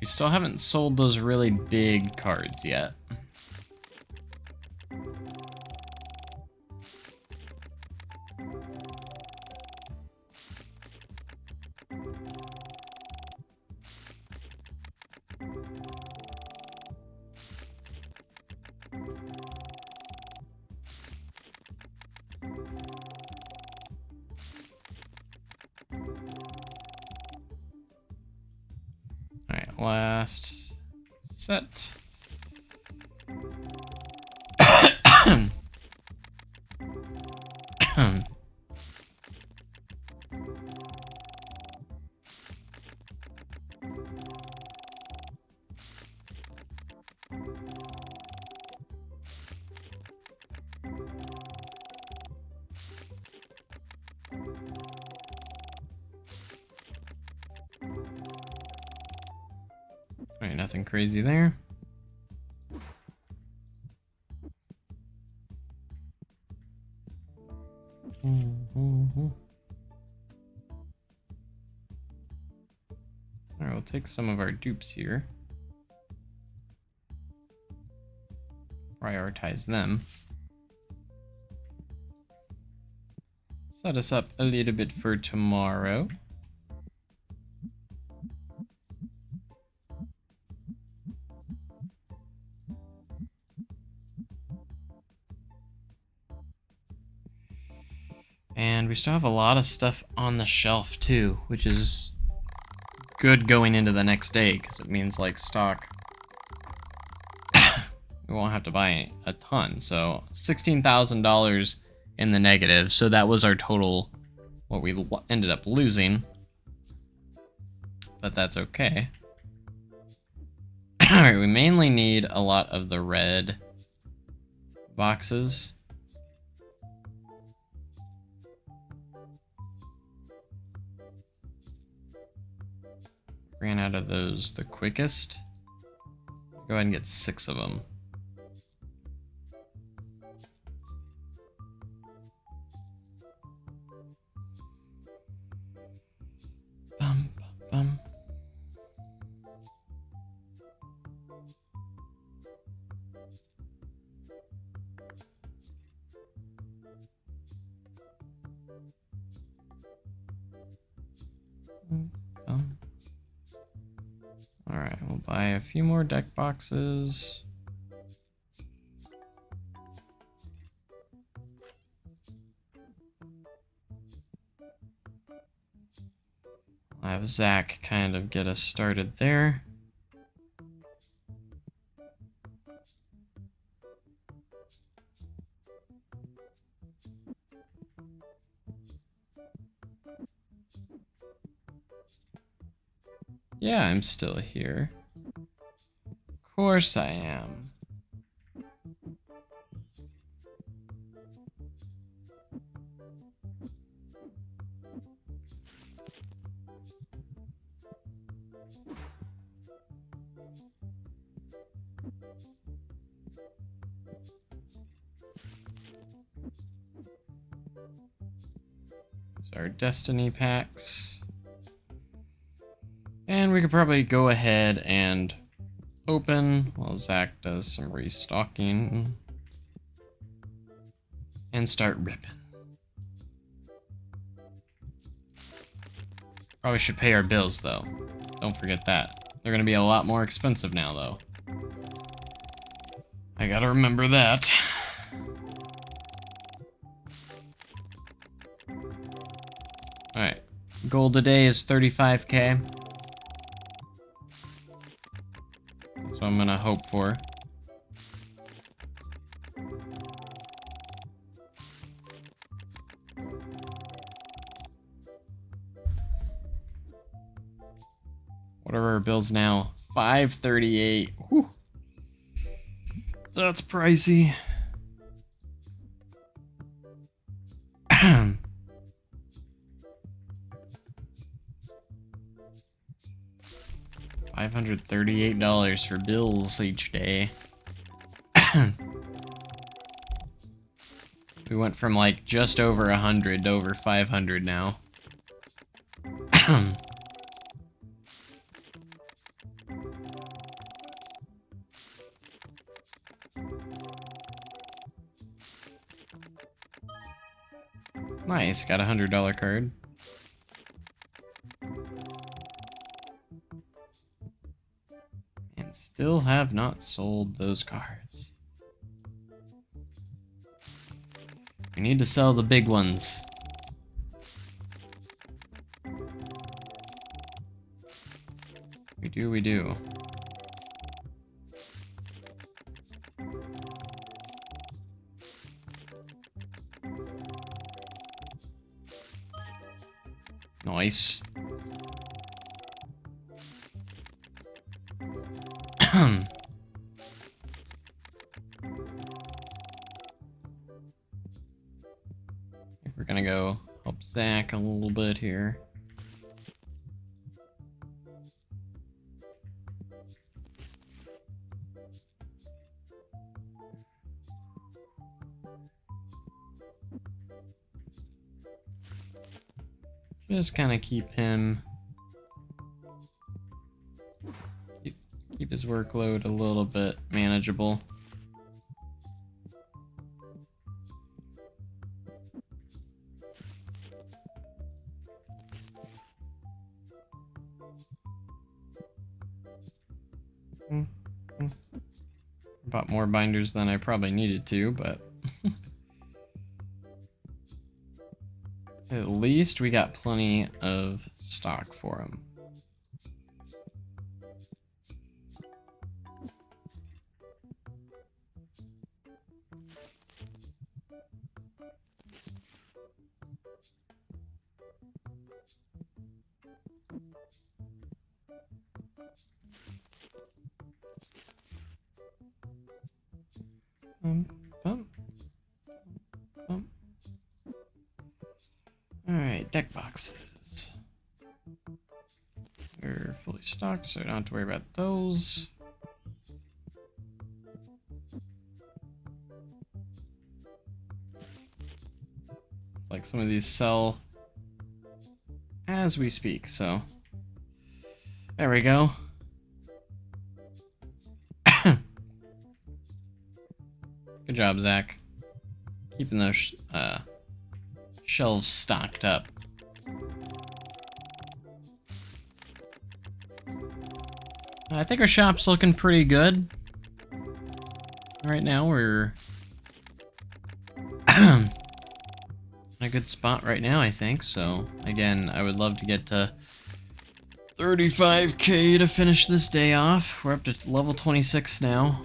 [SPEAKER 1] We still haven't sold those really big cards yet. Last set. nothing crazy there. Alright, we'll take some of our dupes here. Prioritize them. Set us up a little bit for tomorrow. And we still have a lot of stuff on the shelf too, which is good going into the next day, because it means like stock. We won't have to buy a ton. So $16,000 in the negative. So that was our total, what we ended up losing. But that's okay. Alright, we mainly need a lot of the red boxes. Ran out of those the quickest. Go ahead and get 6 of them. Bum, bum, bum. Alright, we'll buy a few more deck boxes. I'll have Zach kind of get us started there. Yeah, I'm still here. Of course I am. These are Destiny packs. And we could probably go ahead and open while Zach does some restocking and start ripping. Probably should pay our bills though. Don't forget that. They're gonna be a lot more expensive now though. I gotta remember that. Alright. Goal today is 35K. That's what I'm gonna hope for. What are our bills now? 538. Whew. That's pricey. $538 for bills each day. We went from like just over 100 to over 500 now. Nice, got a $100 card. And still have not sold those cards. We need to sell the big ones. We do. Nice. We're gonna go help Zach a little bit here. Just kind of keep him, keep his workload a little bit manageable. Bought more binders than I probably needed to, but at least we got plenty of stock for him. Alright, deck boxes. We're fully stocked, so I don't have to worry about those. It's like some of these sell as we speak, so there we go. Good job, Zach. Keeping those shelves stocked up. I think our shop's looking pretty good. Right now we're in a good spot right now, I think. So again, I would love to get to 35k to finish this day off. We're up to level 26 now.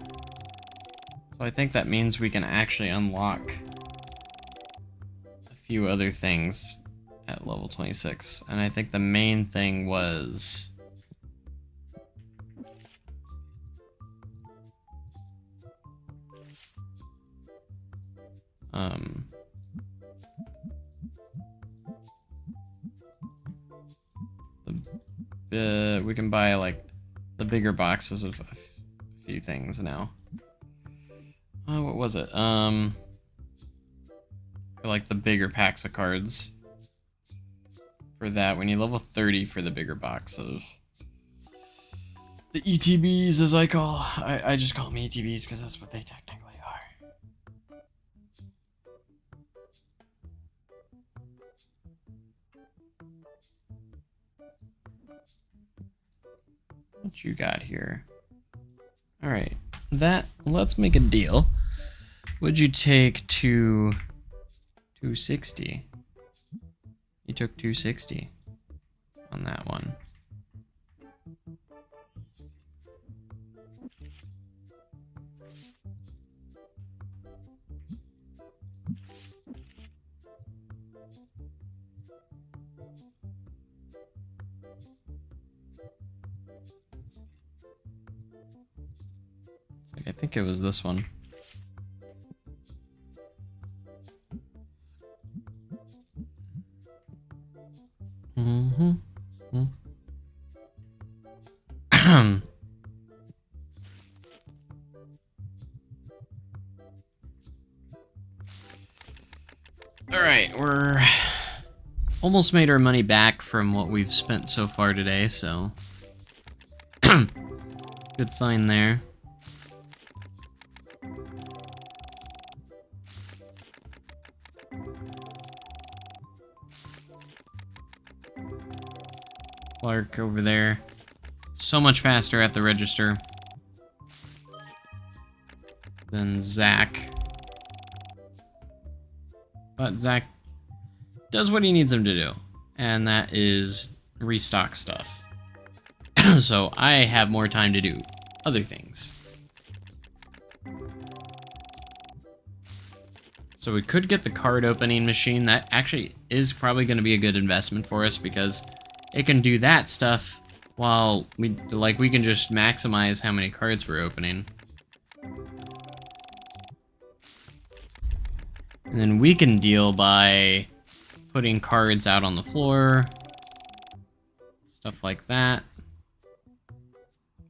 [SPEAKER 1] So I think that means we can actually unlock a few other things at level 26. And I think the main thing was we can buy like the bigger boxes of a few things now. What was it? Like the bigger packs of cards. For that, we need level 30 for the bigger box of the ETBs, as I just call them ETBs because that's what they technically are. What you got here? All right, let's make a deal. Would you take 260? You took 260 on that one. I think it was this one. All right, we're almost made our money back from what we've spent so far today, so good sign there. Clark over there. So much faster at the register than Zach. But Zach does what he needs him to do, and that is restock stuff. So I have more time to do other things. So we could get the card opening machine. That actually is probably going to be a good investment for us because it can do that stuff while we can just maximize how many cards we're opening. And then we can deal by putting cards out on the floor. Stuff like that.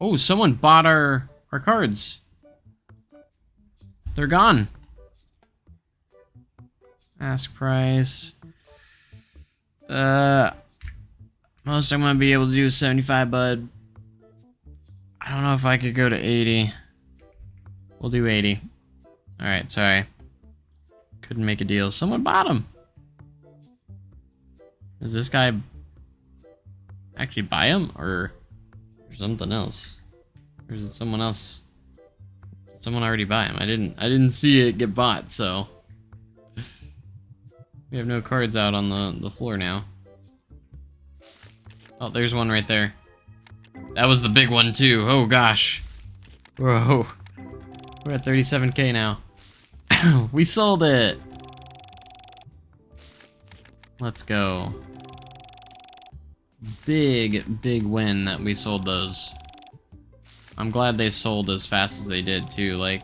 [SPEAKER 1] Oh, someone bought our cards. They're gone. Ask price. Most I'm gonna be able to do is 75, bud. I don't know if I could go to 80. We'll do 80. Alright, sorry. Couldn't make a deal. Someone bought him. Does this guy actually buy him, or something else? Or is it someone else? Did someone already buy him? I didn't see it get bought, so we have no cards out on the floor now. Oh, there's one right there. That was the big one too. Oh gosh. Whoa. We're at 37K now. We sold it. Let's go. Big win that we sold those. I'm glad they sold as fast as they did too. Like,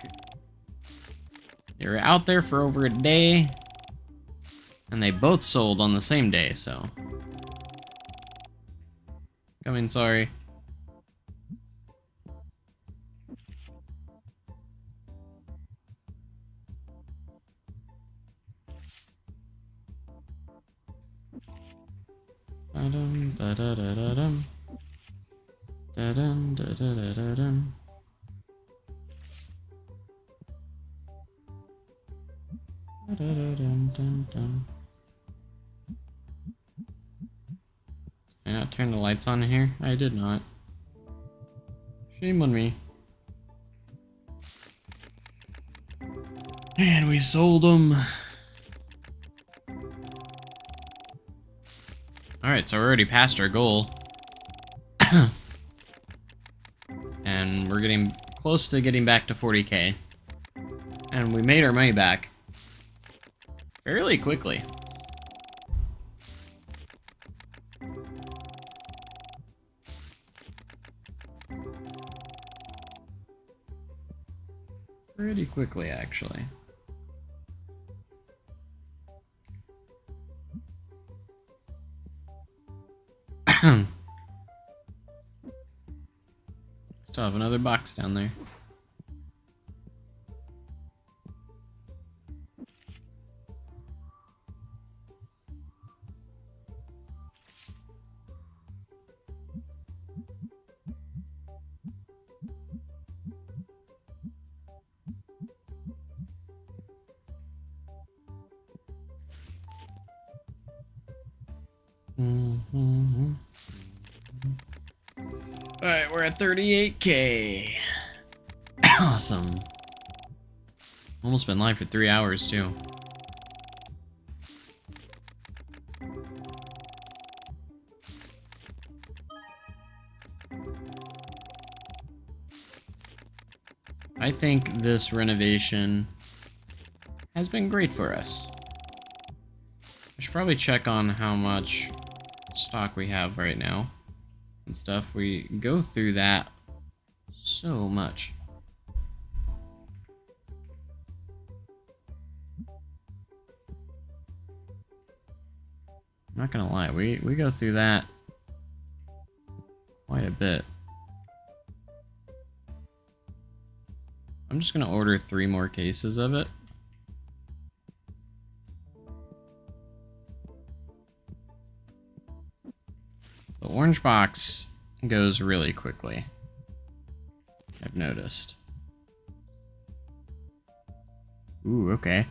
[SPEAKER 1] they were out there for over a day, and they both sold on the same day, so. Coming, sorry. Da-dum, da-da-da-da-dum. Da-dum, da-da-da-da-dum. Da-da-da-dum-dum-dum. Did I not turn the lights on in here? I did not. Shame on me. And we sold them. Alright, so we're already past our goal. And we're getting close to getting back to 40K. And we made our money back fairly quickly. Pretty quickly, actually. Still have another box down there. Alright, we're at 38K. Awesome. Almost been live for 3 hours, too. I think this renovation has been great for us. I should probably check on how much stock we have right now and stuff. We go through that so much. I'm not gonna lie, we go through that quite a bit. I'm just gonna order 3 more cases of it. The orange box goes really quickly, I've noticed. Ooh, okay.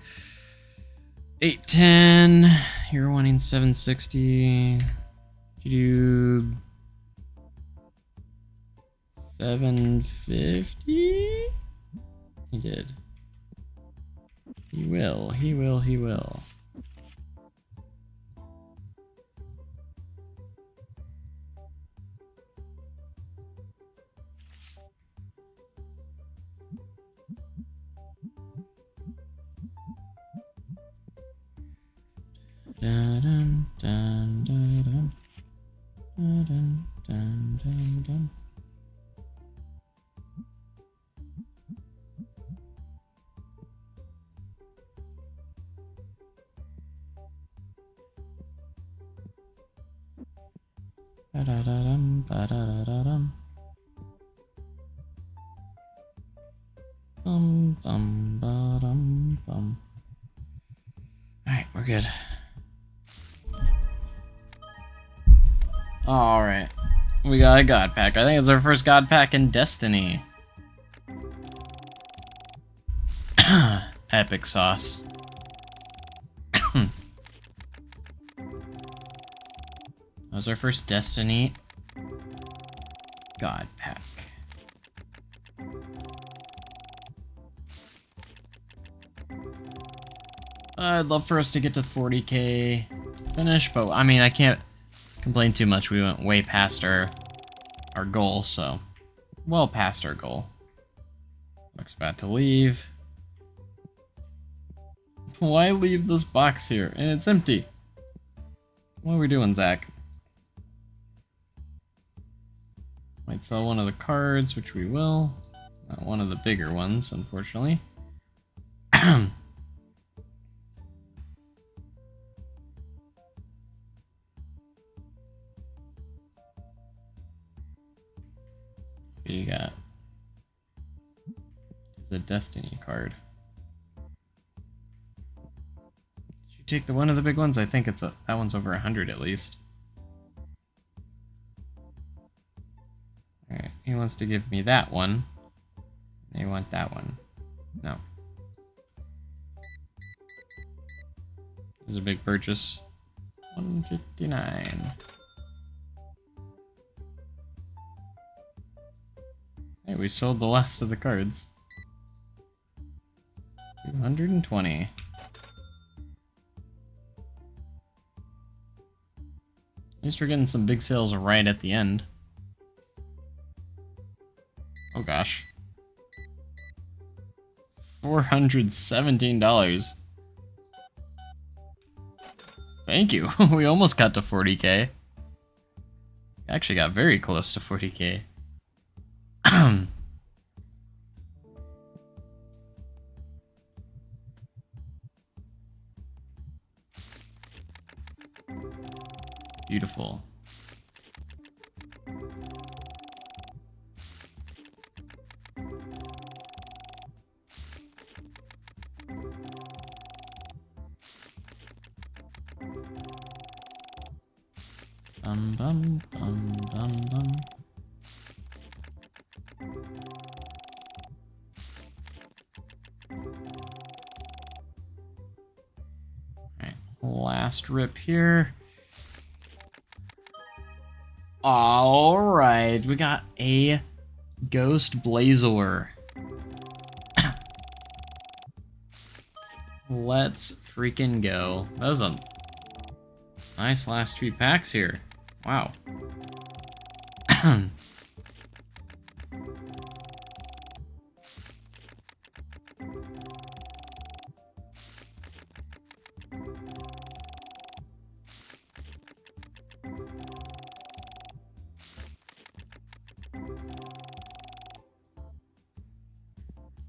[SPEAKER 1] 810. You're wanting 760. You do 750? He did. He will. He will. He will. Dun, dun, dun, dun, dun, dun, dun, dun, dun. Ba-da-da-dum, ba-da-da-da-dum. Bum, bum, ba-dum, bum. Alright, we're good. Alright. We got a God Pack. I think it's our first God Pack in Destiny. Epic sauce. That was our first Destiny God Pack. I'd love for us to get to 40k to finish, but I mean, I can't complain too much. We went way past our goal, so well past our goal. Looks about to leave. Why leave this box here? And it's empty. What are we doing, Zach? Might sell one of the cards, which we will. Not one of the bigger ones, unfortunately. What do you got? It's a Destiny card. Did you take the one of the big ones? I think it's that one's over 100 at least. Alright, he wants to give me that one. They want that one. No. This is a big purchase. 159. Hey, we sold the last of the cards. 220. At least we're getting some big sales right at the end. Oh gosh. $417. Thank you. We almost got to 40k. Actually got very close to 40k. Beautiful. Bum bum bum bum bum. Alright, last rip here. Alright, we got a Ghost Blazor. Let's freaking go. That was a nice last 3 packs here. Wow.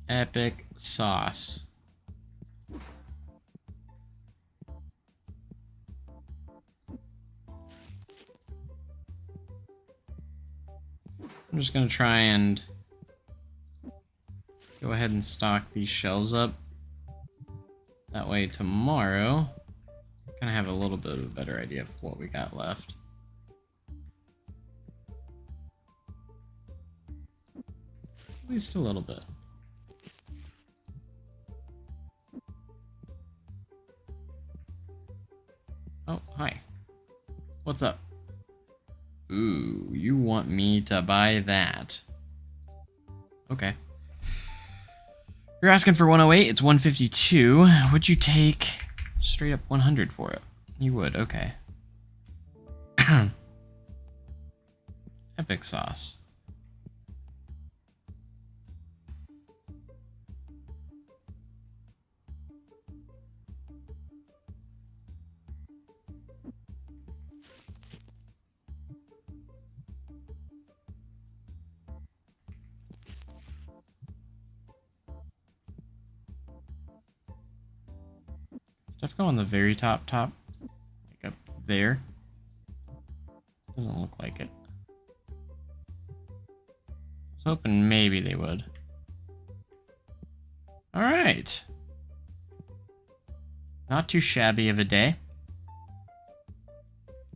[SPEAKER 1] Epic sauce. I'm just gonna try and go ahead and stock these shelves up. That way tomorrow, kind of have a little bit of a better idea of what we got left. At least a little bit. Oh, hi. What's up? Ooh, you want me to buy that. Okay. You're asking for 108, it's 152. Would you take straight up 100 for it? You would, okay. Epic sauce. Stuff go on the very top, like up there. Doesn't look like it. I was hoping maybe they would. Alright. Not too shabby of a day.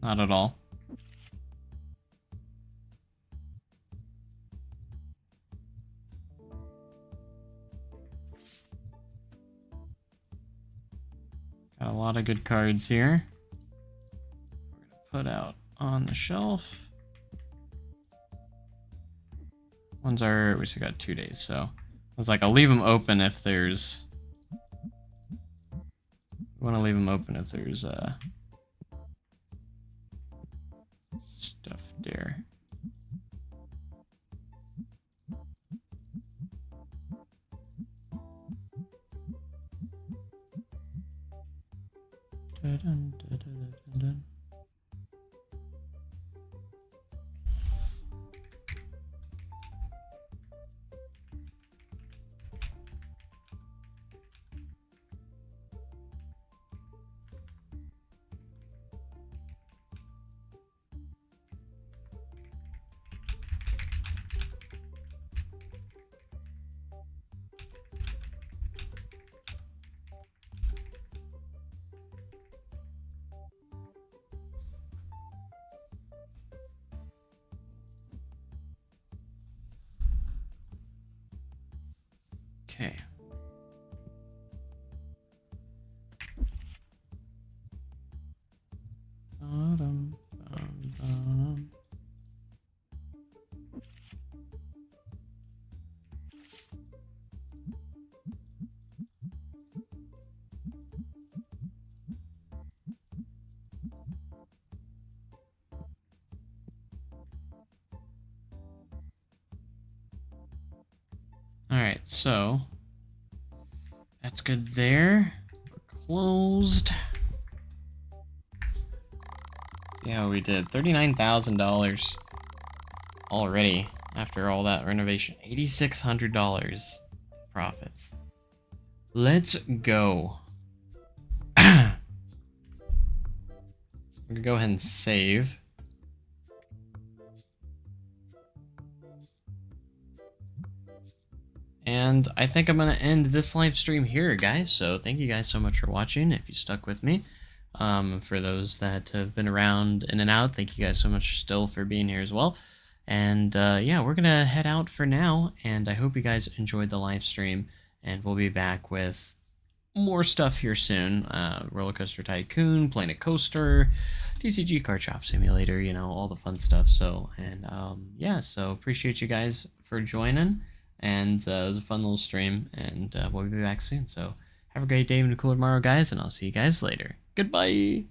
[SPEAKER 1] Not at all. Got a lot of good cards here. We're gonna put out on the shelf. Ones are, we still got 2 days, so I was like, I'll leave them open if there's. We want to leave them open if there's stuff there. Dun, dun, dun, dun, dun, dun. Okay. Dum, dum, dum. All right, so that's good there. We're closed. See how we did. $39,000 already after all that renovation. $8,600 profits. Let's go. I'm gonna go ahead and save. And I think I'm going to end this live stream here, guys. So thank you guys so much for watching, if you stuck with me. For those that have been around in and out, thank you guys so much still for being here as well. And yeah, we're going to head out for now. And I hope you guys enjoyed the live stream. And we'll be back with more stuff here soon. Roller Coaster Tycoon, Planet Coaster, TCG Card Shop Simulator, you know, all the fun stuff. So, and yeah, so appreciate you guys for joining. And it was a fun little stream, and we'll be back soon. So have a great day and a cool tomorrow, guys, and I'll see you guys later. Goodbye!